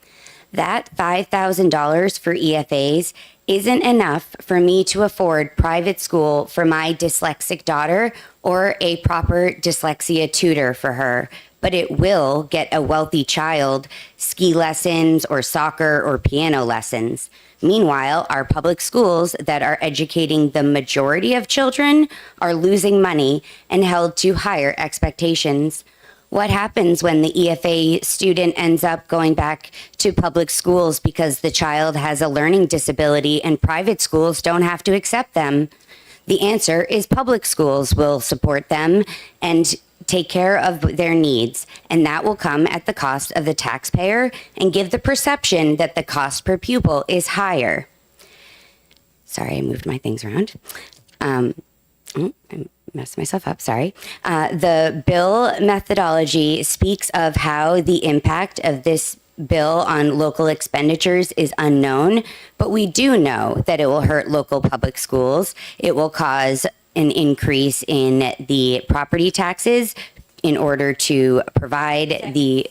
That $5,000 for EFAs isn't enough for me to afford private school for my dyslexic daughter or a proper dyslexia tutor for her, but it will get a wealthy child ski lessons or soccer or piano lessons. Meanwhile, our public schools that are educating the majority of children are losing money and held to higher expectations. What happens when the EFA student ends up going back to public schools because the child has a learning disability and private schools don't have to accept them? The answer is public schools will support them and take care of their needs, and that will come at the cost of the taxpayer and give the perception that the cost per pupil is higher. Sorry, I moved my things around. I messed myself up, sorry. The bill methodology speaks of how the impact of this bill on local expenditures is unknown, but we do know that it will hurt local public schools. It will cause an increase in the property taxes in order to provide the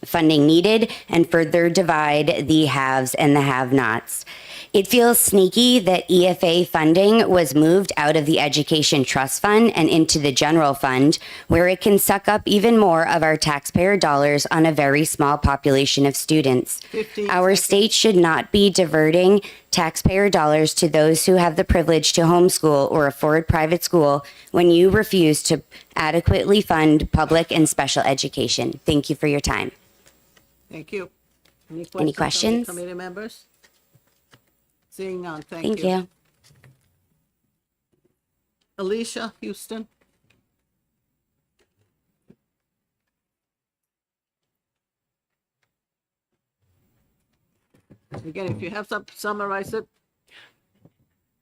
funding needed and further divide the haves and the have-nots. It feels sneaky that EFA funding was moved out of the Education Trust Fund and into the general fund, where it can suck up even more of our taxpayer dollars on a very small population of students. Our state should not be diverting taxpayer dollars to those who have the privilege to homeschool or afford private school when you refuse to adequately fund public and special education. Thank you for your time. Thank you. Any questions? from the Committee members? Seeing none, Thank you. Alicia Houston? Again, if you have to summarize it.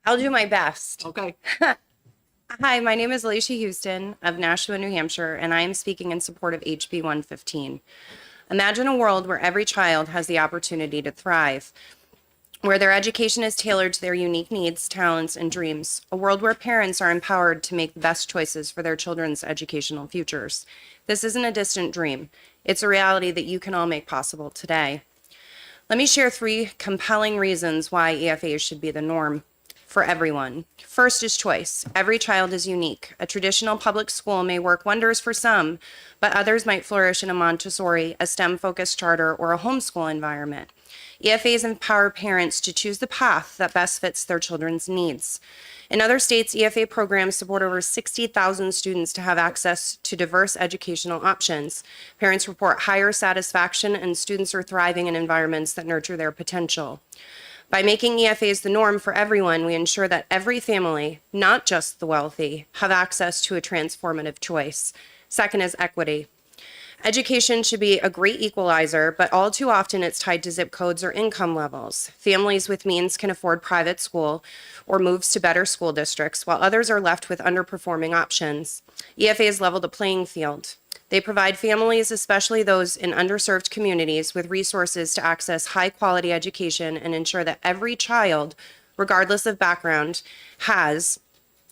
I'll do my best. Okay. Hi, my name is Alicia Houston of Nashua, New Hampshire, and I am speaking in support of HB 115. Imagine a world where every child has the opportunity to thrive, where their education is tailored to their unique needs, talents, and dreams. A world where parents are empowered to make the best choices for their children's educational futures. This isn't a distant dream. It's a reality that you can all make possible today. Let me share 3 compelling reasons why EFAs should be the norm. for everyone. First is choice. Every child is unique. A traditional public school may work wonders for some, but others might flourish in a Montessori, a STEM-focused charter, or a homeschool environment. EFAs empower parents to choose the path that best fits their children's needs. In other states, EFA programs support over 60,000 students to have access to diverse educational options. Parents report higher satisfaction, and students are thriving in environments that nurture their potential. By making EFAs the norm for everyone, we ensure that every family, not just the wealthy, have access to a transformative choice. Second is equity. Education should be a great equalizer, but all too often it's tied to zip codes or income levels. Families with means can afford private school or moves to better school districts, while others are left with underperforming options. EFAs level the playing field. They provide families, especially those in underserved communities, with resources to access high-quality education and ensure that every child, regardless of background, has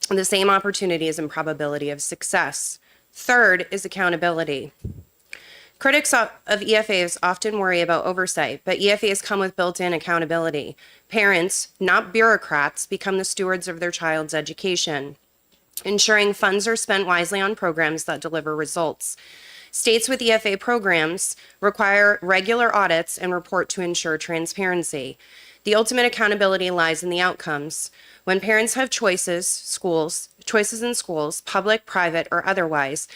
the same opportunities and probability of success. Third is accountability. Critics of EFAs often worry about oversight, but EFAs come with built-in accountability. Parents, not bureaucrats, become the stewards of their child's education, ensuring funds are spent wisely on programs that deliver results. States with EFA programs require regular audits and report to ensure transparency. The ultimate accountability lies in the outcomes. When parents have choices in schools, public, private, or otherwise,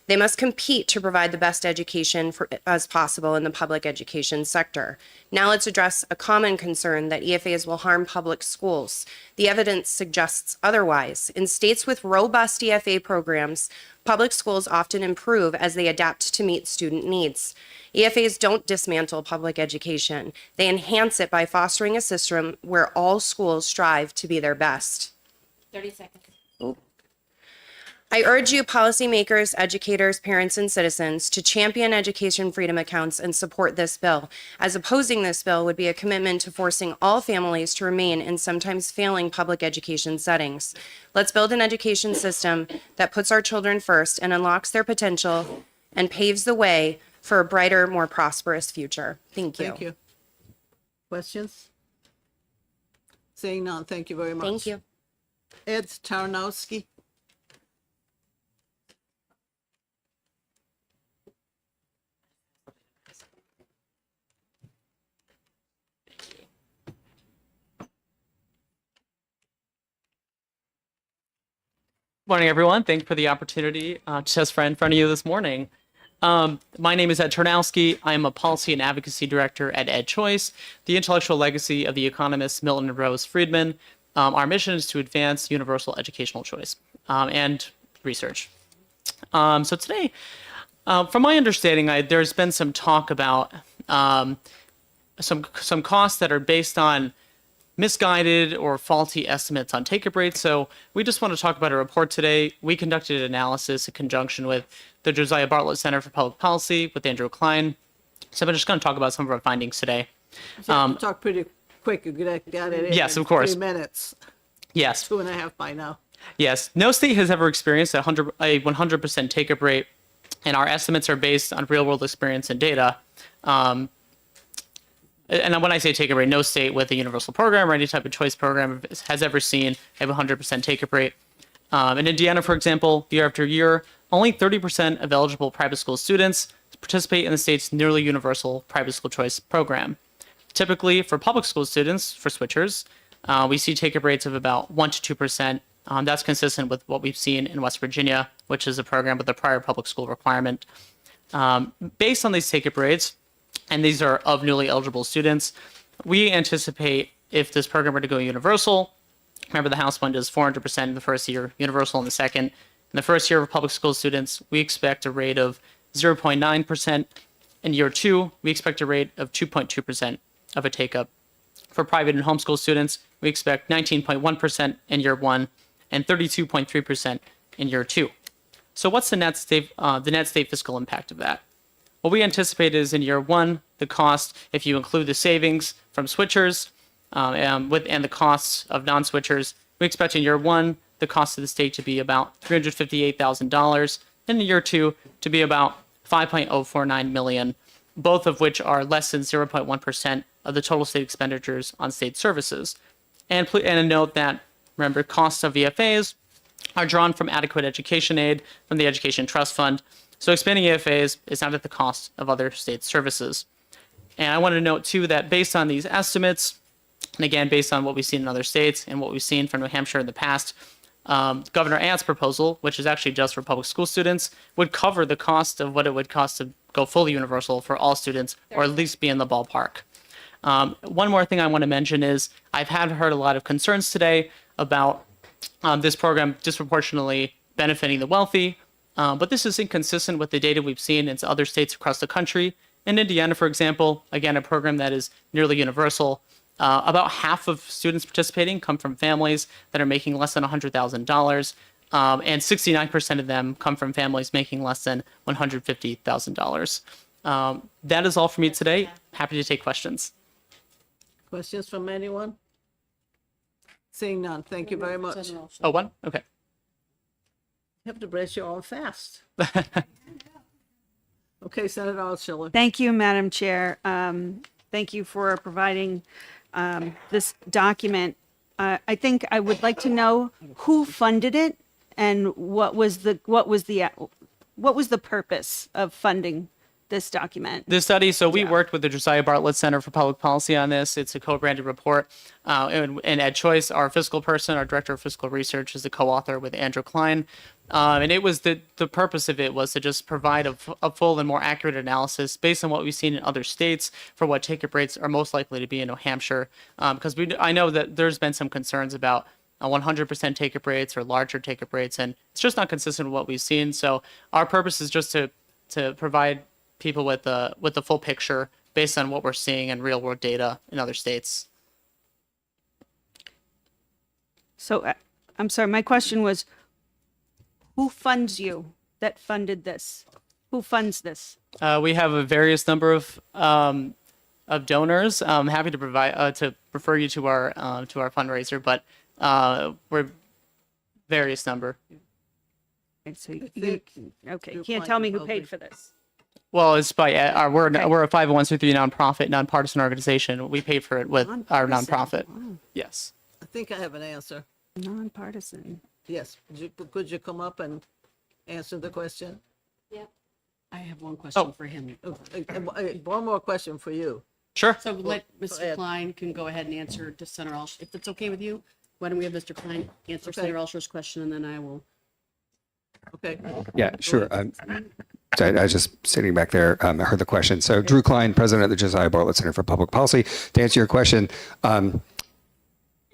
they must compete to provide the best education as possible in the public education sector. Now let's address a common concern that EFAs will harm public schools. The evidence suggests otherwise. In states with robust EFA programs, public schools often improve as they adapt to meet student needs. EFAs don't dismantle public education. They enhance it by fostering a system where all schools strive to be their best. 30 seconds. I urge you, policymakers, educators, parents, and citizens, to champion education freedom accounts and support this bill, as opposing this bill would be a commitment to forcing all families to remain in sometimes failing public education settings. Let's build an education system that puts our children first and unlocks their potential and paves the way for a brighter, more prosperous future. Thank you. Thank you. Questions? Seeing none, thank you very much. Thank you. Ed Tarnowski. Morning, everyone. Thank you for the opportunity to testify in front of you this morning. My name is Ed Tarnowski. I am a policy and advocacy director at EdChoice, the intellectual legacy of the economists Milton and Rose Friedman. Our mission is to advance universal educational choice and research. So today, from my understanding, there's been some talk about some costs that are based on misguided or faulty estimates on take-up rates. So we just want to talk about a report today. We conducted an analysis in conjunction with the Josiah Bartlett Center for Public Policy with Andrew Klein. So I'm just going to talk about some of our findings today. Talk pretty quick. You got it in Yes, of course. 3 minutes. Yes. 2.5 by now. Yes. No state has ever experienced a 100% take-up rate, and our estimates are based on real-world experience and data. And when I say take-up rate, no state with a universal program or any type of choice program has ever seen a 100% take-up rate. In Indiana, for example, year after year, only 30% of eligible private school students participate in the state's nearly universal private school choice program. Typically, for public school students, for switchers, we see take-up rates of about 1 to 2%. That's consistent with what we've seen in West Virginia, which is a program with a prior public school requirement. Based on these take-up rates, and these are of newly eligible students, we anticipate if this program were to go universal, remember the House fund is 400% in the first year, universal in the second. In the first year of public school students, we expect a rate of 0.9%. In year two, we expect a rate of 2.2% of a take-up. For private and homeschool students, we expect 19.1% in year one and 32.3% in year two. So what's the net state fiscal impact of that? What we anticipate is in year one, the cost, if you include the savings from switchers and the costs of non-switchers, we expect in year one, the cost of the state to be about $358,000, and in year two to be about $5.049 million, both of which are less than 0.1% of the total state expenditures on state services. And a note that Remember, costs of EFAs are drawn from adequate education aid from the Education Trust Fund. So expanding EFAs is not at the cost of other state services. And I want to note too that based on these estimates, and again, based on what we've seen in other states and what we've seen from New Hampshire in the past, Governor Ant's proposal, which is actually just for public school students, would cover the cost of what it would cost to go fully universal for all students, or at least be in the ballpark. One more thing I want to mention is I've heard a lot of concerns today about this program disproportionately benefiting the wealthy, but this is inconsistent with the data we've seen in other states across the country. In Indiana, for example, again, a program that is nearly universal, about half of students participating come from families that are making less than $100,000, and 69% of them come from families making less than $150,000. That is all for me today. Happy to take questions. Questions from anyone? Seeing none, thank you very much. You Oh, one? Okay. have to brace your arm fast. Okay, Senator Altshuler. Thank you, Madam Chair. Thank you for providing this document. I think I would like to know who funded it and what was the purpose of funding this document. This study, so we worked with the Josiah Bartlett Center for Public Policy on this. It's a co-branded report. And Ed Choice, our fiscal person, our director of fiscal research, is the co-author with Andrew Klein. And it was the purpose of it was to just provide a full and more accurate analysis based on what we've seen in other states for what take-up rates are most likely to be in New Hampshire. Because I know that there's been some concerns about 100% take-up rates or larger take-up rates, and it's just not consistent with what we've seen. So our purpose is just to provide people with the full picture based on what we're seeing in real world data in other states. So I'm sorry, my question was, who funds you that funded this? Who funds this? We have a various number of donors. I'm happy to provide to refer you to our fundraiser, but we're various number. Okay, so you can't tell me who paid for this. Well, it's by we're a 501c3 nonprofit, nonpartisan organization. We pay for it with our nonprofit. Wow. Yes. I think I have an answer. Nonpartisan. Yes, could you come up and answer the question? Yeah. I have one question Oh. for him. One more question for you. Sure. So let Go Mr. ahead. Klein can go ahead and answer to Senator Alsh. If it's okay with you, why don't we have Mr. Klein answer Okay. Senator Alsher's question, and then I will. Okay. Yeah, sure. So I was just sitting back there. I heard the question. So Drew Klein, president of the Josiah Bartlett Center for Public Policy. To answer your question,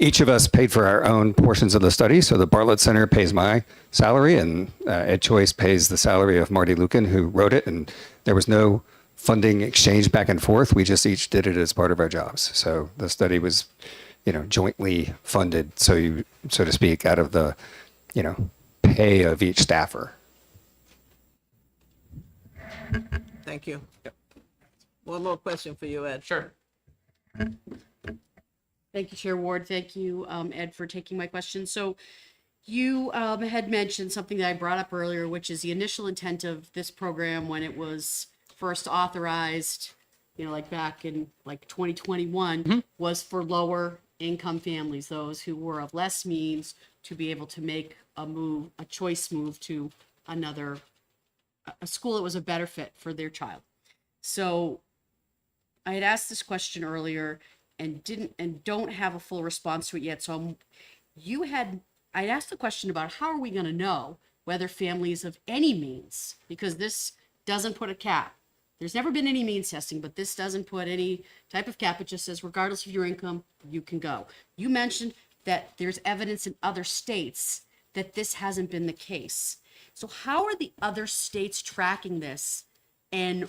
each of us paid for our own portions of the study. So the Bartlett Center pays my salary, and Ed Choice pays the salary of Marty Lucan, who wrote it. And there was no funding exchange back and forth. We just each did it as part of our jobs. So the study was, jointly funded, so to speak, out of the, pay of each staffer. Thank you. One more question for you, Ed. Sure. Thank you, Chair Ward. Thank you, Ed, for taking my question. So you had mentioned something that I brought up earlier, which is the initial intent of this program when it was first authorized, like back in 2021, was for lower income families, those who were of less means, to be able to make a choice move to a school that was a better fit for their child. So I had asked this question earlier and don't have a full response to it yet. So I'd asked the question about how are we going to know whether families of any means, because this doesn't put a cap. There's never been any means testing, but this doesn't put any type of cap. It just says, regardless of your income, you can go. You mentioned that there's evidence in other states that this hasn't been the case. So how are the other states tracking this, and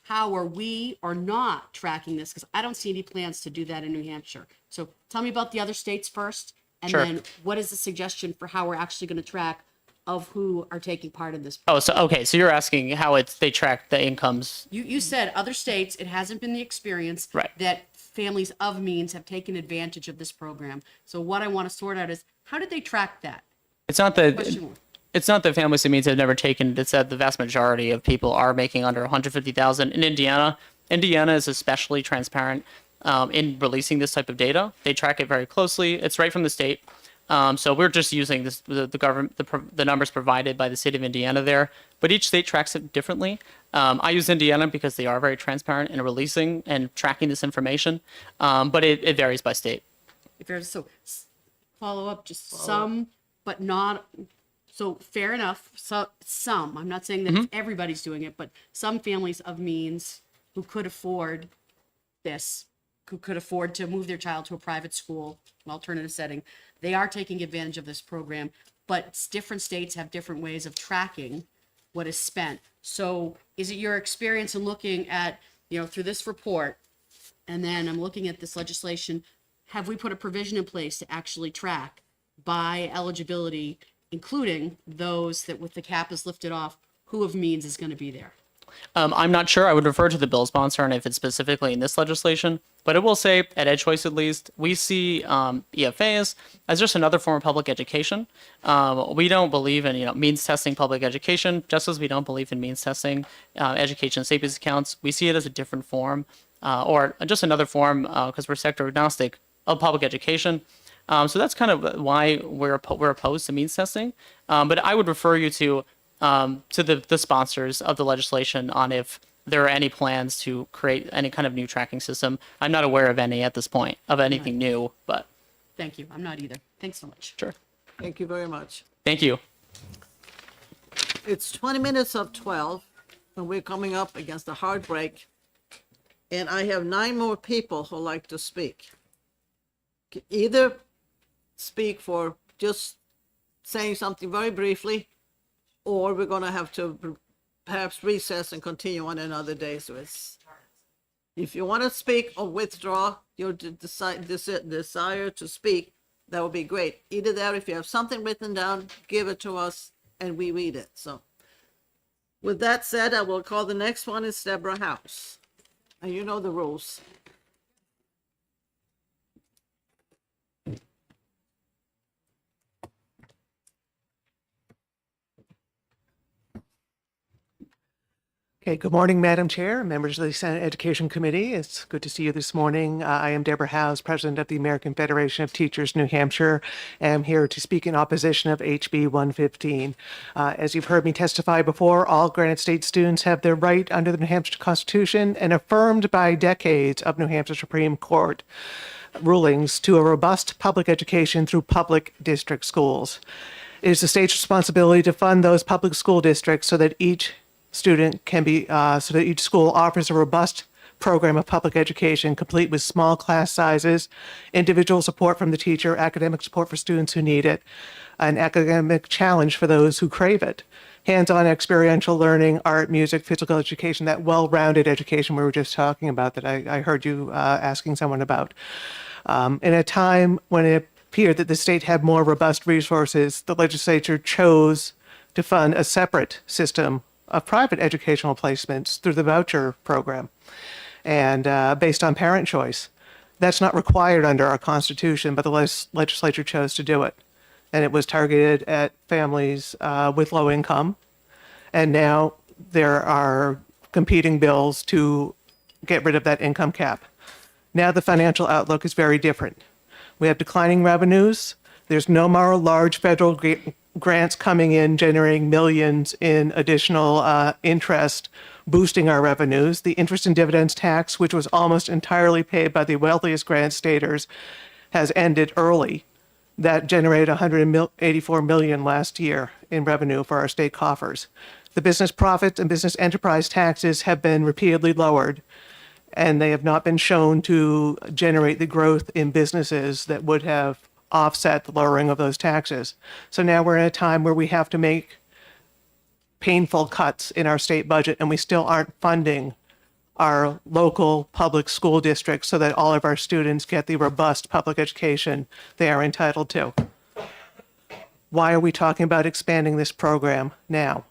how are we or not tracking this? Because I don't see any plans to do that in New Hampshire. So tell me about the other states first, and Sure. then what is the suggestion for how we're actually going to track of who are taking part in this? Oh, so okay. So you're asking how they track the incomes. You said other states, it hasn't been the experience Right. that families of means have taken advantage of this program. So what I want to sort out is, how did they track that? It's not Question one. it's not that families of means have never taken. It's that the vast majority of people are making under 150,000 in Indiana. Indiana is especially transparent in releasing this type of data. They track it very closely. It's right from the state. So we're just using the government, the numbers provided by the state of Indiana there, but each state tracks it differently. I use Indiana because they are very transparent in releasing and tracking this information, but it varies by state. Follow up, just some, but not, so fair enough, so some, I'm not saying that everybody's doing it, but some families of means who could afford this, who could afford to move their child to a private school, an alternative setting, they are taking advantage of this program, but different states have different ways of tracking what is spent. So is it your experience in looking at, through this report, and then I'm looking at this legislation, have we put a provision in place to actually track by eligibility, including those that with the cap is lifted off, who of means is going to be there? I'm not sure. I would refer to the bill sponsor and if it's specifically in this legislation, but it will say at EdChoice at least, we see EFAs as just another form of public education. We don't believe in means testing public education, just as we don't believe in means testing education savings accounts. We see it as a different form or just another form because we're sector agnostic of public education. So that's kind of why we're opposed to means testing. But I would refer you to the sponsors of the legislation on if there are any plans to create any kind of new tracking system. I'm not aware of any at this point, of anything new, but. Thank you. I'm not either. Thanks so much. Sure. Thank you very much. Thank you. It's 20 minutes of 12, and we're coming up against a hard break. And I have 9 more people who like to speak. Either speak for just saying something very briefly, or we're going to have to perhaps recess and continue on another day. So if you want to speak or withdraw your desire to speak, that would be great. Either that, or if you have something written down, give it to us and we read it. So with that said, I will call the next one is Deborah House. And you know the rules. Okay, good morning, Madam Chair, members of the Senate Education Committee. It's good to see you this morning. I am Deborah Howes, President of the American Federation of Teachers, New Hampshire, and I'm here to speak in opposition of HB 115. As you've heard me testify before, all Granite State students have their right under the New Hampshire Constitution and affirmed by decades of New Hampshire Supreme Court rulings to a robust public education through public district schools. It is the state's responsibility to fund those public school districts so that each student can be, so that each school offers a robust program of public education, complete with small class sizes, individual support from the teacher, academic support for students who need it, an academic challenge for those who crave it, hands-on experiential learning, art, music, physical education, that well-rounded education we were just talking about that I heard you asking someone about. In a time when it appeared that the state had more robust resources, the legislature chose to fund a separate system of private educational placements through the voucher program and based on parent choice. That's not required under our Constitution, but the legislature chose to do it. And it was targeted at families with low income. And now there are competing bills to get rid of that income cap. Now the financial outlook is very different. We have declining revenues. There's no more large federal grants coming in, generating millions in additional interest, boosting our revenues. The interest and dividends tax, which was almost entirely paid by the wealthiest grant staters, has ended early. That generated $184 million last year in revenue for our state coffers. The business profits and business enterprise taxes have been repeatedly lowered, and they have not been shown to generate the growth in businesses that would have offset the lowering of those taxes. So now we're in a time where we have to make painful cuts in our state budget, and we still aren't funding our local public school districts so that all of our students get the robust public education they are entitled to. Why are we talking about expanding this program now?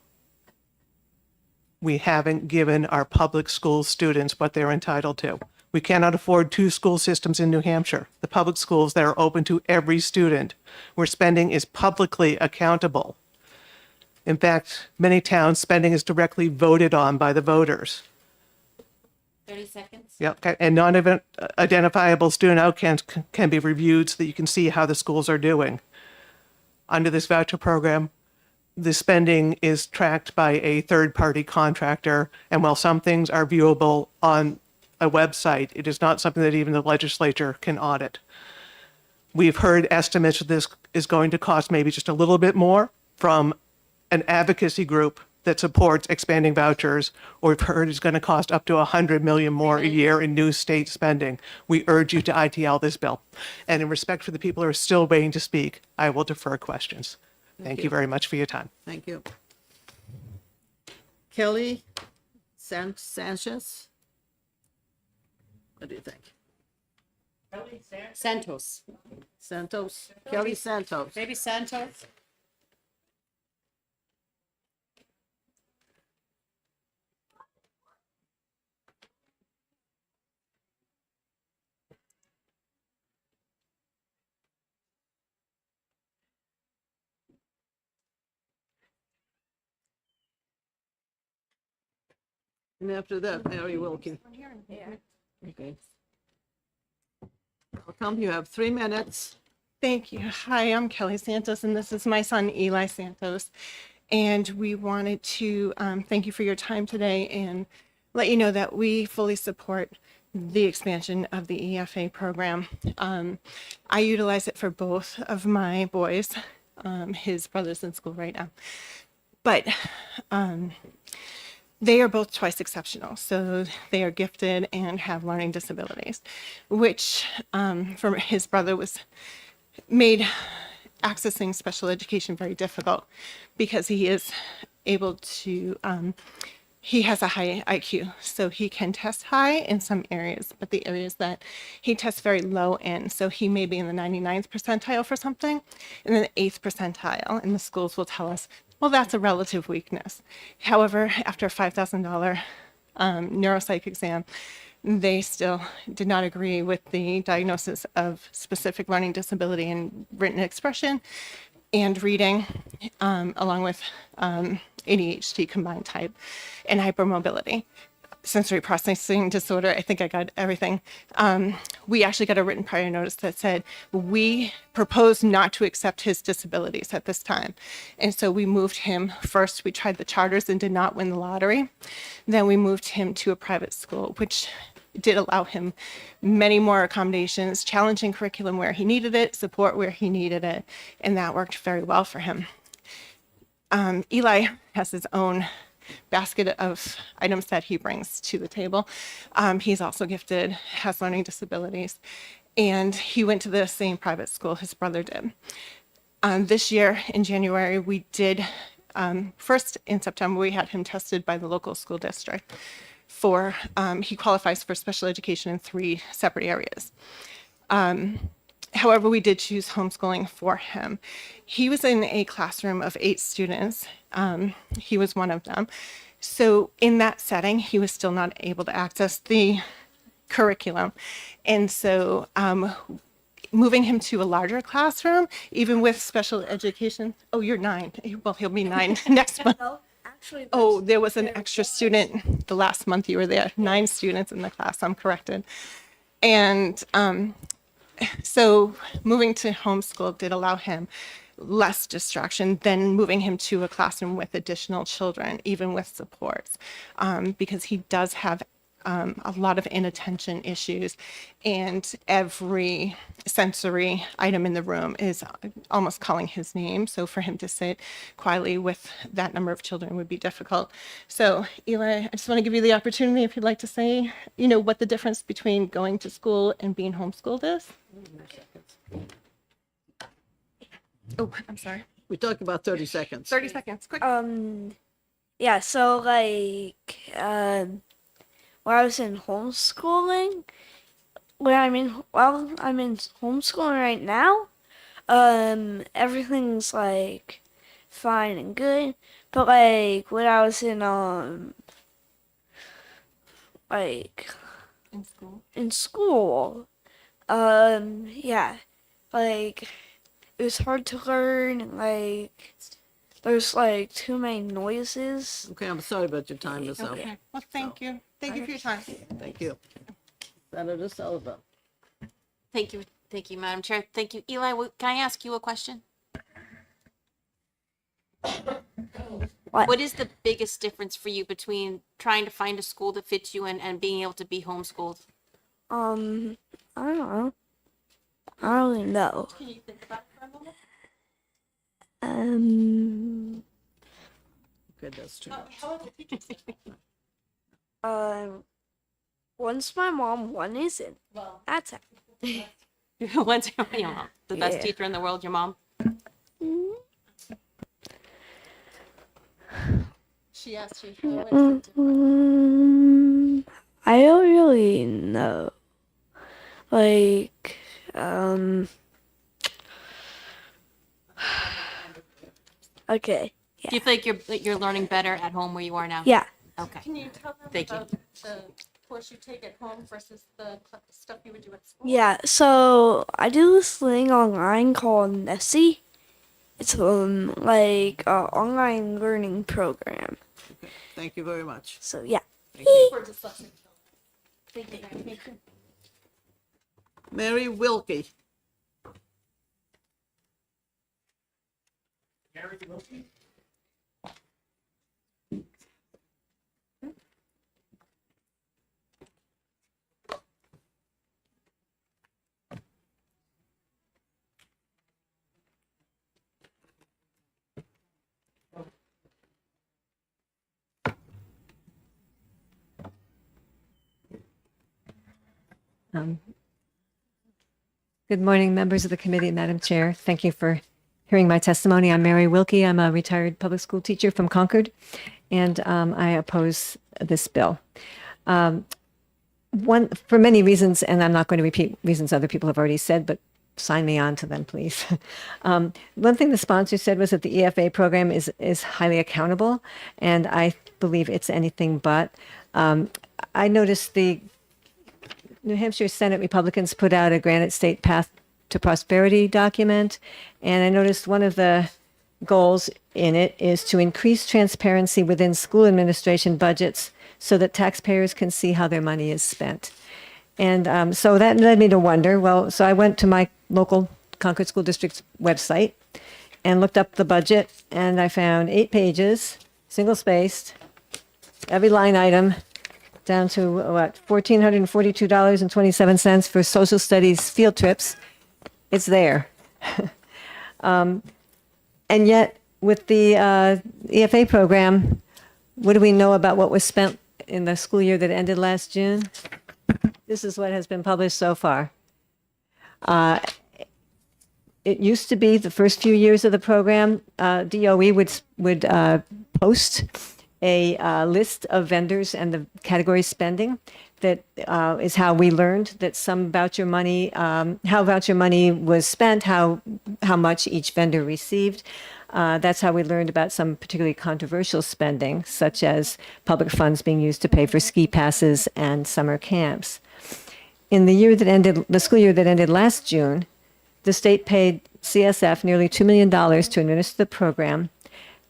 We haven't given our public school students what they're entitled to. We cannot afford 2 school systems in New Hampshire, the public schools that are open to every student, where spending is publicly accountable. In fact, many towns, spending is directly voted on by the voters. 30 seconds. Yep. Okay. And non-identifiable student outcomes can be reviewed so that you can see how the schools are doing. under this voucher program, the spending is tracked by a third-party contractor, and while some things are viewable on a website, it is not something that even the legislature can audit. We've heard estimates that this is going to cost maybe just a little bit more from an advocacy group that supports expanding vouchers, or we've heard it's going to cost up to $100 million more a year in new state spending. We urge you to ITL this bill. And in respect for the people who are still waiting to speak, I will defer questions. Thank you very much for your time. Thank you. Kelly Sanchez? What do you think? Santos. Santos? Kelly Santos. Maybe Santos? And after that, Mary Wilkie. Okay. Welcome, you have 3 minutes. Thank you. Hi, I'm Kelly Santos, and this is my son, Eli Santos. And we wanted to thank you for your time today and let you know that we fully support the expansion of the EFA program. I utilize it for both of my boys. His brother's in school right now. But they are both twice exceptional. So they are gifted and have learning disabilities, which for his brother was made accessing special education very difficult because he is able to, he has a high IQ, so he can test high in some areas, but the areas that he tests very low in, so he may be in the 99th percentile for something, and then the 8th percentile, and the schools will tell us, well, that's a relative weakness. However, after a $5,000 neuropsych exam, they still did not agree with the diagnosis of specific learning disability in written expression and reading, along with ADHD combined type and hypermobility. Sensory processing disorder, I think I got everything. We actually got a written prior notice that said we propose not to accept his disabilities at this time. And so we moved him first. We tried the charters and did not win the lottery. Then we moved him to a private school, which did allow him many more accommodations, challenging curriculum where he needed it, support where he needed it, and that worked very well for him. Eli has his own basket of items that he brings to the table. He's also gifted, has learning disabilities, and he went to the same private school his brother did. This year in January, we did, first in September, we had him tested by the local school district for, he qualifies for special education in 3 separate areas. However, we did choose homeschooling for him. He was in a classroom of 8 students. He was one of them. So in that setting, he was still not able to access the curriculum. And so moving him to a larger classroom, even with special education, oh, you're 9. Well, he'll be 9 next month. Oh, there was an extra student the last month you were there, 9 students in the class, I'm corrected. And so moving to homeschool did allow him less distraction than moving him to a classroom with additional children, even with supports, because he does have a lot of inattention issues, and every sensory item in the room is almost calling his name. So for him to sit quietly with that number of children would be difficult. So Eli, I just want to give you the opportunity, if you'd like to say, what the difference between going to school and being homeschooled is. Oh, I'm sorry. We talked about 30 seconds. 30 seconds, quick. Yeah, so when I was in homeschooling, I'm in homeschooling right now, everything's fine and good. But when I was in in school, yeah, it was hard to learn. There's too many noises. Okay, I'm sorry about your time, Ms. Okay. Well, thank you. Thank you for your time. Thank you. Senator Sullivan. Thank you, Madam Chair. Thank you. Eli, can I ask you a question? What is the biggest difference for you between trying to find a school that fits you and being able to be homeschooled? I don't know. I don't really know. Can you think about it for a moment? Okay, that's too much. How about the teachers? Once my mom, one isn't. Well, That's it. What's your mom? The best Yeah. teacher in the world, your mom? She asked you. I don't really know. Like, okay. Do you feel like you're learning better at home where you are now? Yeah. Okay. Can you tell them Thank you. about the course you take at home versus the stuff you would do at school? Yeah, so I do this thing online called Nessie. It's like a online learning program. Okay, thank you very much. So yeah. For dyslexic children. Mary Wilkie. Good morning, members of the committee, Madam Chair. Thank you for hearing my testimony. I'm Mary Wilkie. I'm a retired public school teacher from Concord, and I oppose this bill. For many reasons, and I'm not going to repeat reasons other people have already said, but sign me on to them, please. One thing the sponsor said was that the EFA program is highly accountable, and I believe it's anything but. I noticed the New Hampshire Senate Republicans put out a Granite State Path to Prosperity document, and I noticed one of the goals in it is to increase transparency within school administration budgets so that taxpayers can see how their money is spent. And so that led me to wonder, well, so I went to my local Concord School District's website and looked up the budget, and I found 8 pages, single-spaced, every line item, down to what, $1,442.27 for social studies field trips. It's there. And yet, with the EFA program, what do we know about what was spent in the school year that ended last June? This is what has been published so far. It used to be the first few years of the program, DOE would post a list of vendors and the category spending. That is how we learned that some voucher money, how voucher money was spent, how much each vendor received. That's how we learned about some particularly controversial spending, such as public funds being used to pay for ski passes and summer camps. In the year that ended, the school year that ended last June, the state paid CSF nearly $2 million to administer the program,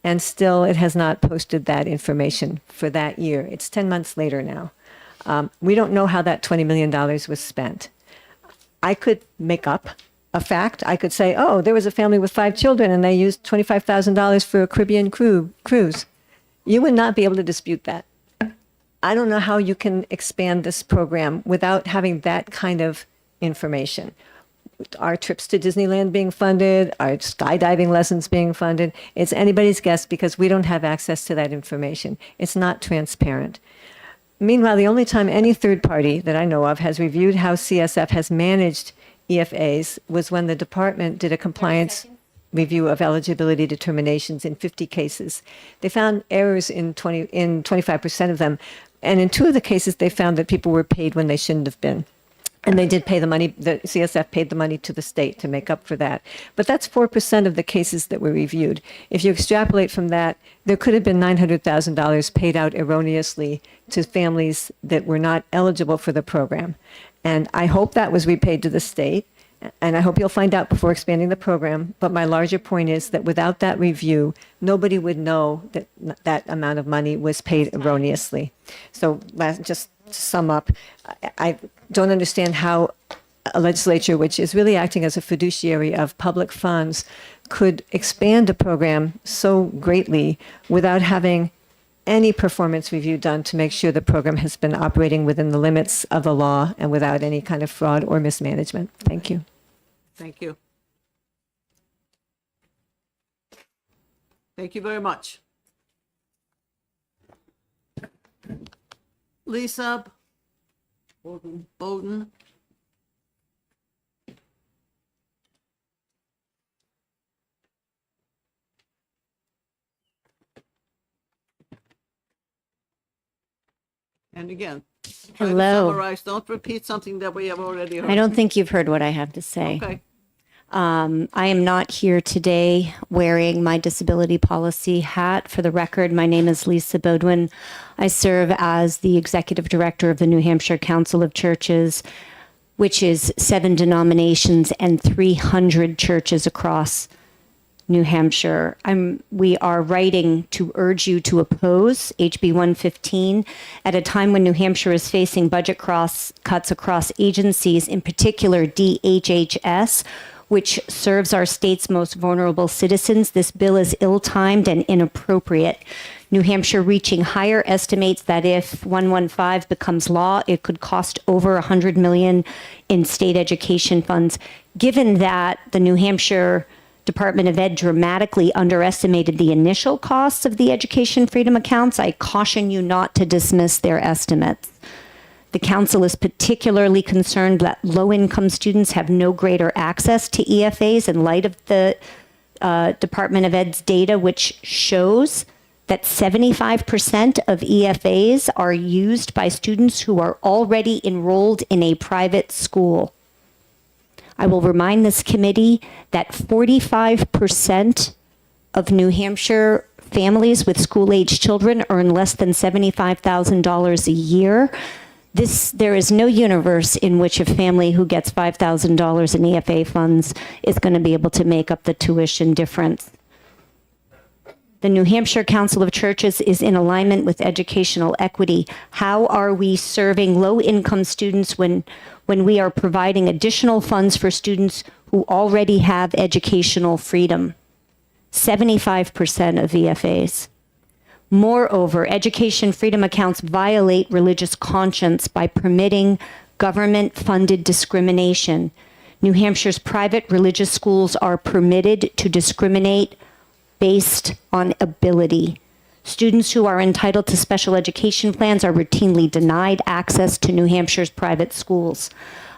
and still it has not posted that information for that year. It's 10 months later now. We don't know how that $20 million was spent. I could make up a fact. I could say, oh, there was a family with 5 children and they used $25,000 for a Caribbean cruise. You would not be able to dispute that. I don't know how you can expand this program without having that kind of information. Are trips to Disneyland being funded? Are skydiving lessons being funded? It's anybody's guess because we don't have access to that information. It's not transparent. Meanwhile, the only time any third party that I know of has reviewed how CSF has managed EFAs was when the department did a compliance review of eligibility determinations in 50 cases. They found errors in 25% of them. And in 2 of the cases, they found that people were paid when they shouldn't have been. And they did pay the money, the CSF paid the money to the state to make up for that. But that's 4% of the cases that were reviewed. If you extrapolate from that, there could have been $900,000 paid out erroneously to families that were not eligible for the program. And I hope that was repaid to the state. And I hope you'll find out before expanding the program. But my larger point is that without that review, nobody would know that that amount of money was paid erroneously. So just to sum up, I don't understand how a legislature, which is really acting as a fiduciary of public funds, could expand a program so greatly without having any performance review done to make sure the program has been operating within the limits of the law and without any kind of fraud or mismanagement. Thank you. Thank you. Thank you very much. Lisa Bowden. And again, try to Hello. summarize. Don't repeat something that we have already heard. I don't think you've heard what I have to say. Okay. I am not here today wearing my disability policy hat. For the record, my name is Lisa Bodwin. I serve as the executive director of the New Hampshire Council of Churches, which is 7 denominations and 300 churches across New Hampshire. We are writing to urge you to oppose HB 115 at a time when New Hampshire is facing budget cuts across agencies, in particular DHHS, which serves our state's most vulnerable citizens. This bill is ill-timed and inappropriate. New Hampshire reaching higher estimates that if 115 becomes law, it could cost over $100 million in state education funds. Given that the New Hampshire Department of Ed dramatically underestimated the initial costs of the education freedom accounts, I caution you not to dismiss their estimates. The council is particularly concerned that low-income students have no greater access to EFAs in light of the Department of Ed's data, which shows that 75% of EFAs are used by students who are already enrolled in a private school. I will remind this committee that 45% of New Hampshire families with school-age children earn less than $75,000 a year. There is no universe in which a family who gets $5,000 in EFA funds is going to be able to make up the tuition difference. The New Hampshire Council of Churches is in alignment with educational equity. How are we serving low-income students when we are providing additional funds for students who already have educational freedom? 75% of EFAs. Moreover, education freedom accounts violate religious conscience by permitting government-funded discrimination. New Hampshire's private religious schools are permitted to discriminate based on ability. Students who are entitled to special education plans are routinely denied access to New Hampshire's private schools.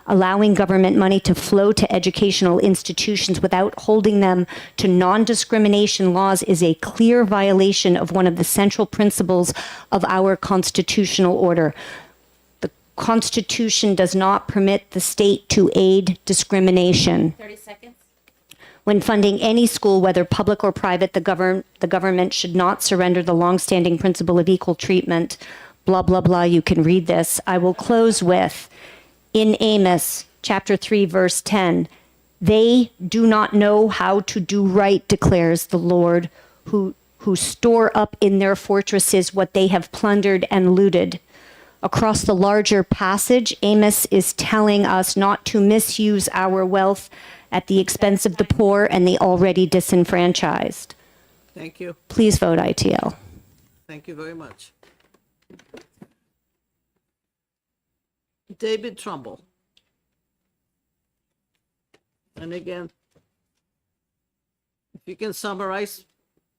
Allowing government money to flow to educational institutions without holding them to non-discrimination laws is a clear violation of one of the central principles of our constitutional order. The Constitution does not permit the state to aid discrimination. 30 seconds. When funding any school, whether public or private, the government should not surrender the longstanding principle of equal treatment. Blah, blah, blah. You can read this. I will close with, in Amos chapter 3, verse 10, they do not know how to do right, declares the Lord, who store up in their fortresses what they have plundered and looted. Across the larger passage, Amos is telling us not to misuse our wealth at the expense of the poor and the already disenfranchised. Thank you. Please vote ITL. Thank you very much. David Trumbull. And again, if you can summarize,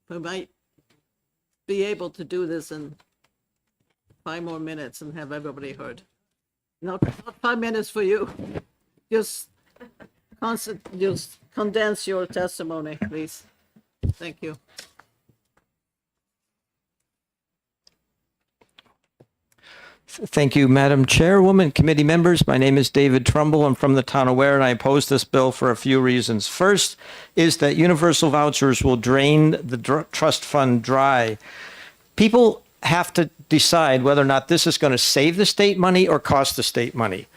we might be able to do this in 5 more minutes and have everybody heard. Not 5 minutes for you. Just condense your testimony, please. Thank you. Thank you, Madam Chairwoman, committee members. My name is David Trumbull. I'm from the town of Ware, and I oppose this bill for a few reasons. First is that universal vouchers will drain the trust fund dry. People have to decide whether or not this is going to save the state money or cost the state money.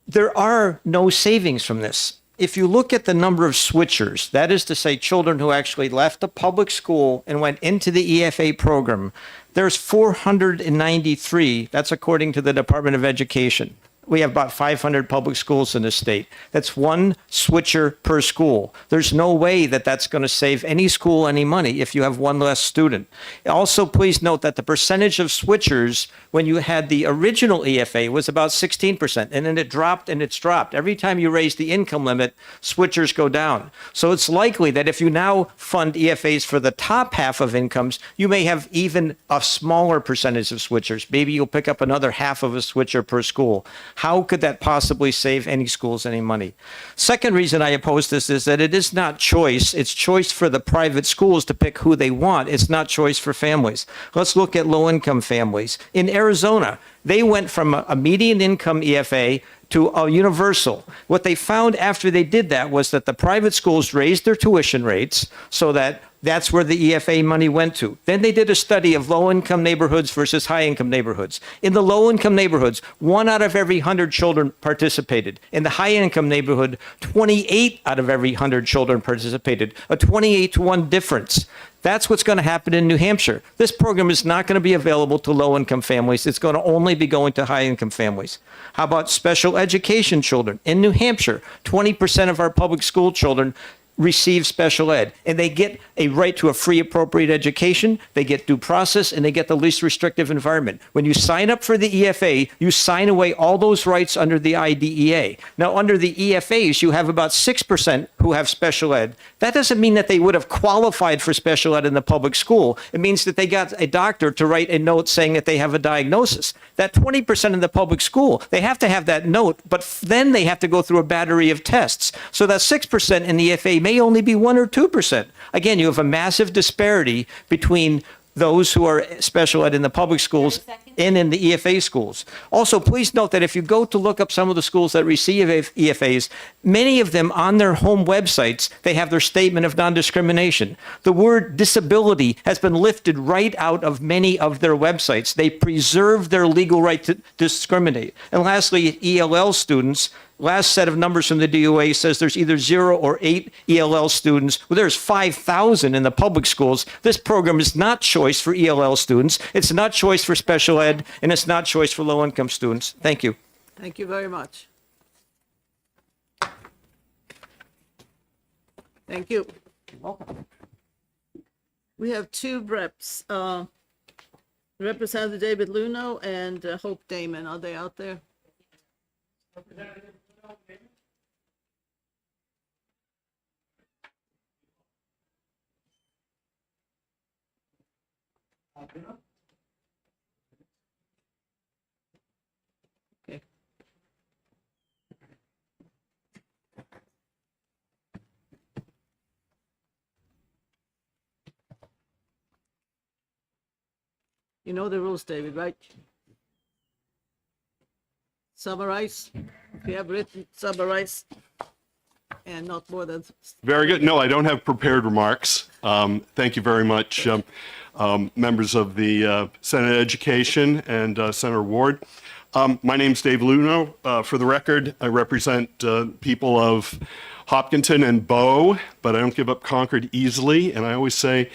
There are no savings from this. If you look at the number of switchers, that is to say children who actually left the public school and went into the EFA program, there's 493. That's according to the Department of Education. we have about 500 public schools in the state. That's one switcher per school. There's no way that that's going to save any school any money if you have one less student. Also, please note that the percentage of switchers when you had the original EFA was about 16%, and then it dropped and it's dropped. Every time you raise the income limit, switchers go down. So it's likely that if you now fund EFAs for the top half of incomes, you may have even a smaller percentage of switchers. Maybe you'll pick up another half of a switcher per school. How could that possibly save any schools any money? Second reason I oppose this is that it is not choice. It's choice for the private schools to pick who they want. It's not choice for families. Let's look at low-income families. In Arizona, they went from a median income EFA to a universal. What they found after they did that was that the private schools raised their tuition rates so that that's where the EFA money went to. Then they did a study of low-income neighborhoods versus high-income neighborhoods. In the low-income neighborhoods, 1 out of every 100 children participated. In the high-income neighborhood, 28 out of every 100 children participated, a 28-to-1 difference. That's what's going to happen in New Hampshire. This program is not going to be available to low-income families. It's going to only be going to high-income families. How about special education children? In New Hampshire, 20% of our public school children receive special ed, and they get a right to a free appropriate education, they get due process, and they get the least restrictive environment. When you sign up for the EFA, you sign away all those rights under the IDEA. Now, under the EFAs, you have about 6% who have special ed. That doesn't mean that they would have qualified for special ed in the public school. It means that they got a doctor to write a note saying that they have a diagnosis. That 20% in the public school, they have to have that note, but then they have to go through a battery of tests. So that 6% in the EFA may only be 1 or 2%. Again, you have a massive disparity between those who are special ed in the public schools and in the EFA schools. Also, please note that if you go to look up some of the schools that receive EFAs, many of them on their home websites, they have their statement of non-discrimination. The word disability has been lifted right out of many of their websites. They preserve their legal right to discriminate. And lastly, ELL students, last set of numbers from the DOA says there's either 0 or 8 ELL students. Well, there's 5,000 in the public schools. This program is not choice for ELL students. It's not choice for special ed, and it's not choice for low-income students. Thank you. Thank you very much. Thank you. We have 2 reps, Representative David Luno and Hope Damon. Are they out there? Okay. You know the rules, David, right? Summarize. If you have written, summarize. And not more than. Very good. No, I don't have prepared remarks. Thank you very much, members of the Senate Education and Senator Ward. My name's Dave Luno. For the record, I represent people of Hopkinton and Bow, but I don't give up Concord easily. And I always say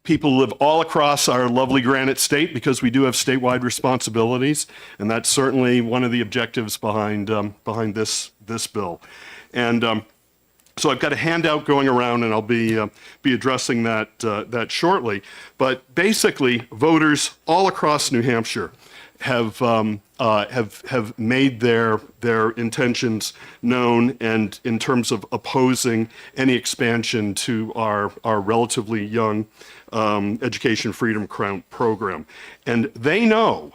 people live all across our lovely Granite State because we do have statewide responsibilities, and that's certainly one of the objectives behind this bill. And so I've got a handout going around, and I'll be addressing that shortly. But basically, voters all across New Hampshire have made their intentions known, and in terms of opposing any expansion to our relatively young Education Freedom program. And they know,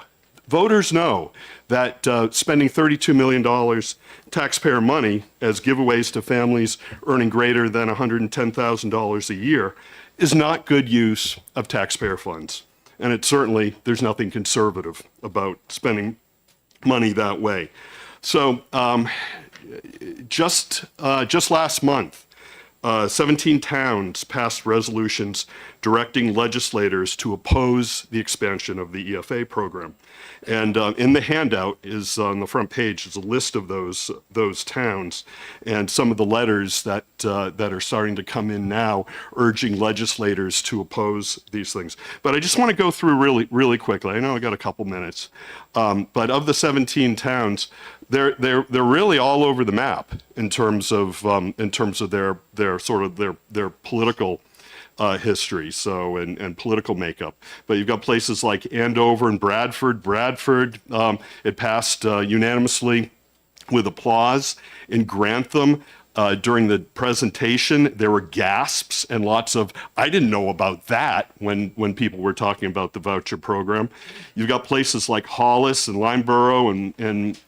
voters know, that spending $32 million taxpayer money as giveaways to families earning greater than $110,000 a year is not good use of taxpayer funds. And it certainly, there's nothing conservative about spending money that way. So just last month, 17 towns passed resolutions directing legislators to oppose the expansion of the EFA program. And in the handout is on the front page is a list of those towns and some of the letters that are starting to come in now urging legislators to oppose these things. But I just want to go through really quickly. I know I got a couple minutes, but of the 17 towns, they're really all over the map in terms of their sort of their political history, so and political makeup. But you've got places like Andover and Bradford. It passed unanimously with applause. In Grantham, during the presentation, there were gasps and lots of, I didn't know about that when people were talking about the voucher program. You've got places like Hollis and Limeboro and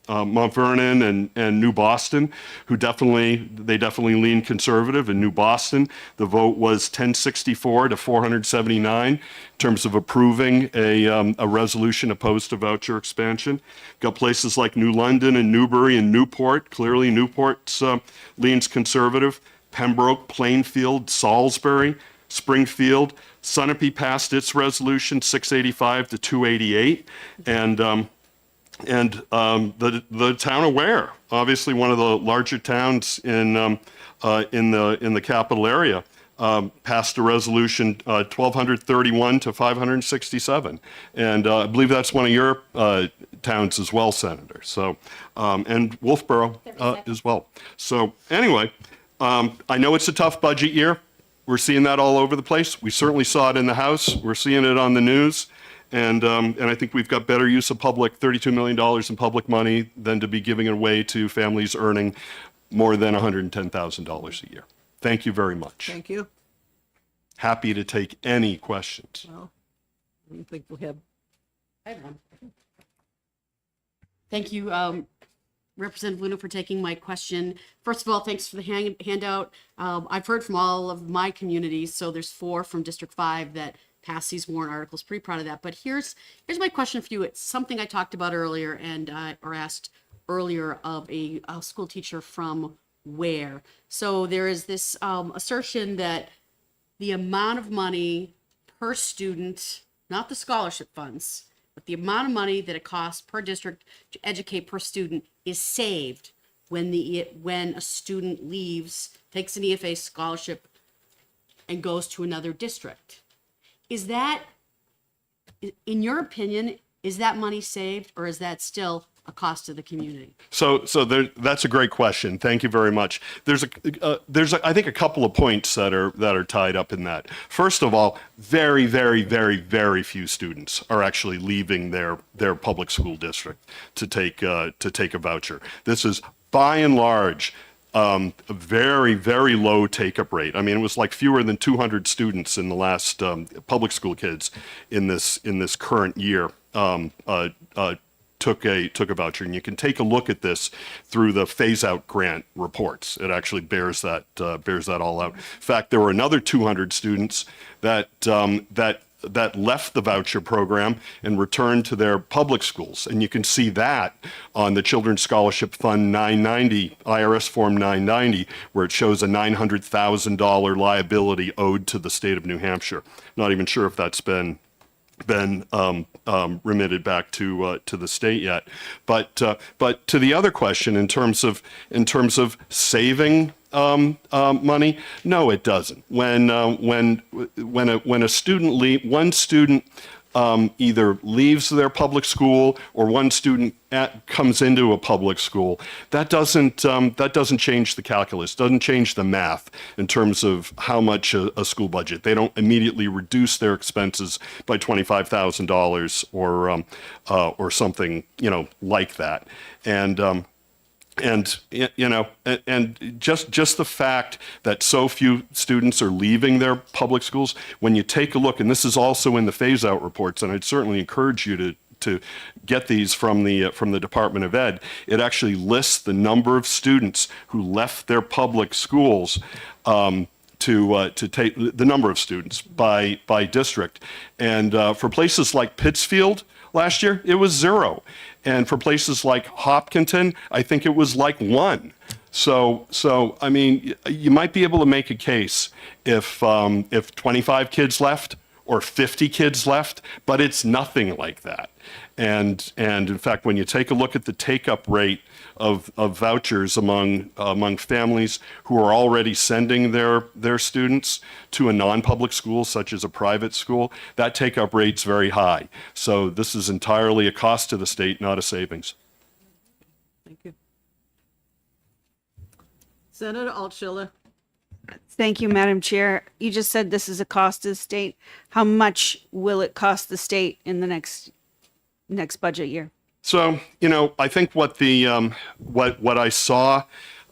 Mount Vernon and New Boston, who definitely lean conservative. In New Boston, the vote was 1064 to 479 in terms of approving a resolution opposed to voucher expansion. Got places like New London and Newbury and Newport. Clearly, Newport's leans conservative. Pembroke, Plainfield, Salisbury, Springfield. Sunapee passed its resolution 685 to 288, and the town of Ware, obviously one of the larger towns in the capital area, passed a resolution 1231 to 567, and I believe that's one of your towns as well, Senator. So and Wolfboro as well. So anyway, I know it's a tough budget year. We're seeing that all over the place. We certainly saw it in the House. We're seeing it on the news. And I think we've got better use of $32 million in public money than to be giving it away to families earning more than $110,000 a year. Thank you very much. Thank you. Happy to take any questions. Well, I don't think we have. I have one. Thank you, Representative Luna, for taking my question. First of all, thanks for the handout. I've heard from all of my communities, so there's 4 from District 5 that passed these warrant articles. Pretty proud of that. But here's my question for you. It's something I talked about earlier and or asked earlier of a school teacher from Ware. So there is this assertion that the amount of money per student, not the scholarship funds, but the amount of money that it costs per district to educate per student is saved when a student leaves, takes an EFA scholarship and goes to another district. Is that, in your opinion, is that money saved, or is that still a cost to the community? So that's a great question. Thank you very much. There's I think a couple of points that are tied up in that. First of all, very, very, very, very few students are actually leaving their public school district to take a voucher. This is by and large a very, very low take-up rate. I mean, it was like fewer than 200 students in the last public school kids in this current year took a voucher, and you can take a look at this through the phase-out grant reports. It actually bears that all out. In fact, there were another 200 students that left the voucher program and returned to their public schools. And you can see that on the Children's Scholarship Fund 990, IRS Form 990, where it shows a $900,000 liability owed to the state of New Hampshire. Not even sure if that's been remitted back to the state yet. But to the other question, in terms of saving money, no, it doesn't. When a student one student either leaves their public school or one student comes into a public school, that doesn't change the calculus, doesn't change the math in terms of how much a school budget. They don't immediately reduce their expenses by $25,000 or something like that. And just the fact that so few students are leaving their public schools, when you take a look, and this is also in the phase-out reports, and I'd certainly encourage you to get these from the Department of Ed, it actually lists the number of students who left their public schools to take the number of students by district. And for places like Pittsfield last year, it was 0. And for places like Hopkinton, I think it was like 1. So I mean, you might be able to make a case if 25 kids left or 50 kids left, but it's nothing like that. And in fact, when you take a look at the take-up rate of vouchers among families who are already sending their students to a non-public school, such as a private school, that take-up rate's very high. So this is entirely a cost to the state, not a savings. Thank you. Senator Altshuler. Thank you, Madam Chair. You just said this is a cost to the state. How much will it cost the state in the next budget year? So, I think what the what I saw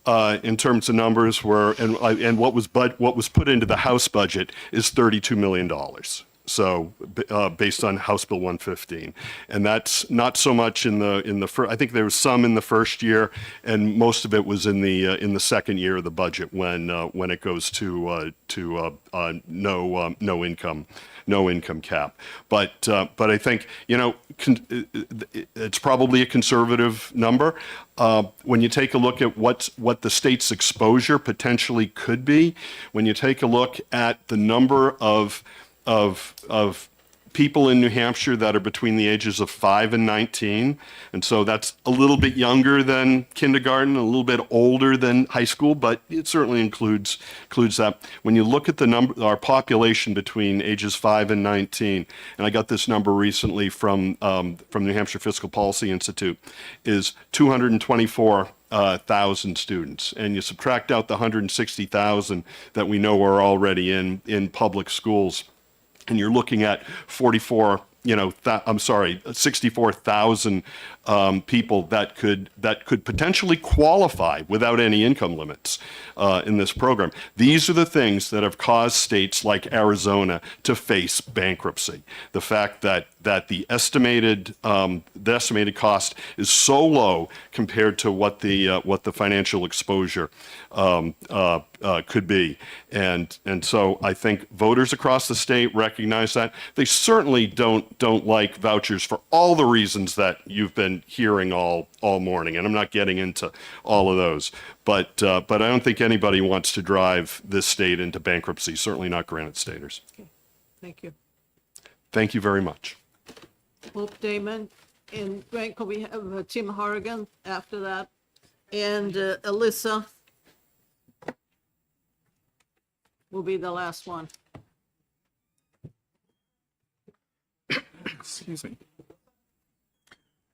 in terms of numbers were, and what was put into the House budget is $32 million. So, based on House Bill 115, and that's not so much in the first. I think there was some in the first year, and most of it was in the second year of the budget when it goes to no income cap. But I think it's probably a conservative number. When you take a look at what the state's exposure potentially could be, when you take a look at the number of people in New Hampshire that are between the ages of 5 and 19. And so that's a little bit younger than kindergarten, a little bit older than high school, but it certainly includes that. When you look at our population between ages 5 and 19, and I got this number recently from New Hampshire Fiscal Policy Institute, is 224,000 students, and you subtract out the 160,000 that we know are already in public schools, and you're looking at 64,000 people that could potentially qualify without any income limits in this program. These are the things that have caused states like Arizona to face bankruptcy. The fact that the estimated cost is so low compared to what the financial exposure could be, and so I think voters across the state recognize that. They certainly don't like vouchers for all the reasons that you've been hearing all morning, and I'm not getting into all of those. But I don't think anybody wants to drive this state into bankruptcy. Certainly not Granite Staters. Okay. Thank you. Thank you very much. Hope Damon and Grant, could we have Tim Horrigan after that? And Alyssa will be the last one. Excuse me.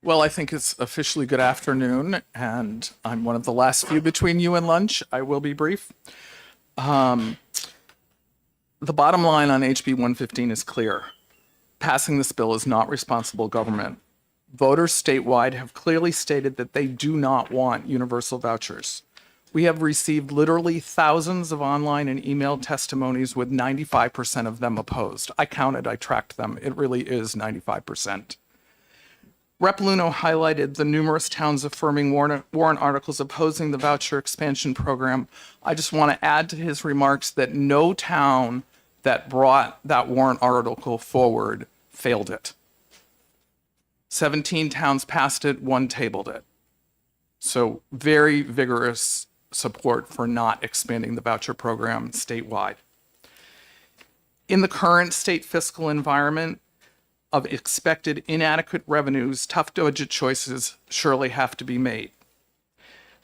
Well, I think it's officially good afternoon, and I'm one of the last few between you and lunch. I will be brief. The bottom line on HB 115 is clear. Passing this bill is not responsible government. Voters statewide have clearly stated that they do not want universal vouchers. We have received literally thousands of online and email testimonies with 95% of them opposed. I counted, I tracked them. It really is 95%. Rep. Luno highlighted the numerous towns affirming warrant articles opposing the voucher expansion program. I just want to add to his remarks that no town that brought that warrant article forward failed it. 17 towns passed it, 1 tabled it. So very vigorous support for not expanding the voucher program statewide. In the current state fiscal environment of expected inadequate revenues, tough budget choices surely have to be made.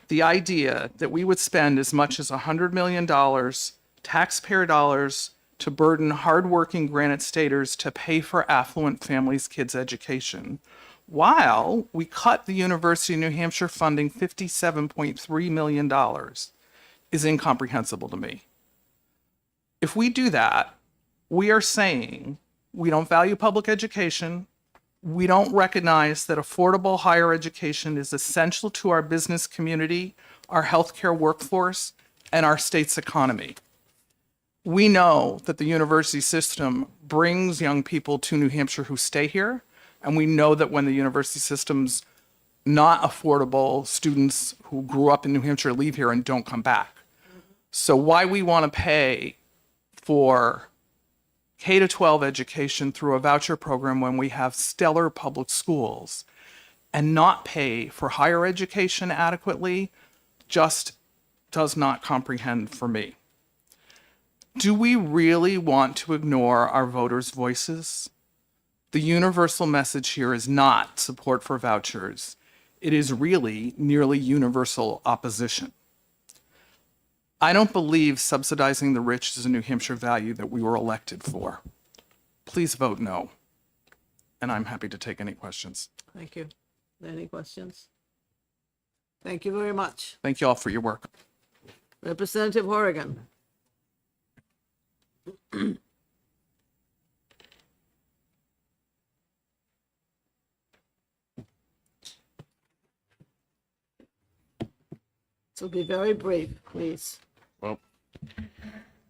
The idea that we would spend as much as $100 million, taxpayer dollars, to burden hardworking Granite Staters to pay for affluent families' kids' education, while we cut the University of New Hampshire funding $57.3 million, is incomprehensible to me. If we do that, we are saying we don't value public education, we don't recognize that affordable higher education is essential to our business community, our healthcare workforce, and our state's economy. We know that the university system brings young people to New Hampshire who stay here, and we know that when the university system's not affordable, students who grew up in New Hampshire leave here and don't come back. So why we want to pay for K-12 education through a voucher program when we have stellar public schools and not pay for higher education adequately just does not comprehend for me. Do we really want to ignore our voters' voices? The universal message here is not support for vouchers. It is really nearly universal opposition. I don't believe subsidizing the rich is a New Hampshire value that we were elected for. Please vote no. And I'm happy to take any questions. Thank you. Any questions? Thank you very much. Thank you all for your work. Representative Horrigan. So be very brief, please. Well,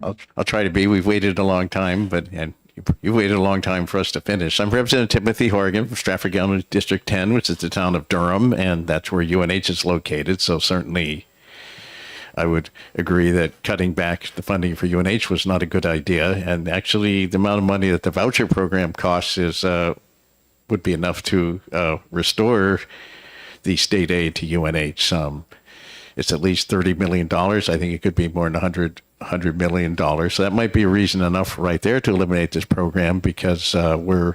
I'll try to be. We've waited a long time, and you waited a long time for us to finish. I'm Representative Timothy Horrigan from Stratford County District 10, which is the town of Durham, and that's where UNH is located. So certainly I would agree that cutting back the funding for UNH was not a good idea. And actually, the amount of money that the voucher program costs would be enough to restore the state aid to UNH. It's at least $30 million. I think it could be more than $100 million. So that might be reason enough right there to eliminate this program, because the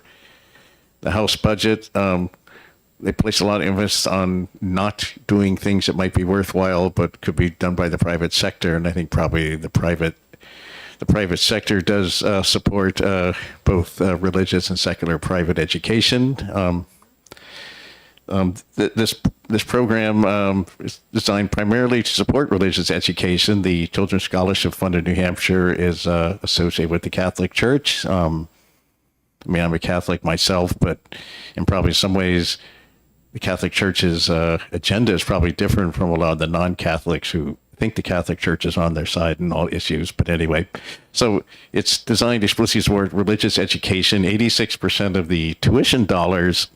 House budget, they place a lot of emphasis on not doing things that might be worthwhile but could be done by the private sector. And I think probably the private sector does support both religious and secular private education. This program is designed primarily to support religious education. The Children's Scholarship Fund of New Hampshire is associated with the Catholic Church. I mean, I'm a Catholic myself, but in probably some ways, the Catholic Church's agenda is probably different from a lot of the non-Catholics who think the Catholic Church is on their side in all issues. But anyway, so it's designed explicitly to support religious education. 86% of the tuition dollars,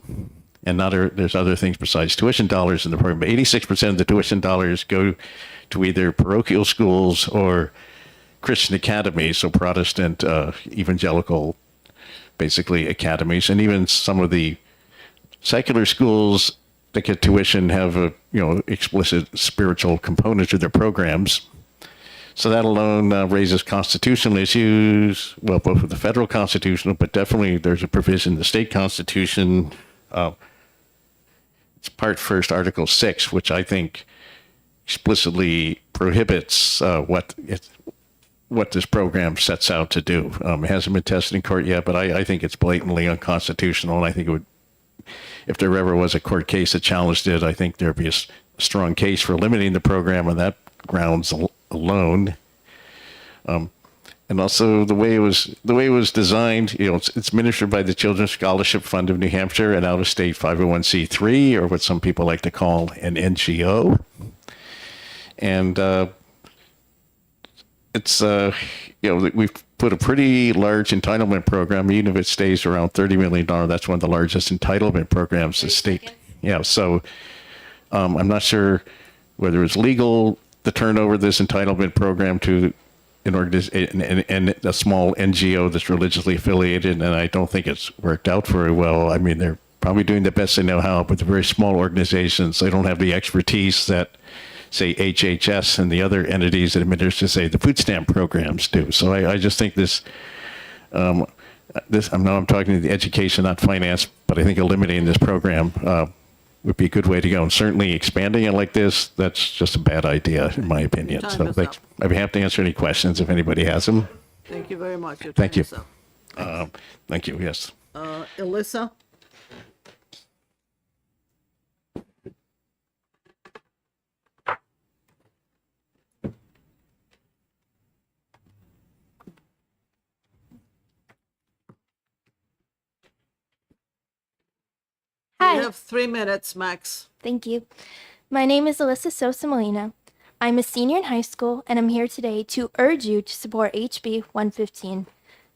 and there's other things besides tuition dollars in the program, but 86% of the tuition dollars go to either parochial schools or Christian academies, so Protestant, evangelical, basically academies, and even some of the secular schools that get tuition have a explicit spiritual component to their programs. So that alone raises constitutional issues, well, both with the federal constitutional, but definitely there's a provision in the state constitution. It's Part First, Article 6, which I think explicitly prohibits what this program sets out to do. It hasn't been tested in court yet, but I think it's blatantly unconstitutional, and I think it would, if there ever was a court case that challenged it, I think there'd be a strong case for eliminating the program on that grounds alone. And also the way it was designed, it's administered by the Children's Scholarship Fund of New Hampshire, an out-of-state 501c3, or what some people like to call an NGO. And it's we've put a pretty large entitlement program, even if it stays around $30 million. That's one of the largest entitlement programs in the state. Yeah, so I'm not sure whether it's legal to turn over this entitlement program to an organization and a small NGO that's religiously affiliated, and I don't think it's worked out very well. I mean, they're probably doing the best they know how, but they're very small organizations. They don't have the expertise that, say, HHS and the other entities that administer, say, the food stamp programs do. So I just think this, I know I'm talking to the education, not finance, but I think eliminating this program would be a good way to go. And certainly expanding it like this, that's just a bad idea, in my opinion. Time is up. I'd be happy to answer any questions if anybody has them. Thank you very much. Your Thank time you. is up. Thank you, yes. Alyssa? Hi. You have 3 minutes, Max. Thank you. My name is Alyssa Sosa Molina. I'm a senior in high school, and I'm here today to urge you to support HB 115.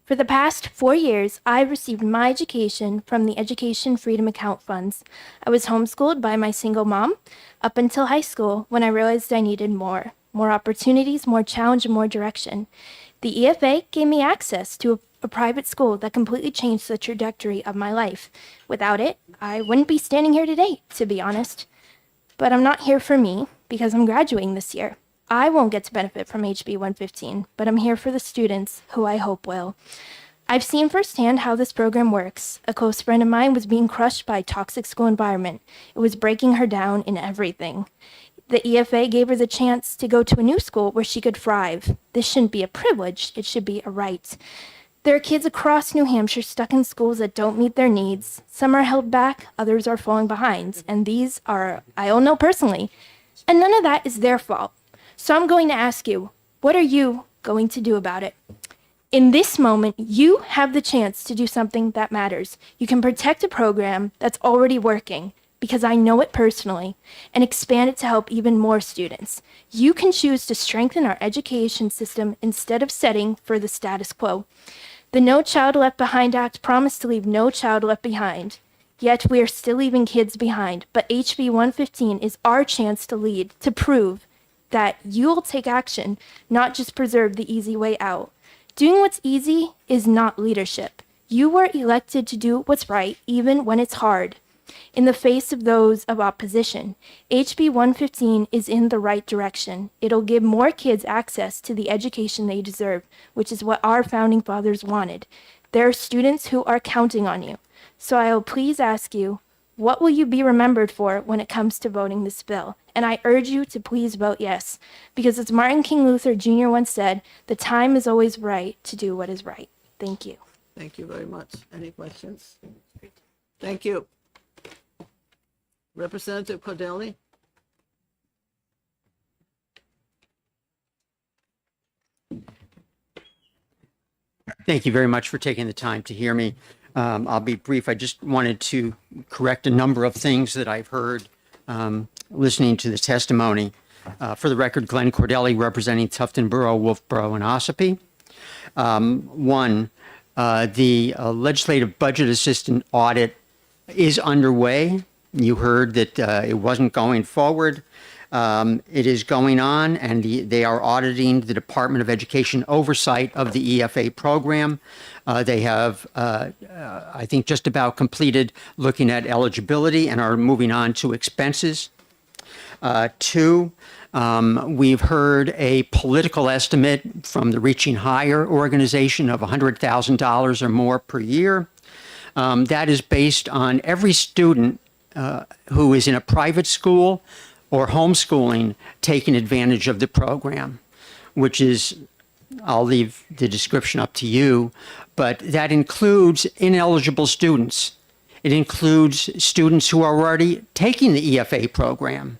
For the past 4 years, I've received my education from the Education Freedom Account funds. I was homeschooled by my single mom up until high school when I realized I needed more opportunities, more challenge, and more direction. The EFA gave me access to a private school that completely changed the trajectory of my life. Without it, I wouldn't be standing here today, to be honest. But I'm not here for me because I'm graduating this year. I won't get to benefit from HB 115, but I'm here for the students who I hope will. I've seen firsthand how this program works. A close friend of mine was being crushed by a toxic school environment. It was breaking her down in everything. The EFA gave her the chance to go to a new school where she could thrive. This shouldn't be a privilege, it should be a right. There are kids across New Hampshire stuck in schools that don't meet their needs. Some are held back, others are falling behind, and these are, I all know personally. And none of that is their fault. So I'm going to ask you, what are you going to do about it? In this moment, you have the chance to do something that matters. You can protect a program that's already working, because I know it personally, and expand it to help even more students. You can choose to strengthen our education system instead of setting for the status quo. The No Child Left Behind Act promised to leave no child left behind. Yet we are still leaving kids behind. But HB 115 is our chance to lead, to prove that you'll take action, not just preserve the easy way out. Doing what's easy is not leadership. You were elected to do what's right, even when it's hard. In the face of those of opposition, HB 115 is in the right direction. It'll give more kids access to the education they deserve, which is what our founding fathers wanted. There are students who are counting on you. So I will please ask you, what will you be remembered for when it comes to voting this bill? And I urge you to please vote yes, because as Martin King Luther Jr. once said, the time is always right to do what is right. Thank you. Thank you very much. Any questions? Thank you. Representative Cordelli? Thank you very much for taking the time to hear me. I'll be brief. I just wanted to correct a number of things that I've heard listening to the testimony. For the record, Glenn Cordelli representing Tufton Borough, Wolfboro, and Ossipee. One, the legislative budget assistant audit is underway. You heard that it wasn't going forward. It is going on, and they are auditing the Department of Education oversight of the EFA program. They have, I think, just about completed looking at eligibility and are moving on to expenses. Two, we've heard a political estimate from the Reaching Higher organization of $100,000 or more per year. That is based on every student who is in a private school or homeschooling taking advantage of the program, which is, I'll leave the description up to you, but that includes ineligible students. It includes students who are already taking the EFA program.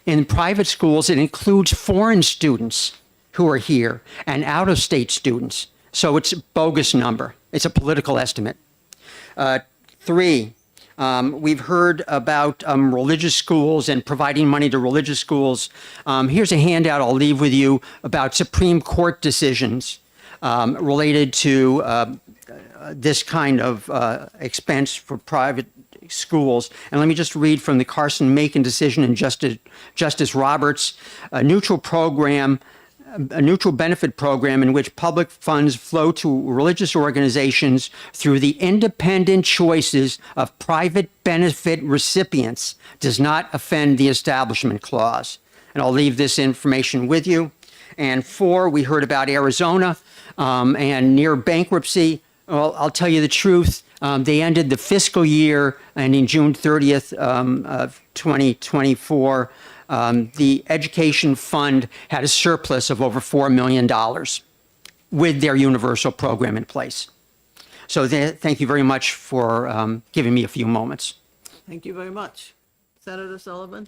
In private schools, it includes foreign students who are here and out-of-state students. So it's a bogus number. It's a political estimate. Three, we've heard about religious schools and providing money to religious schools. Here's a handout I'll leave with you about Supreme Court decisions related to this kind of expense for private schools. And let me just read from the Carson-Macon decision and Justice Roberts, a neutral benefit program in which public funds flow to religious organizations through the independent choices of private benefit recipients does not offend the Establishment Clause. And I'll leave this information with you. And four, we heard about Arizona and near bankruptcy. Well, I'll tell you the truth. They ended the fiscal year ending June 30th of 2024. The education fund had a surplus of over $4 million with their universal program in place. So thank you very much for giving me a few moments. Thank you very much. Senator Sullivan?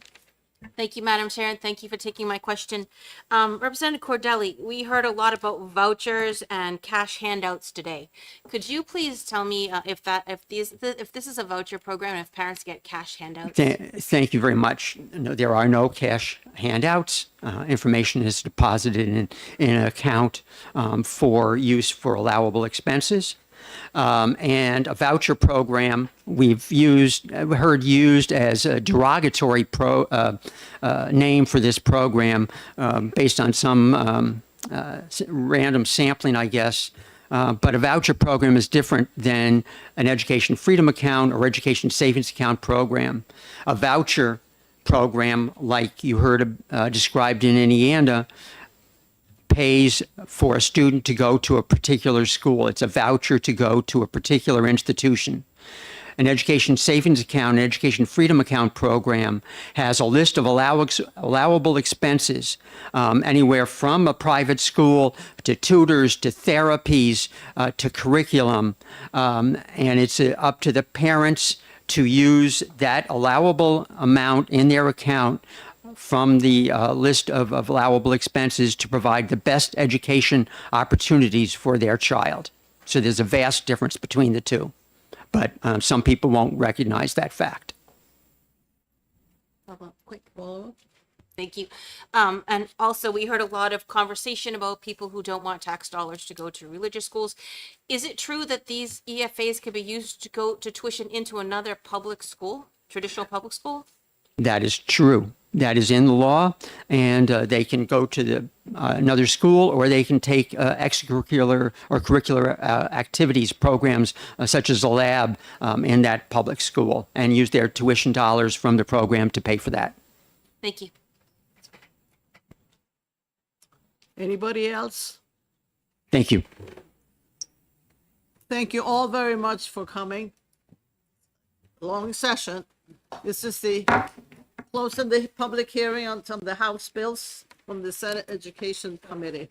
Thank you, Madam Chair, and thank you for taking my question. Representative Cordelli, we heard a lot about vouchers and cash handouts today. Could you please tell me if this is a voucher program and if parents get cash handouts? Thank you very much. No, there are no cash handouts. Information is deposited in an account for use for allowable expenses. And a voucher program we've heard used as a derogatory name for this program based on some random sampling, I guess. But a voucher program is different than an education freedom account or education savings account program. A voucher program, like you heard described in Indiana, pays for a student to go to a particular school. It's a voucher to go to a particular institution. An education savings account, an education freedom account program has a list of allowable expenses, anywhere from a private school to tutors to therapies to curriculum. And it's up to the parents to use that allowable amount in their account from the list of allowable expenses to provide the best education opportunities for their child. So there's a vast difference between the two. But some people won't recognize that fact. Quick follow-up. Thank you. And also, we heard a lot of conversation about people who don't want tax dollars to go to religious schools. Is it true that these EFAs can be used to go to tuition into another public school, traditional public school? That is true. That is in the law, and they can go to another school, or they can take extracurricular or curricular activities programs such as a lab in that public school and use their tuition dollars from the program to pay for that. Thank you. Anybody else? Thank you. Thank you all very much for coming. Long session. This is the closing the public hearing on some of the House bills from the Senate Education Committee.